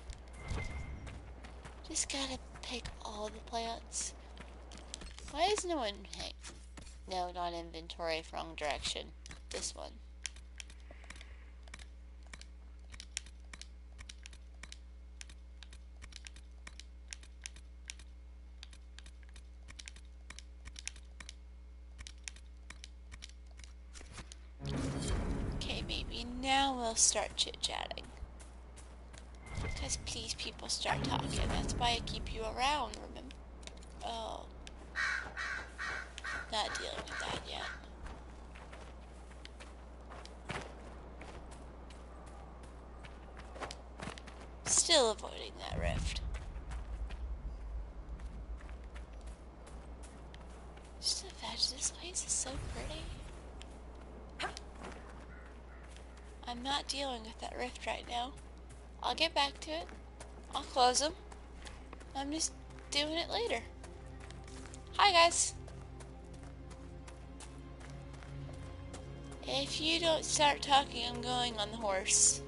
Just gotta pick all the plants. Why is no one... Hey. No, not inventory, wrong direction. This one. Okay, maybe now we'll start chit-chatting. Because please, people, start talking. That's why I keep you around, remember? Oh. Not dealing with that yet. Still avoiding that rift. Just imagine, this place is so pretty. I'm not dealing with that rift right now. I'll get back to it. I'll close them. I'm just doing it later. Hi, guys. If you don't start talking, I'm going on the horse.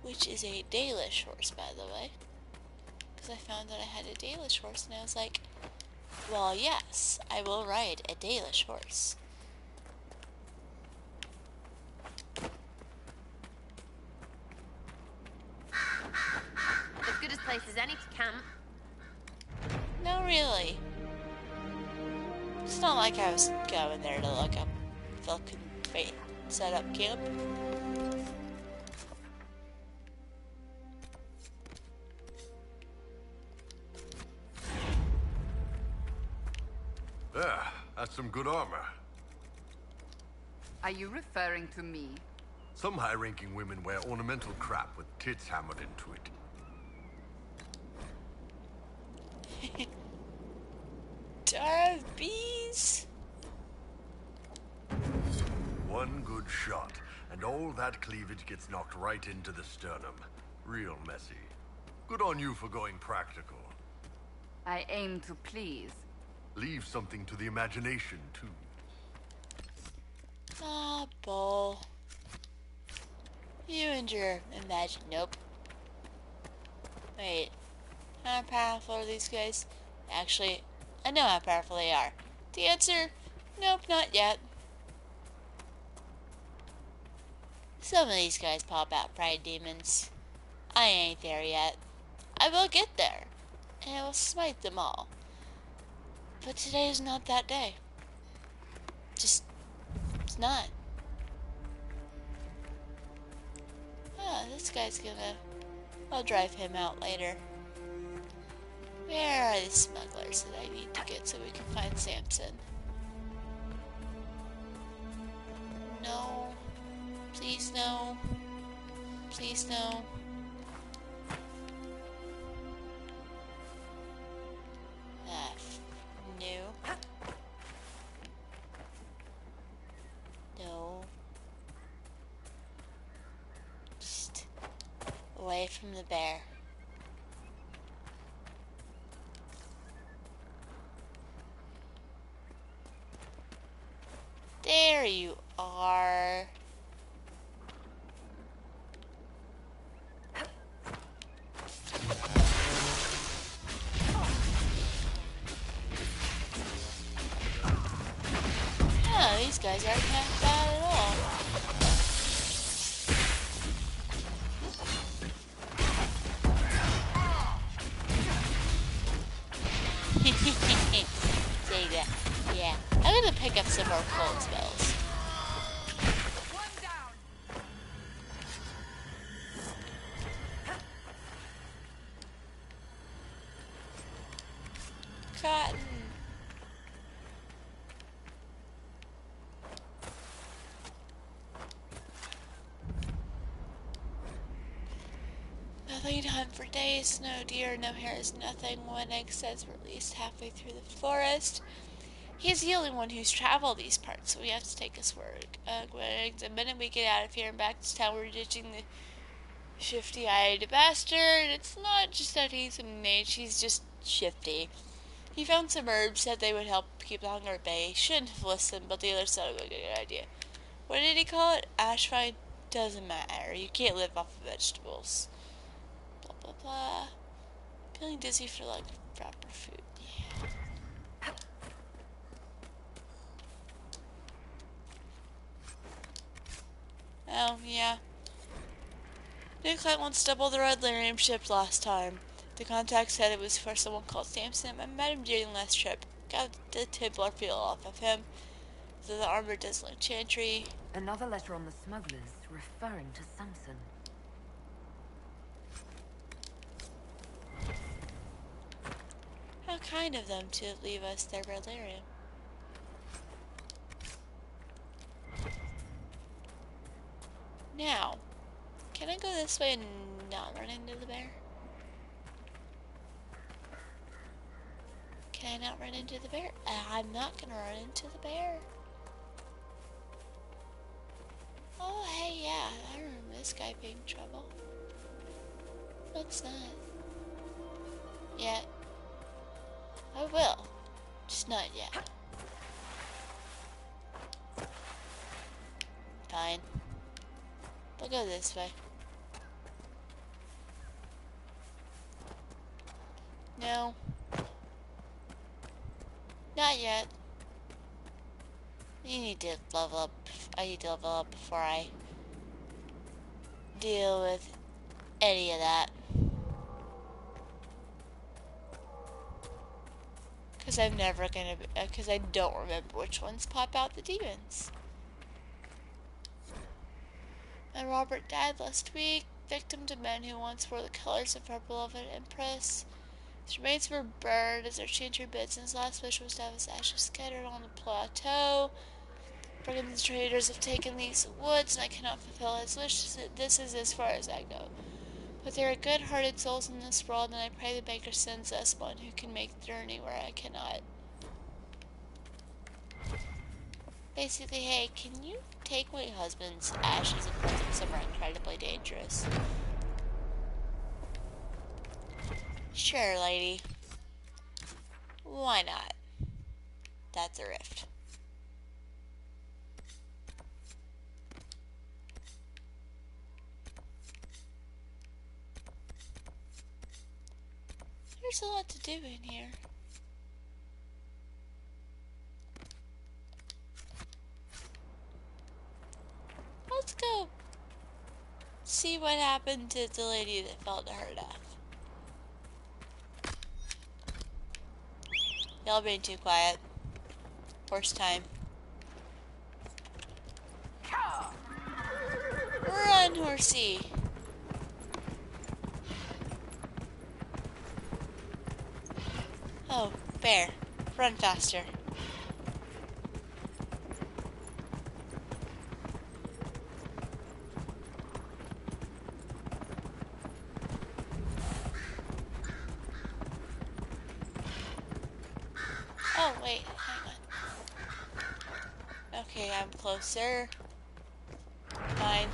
Which is a Dalish horse, by the way. Because I found that I had a Dalish horse, and I was like, well, yes, I will ride a Dalish horse. As good a place as any to camp. No, really. It's not like I was going there to look up if I could set up camp. There, that's some good armor. Are you referring to me? Some high-ranking women wear ornamental crap with tits hammered into it. Jar of bees. One good shot, and all that cleavage gets knocked right into the sternum. Real messy. Good on you for going practical. I aim to please. Leave something to the imagination, too. Ah, Bull. You and your imagine. Nope. Wait. How powerful are these guys? Actually, I know how powerful they are. The answer, nope, not yet. Some of these guys pop out pride demons. I ain't there yet. I will get there, and I will smite them all. But today is not that day. Just, it's not. Ah, this guy's gonna... I'll drive him out later. Where are the smugglers that I need to get so we can find Samson? No. Please no. Please no. No. No. Just away from the bear. There you are. Yeah, these guys aren't half bad at all. Say that. Yeah. I'm gonna pick up some more cold spells. Cotton. Nothing to hunt for days, no deer, no hares, nothing. One egg says released halfway through the forest. He's the only one who's traveled these parts, so we have to take his word. The minute we get out of here and back to town, we're ditching the shifty-eyed bastard. It's not just that he's a mage, he's just shifty. He found some herbs, said they would help keep the hunger at bay. Shouldn't have listened, but the others thought it was a good idea. What did he call it? Ashvine? Doesn't matter. You can't live off of vegetables. Blah, blah, blah. Feeling dizzy for like proper food. Yeah. Oh, yeah. New client wants double the red lyrium shipped last time. The contact said it was for someone called Samson. I met him during the last trip. Got the Templar feel off of him. So the armor does look chantry. Another letter on the smugglers, referring to Samson. How kind of them to leave us their red lyrium. Now, can I go this way and not run into the bear? Can I not run into the bear? I'm not gonna run into the bear. Oh, hey, yeah, I remember this guy being in trouble. What's that? Yet. I will. Just not yet. Fine. We'll go this way. No. Not yet. You need to level up. I need to level up before I deal with any of that. Because I'm never gonna, because I don't remember which ones pop out the demons. And Robert died last week, victim to men who once wore the colors of our beloved Empress. His remains were burned as their chantry bits, and his last wish was to have his ashes scattered on the plateau. Brigands traders have taken these woods, and I cannot fulfill his wish. This is as far as I go. But there are good-hearted souls in this world, and I pray the Baker sends us one who can make the journey where I cannot. Basically, hey, can you take my husband's ashes and put them somewhere incredibly dangerous? Sure, lady. Why not? That's a rift. There's a lot to do in here. Let's go see what happened to the lady that fell to her death. Y'all being too quiet. Horse time. Run, horsey! Oh, bear. Run faster. Oh, wait, hang on. Okay, I'm closer. Fine.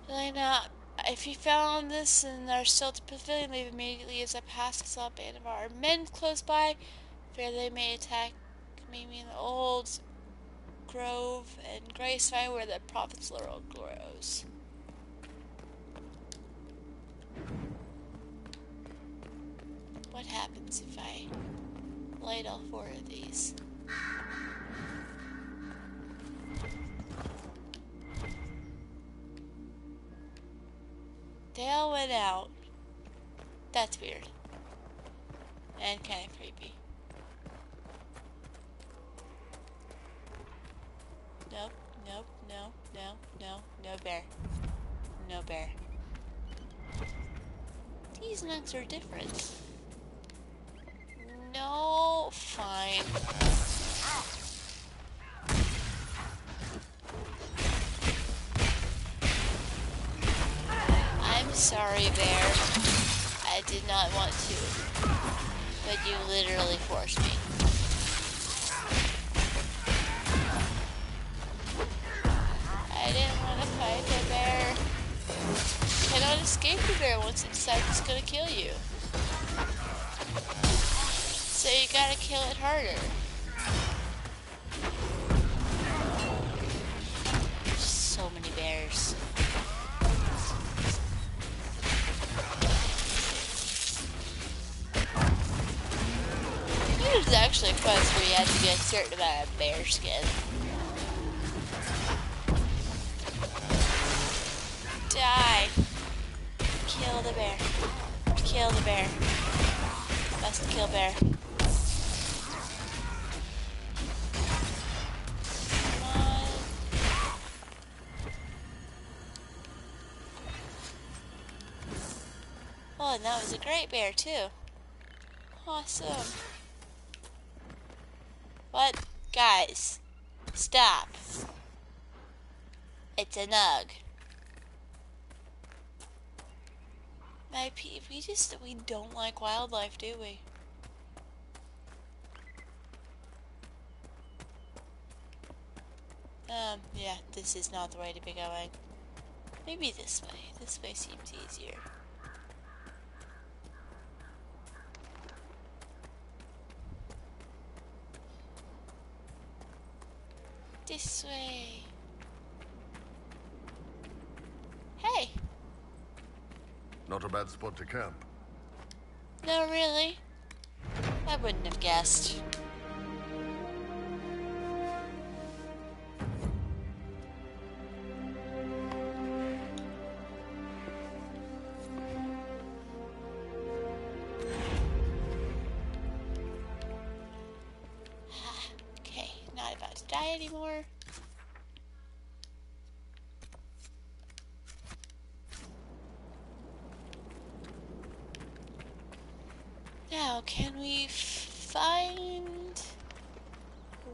Elena, if you found this and are still at the pavilion, leave immediately as I pass. I saw a band of our men close by. Fear they may attack me in the old grove and Grey Wardens where the prophet's laurel grows. What happens if I light all 4 of these? They all went out. That's weird. And kind of creepy. Nope, nope, no, no, no, no bear. No bear. These nuts are different. No, fine. I'm sorry, bear. I did not want to. But you literally forced me. I didn't want to fight the bear. You cannot escape the bear once it decides it's gonna kill you. So you gotta kill it harder. So many bears. There's actually a quest where you have to get a certain amount of bear skin. Die. Kill the bear. Kill the bear. Must kill bear. Come on. Oh, and that was a great bear too. Awesome. What? Guys, stop. It's a nug. We don't like wildlife, do we? Yeah, this is not the way to be going. Maybe this way. This way seems easier. This way. Hey! Not a bad spot to camp. No, really? I wouldn't have guessed. Okay, not about to die anymore. Now, can we find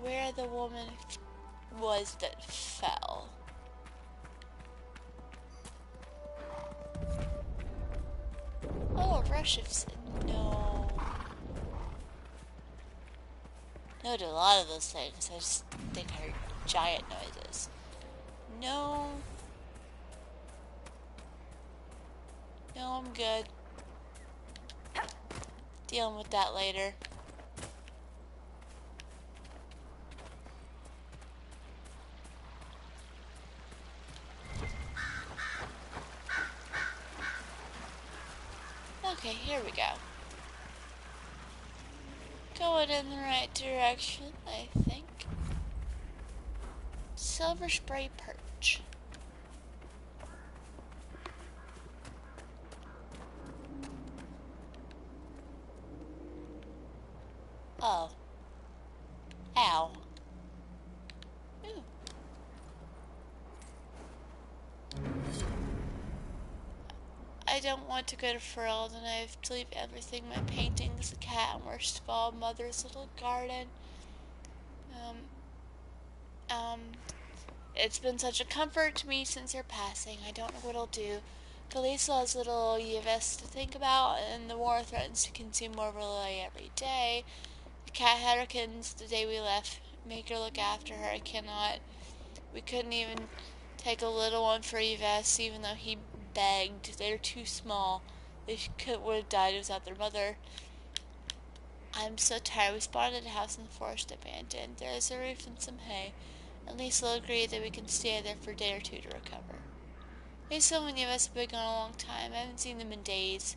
where the woman was that fell? Oh, a rush of... No. No to a lot of those things. I just think I heard giant noises. No. No, I'm good. Dealing with that later. Okay, here we go. Going in the right direction, I think. Silver spray perch. Oh. Ow. Ooh. I don't want to go to Ferald, and I have to leave everything, my paintings, the cat, and worst of all, Mother's little garden. It's been such a comfort to me since her passing. I don't know what I'll do. Khaleesi has little Yves to think about, and the war threatens to consume more of her life every day. The cat had her kittens the day we left. Make her look after her. I cannot. We couldn't even take a little one for Yves, even though he begged. They're too small. They would have died without their mother. I'm so tired. We spotted a house in the forest abandoned. There is a roof and some hay. And Lisa agreed that we can stay there for a day or two to recover. Lisa and Yves have been gone a long time. I haven't seen them in days.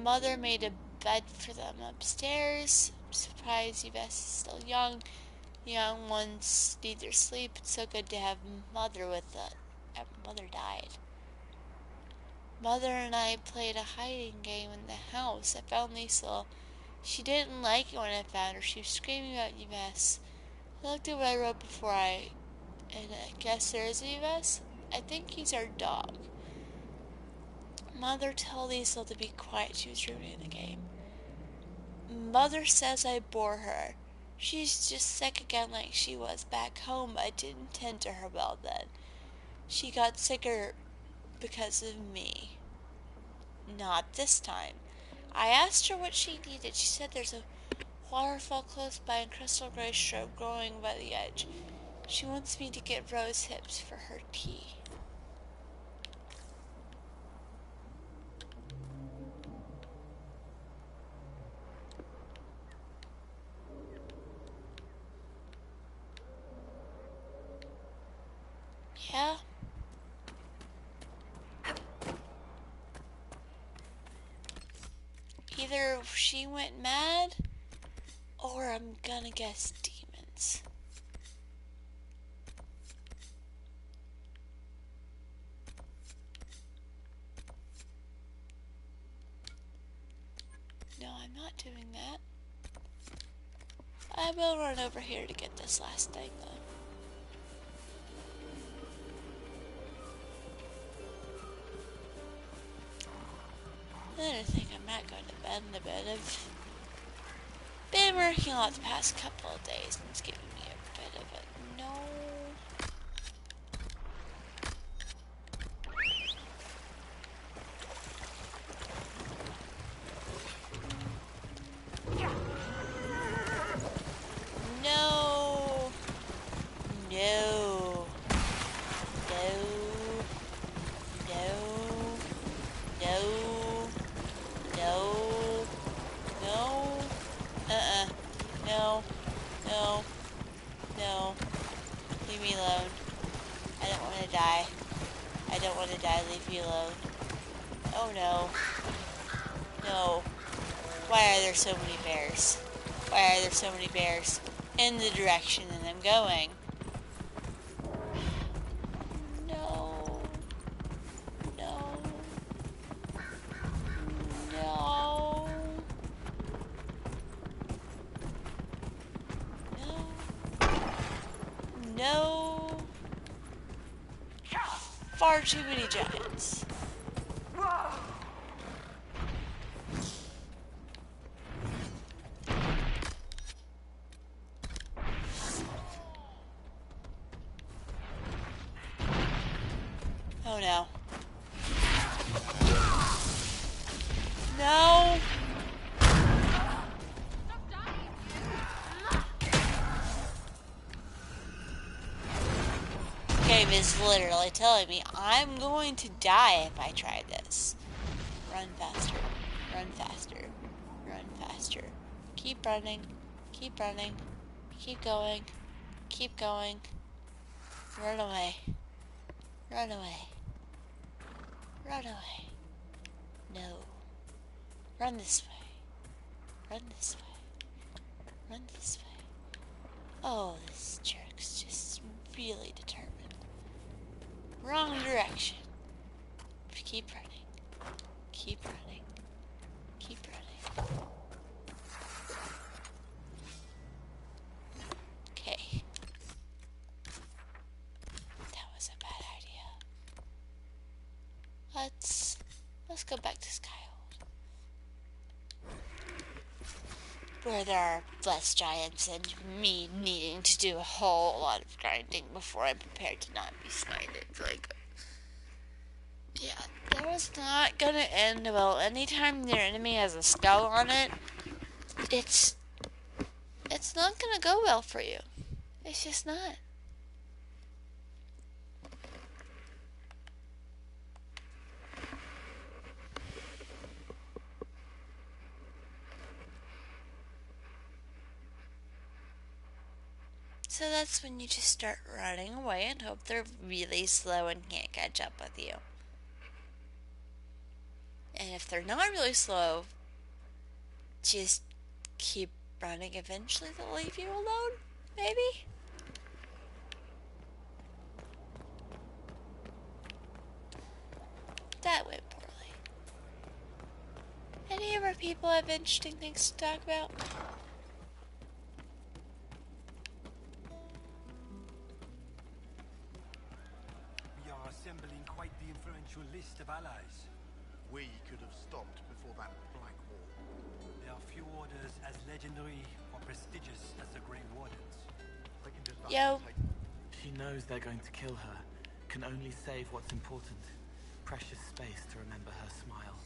Mother made a bed for them upstairs. I'm surprised Yves is still young. Young ones need their sleep. It's so good to have Mother with us. Mother died. Mother and I played a hiding game in the house. I found Lisa. She didn't like it when I found her. She was screaming about Yves. I looked at what I wrote before and I guess there is a Yves? I think he's our dog. Mother told Lisa to be quiet. She was ruining the game. Mother says I bore her. She's just sick again like she was back home. I didn't tend to her well then. She got sicker because of me. Not this time. I asked her what she needed. She said there's a waterfall close by and crystal gray shrub growing by the edge. She wants me to get rose hips for her tea. Yeah? Either she went mad, or I'm gonna guess demons. No, I'm not doing that. I will run over here to get this last thing, though. Then I think I might go to bed in a bit. I've been working a lot the past couple of days, and it's giving me a bit of a no. No. No. No. Leave me alone. I don't want to die. I don't want to die. Leave me alone. Oh no. No. Why are there so many bears? Why are there so many bears in the direction that I'm going? No. No. No. No. Far too many giants. Oh no. No. Game is literally telling me I'm going to die if I try this. Run faster. Run faster. Run faster. Keep running. Keep running. Keep going. Keep going. Run away. Run away. Run away. No. Run this way. Run this way. Run this way. Oh, this jerk's just really determined. Wrong direction. Keep running. Keep running. Keep running. Okay. That was a bad idea. Let's go back to Skyhold. where there are less giants and me needing to do a whole lot of grinding before I'm prepared to not be smited. Like, yeah, that was not gonna end well. Anytime your enemy has a skull on it, it's not gonna go well for you. It's just not. So that's when you just start running away and hope they're really slow and can't catch up with you. And if they're not really slow, just keep running. Eventually they'll leave you alone, maybe? That went poorly. Any of our people have interesting things to talk about? We are assembling quite the influential list of allies. We could have stopped before that Black Wall. There are few orders as legendary or prestigious as the Grey Wardens. I can just Yo. She knows they're going to kill her. Can only save what's important. Precious space to remember her smile.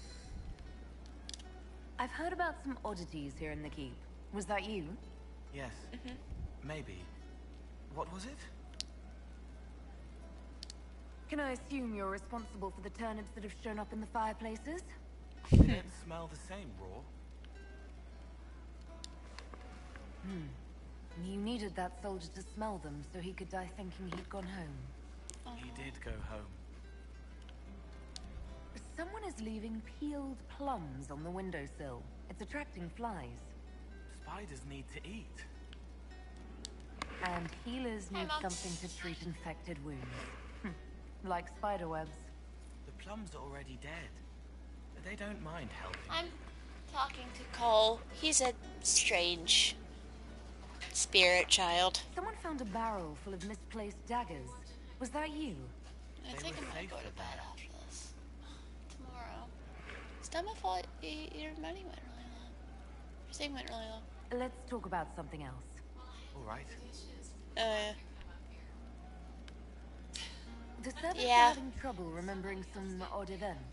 I've heard about some oddities here in the keep. Was that you? Yes. Maybe. What was it? Can I assume you're responsible for the turnips that have shown up in the fireplaces? They don't smell the same, raw. You needed that soldier to smell them so he could die thinking he'd gone home. He did go home. Someone is leaving peeled plums on the windowsill. It's attracting flies. Spiders need to eat. And healers need something to treat infected wounds. Like spider webs. The plums are already dead. They don't mind helping. I'm talking to Cole. He's a strange spirit child. Someone found a barrel full of misplaced daggers. Was that you? I think I'm gonna go to bed after this. Tomorrow. It's not my fault your money went really long. Your thing went really long. Let's talk about something else. Alright. The servants are having trouble remembering some odd events.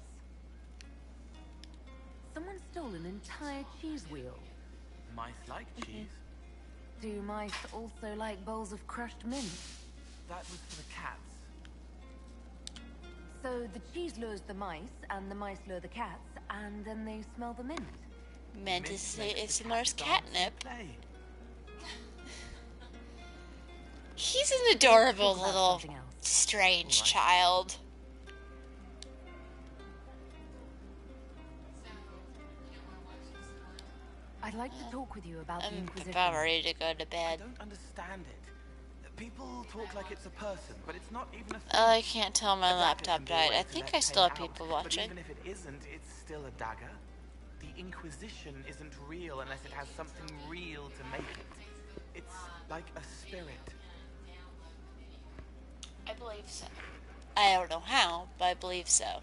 Someone stole an entire cheese wheel. Mice like cheese. Do mice also like bowls of crushed mint? That was for the cats. So the cheese lures the mice, and the mice lure the cats, and then they smell the mint. Mint is it's most catnip. He's an adorable little strange child. I'd like to talk with you about the Inquisition. I'm ready to go to bed. I don't understand it. People talk like it's a person, but it's not even a thing. I can't tell my laptop died. I think I still have people watching. But even if it isn't, it's still a dagger. The Inquisition isn't real unless it has something real to make it. It's like a spirit. I believe so. I don't know how, but I believe so.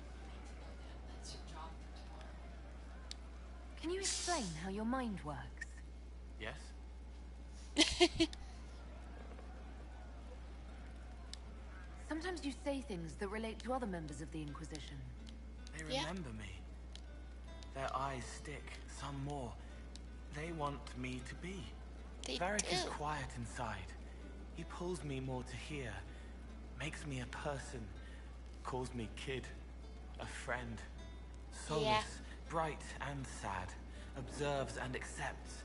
Can you explain how your mind works? Yes? Sometimes you say things that relate to other members of the Inquisition. They remember me. Their eyes stick, some more. They want me to be. Varric is quiet inside. He pulls me more to hear. Makes me a person. Calls me kid. A friend. Soulless, bright and sad. Observes and accepts.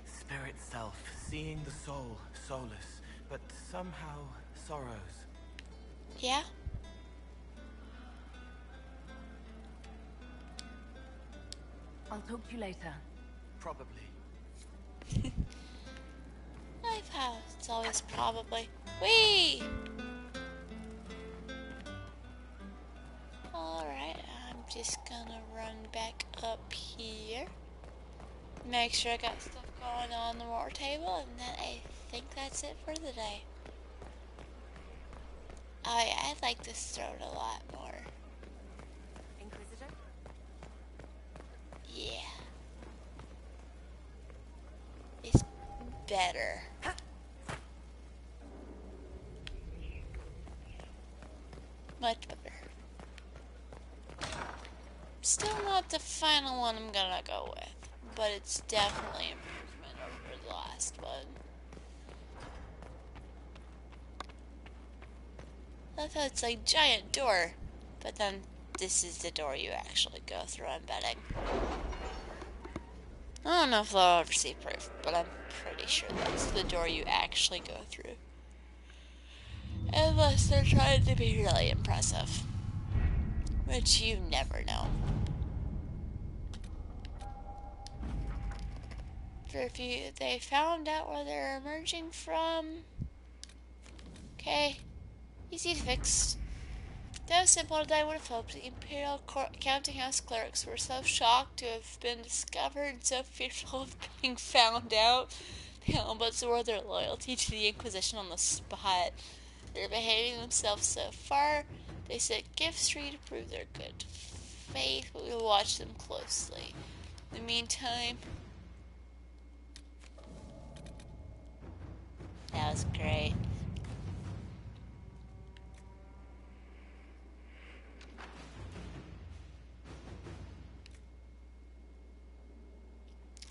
Spirit self, seeing the soul, soulless, but somehow sorrows. Yeah? I'll talk to you later. Probably. Life house. It's always probably. Whee! Alright, I'm just gonna run back up here. Make sure I got stuff going on the war table, and then I think that's it for the day. Oh yeah, I like this throne a lot more. Inquisitor? Yeah. better. Much better. Still not the final one I'm gonna go with, but it's definitely improvement over the last one. I thought it's like giant door, but then this is the door you actually go through, I'm betting. I don't know if they'll ever see proof, but I'm pretty sure that's the door you actually go through. Unless they're trying to be really impressive. Which you never know. For if they found out where they're emerging from. Okay. Easy to fix. Though simple as I would have hoped, the Imperial Counting House clerics were so shocked to have been discovered and so fearful of being found out, they almost swore their loyalty to the Inquisition on the spot. They're behaving themselves so far, they set gifts free to prove their good faith, but we will watch them closely. In the meantime, that was great.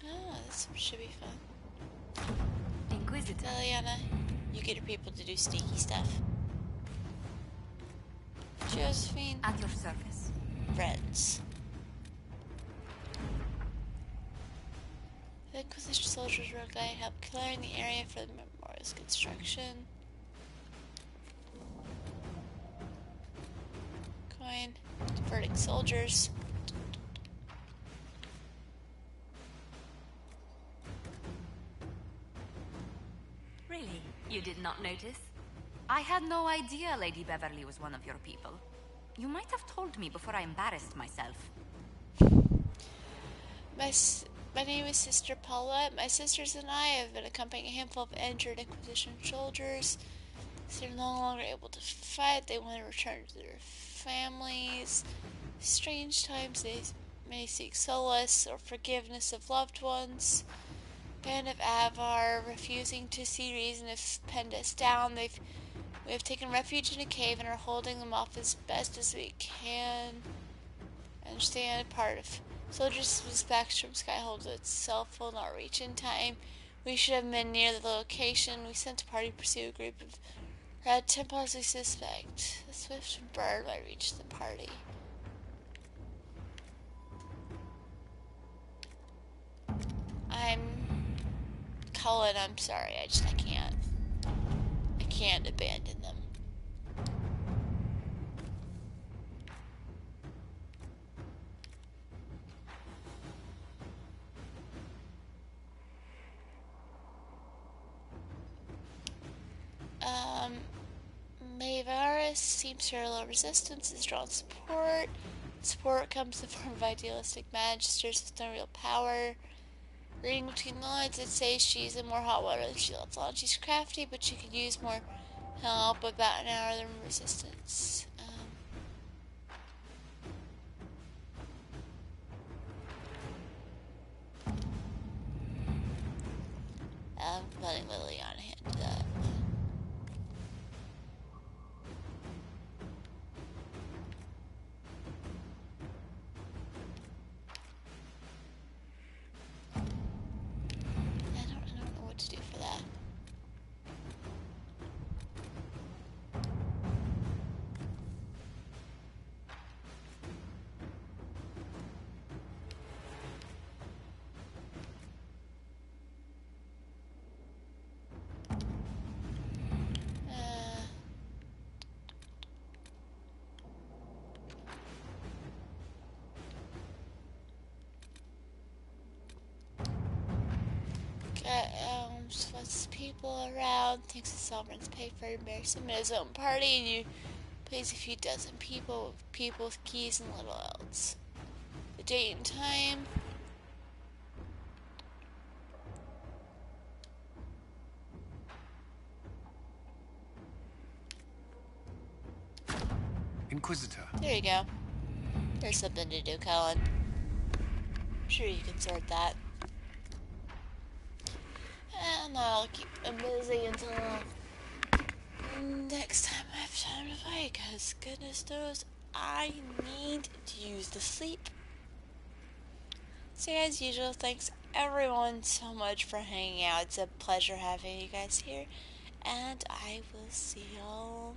Oh, this should be fun. Inquisitor. Liliana, you get your people to do sneaky stuff. Josephine. At your service. Friends. The Inquisition soldiers were going to help clearing the area for the memorial's construction. Coin. Diverting soldiers. Really? You did not notice? I had no idea Lady Beverly was one of your people. You might have told me before I embarrassed myself. My name is Sister Paulette. My sisters and I have been accompanying a handful of injured Inquisition soldiers. They're no longer able to fight. They want to return to their families. Strange times they may seek solace or forgiveness of loved ones. Band of Avar refusing to see reason have penned us down. We have taken refuge in a cave and are holding them off as best as we can. I understand part of soldiers dispatched from Skyhold itself will not reach in time. We should have been near the location. We sent a party to pursue a group of Red Templars we suspect. The swift bird might reach the party. Colin, I'm sorry, I can't abandon them. Maevaris seems to low resistance, has drawn support. Support comes in the form of idealistic magisters with no real power. Reading between the lines, I'd say she's in more hot water than she lets on. She's crafty, but she could use more help. About an hour than resistance. I'm letting Liliana handle that. I don't know what to do for that. What's people around, thinks the sovereigns pay for embarrassment in his own party, and you plays a few dozen people with keys and little else. The date and time. Inquisitor. There you go. There's something to do, Colin. I'm sure you can sort that. know, I'll keep them busy until next time I have time to play, because goodness knows I need to use the sleep. So as usual, thanks everyone so much for hanging out. It's a pleasure having you guys here, and I will see y'all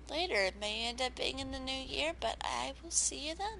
later. It may end up being in the new year, but I will see you then.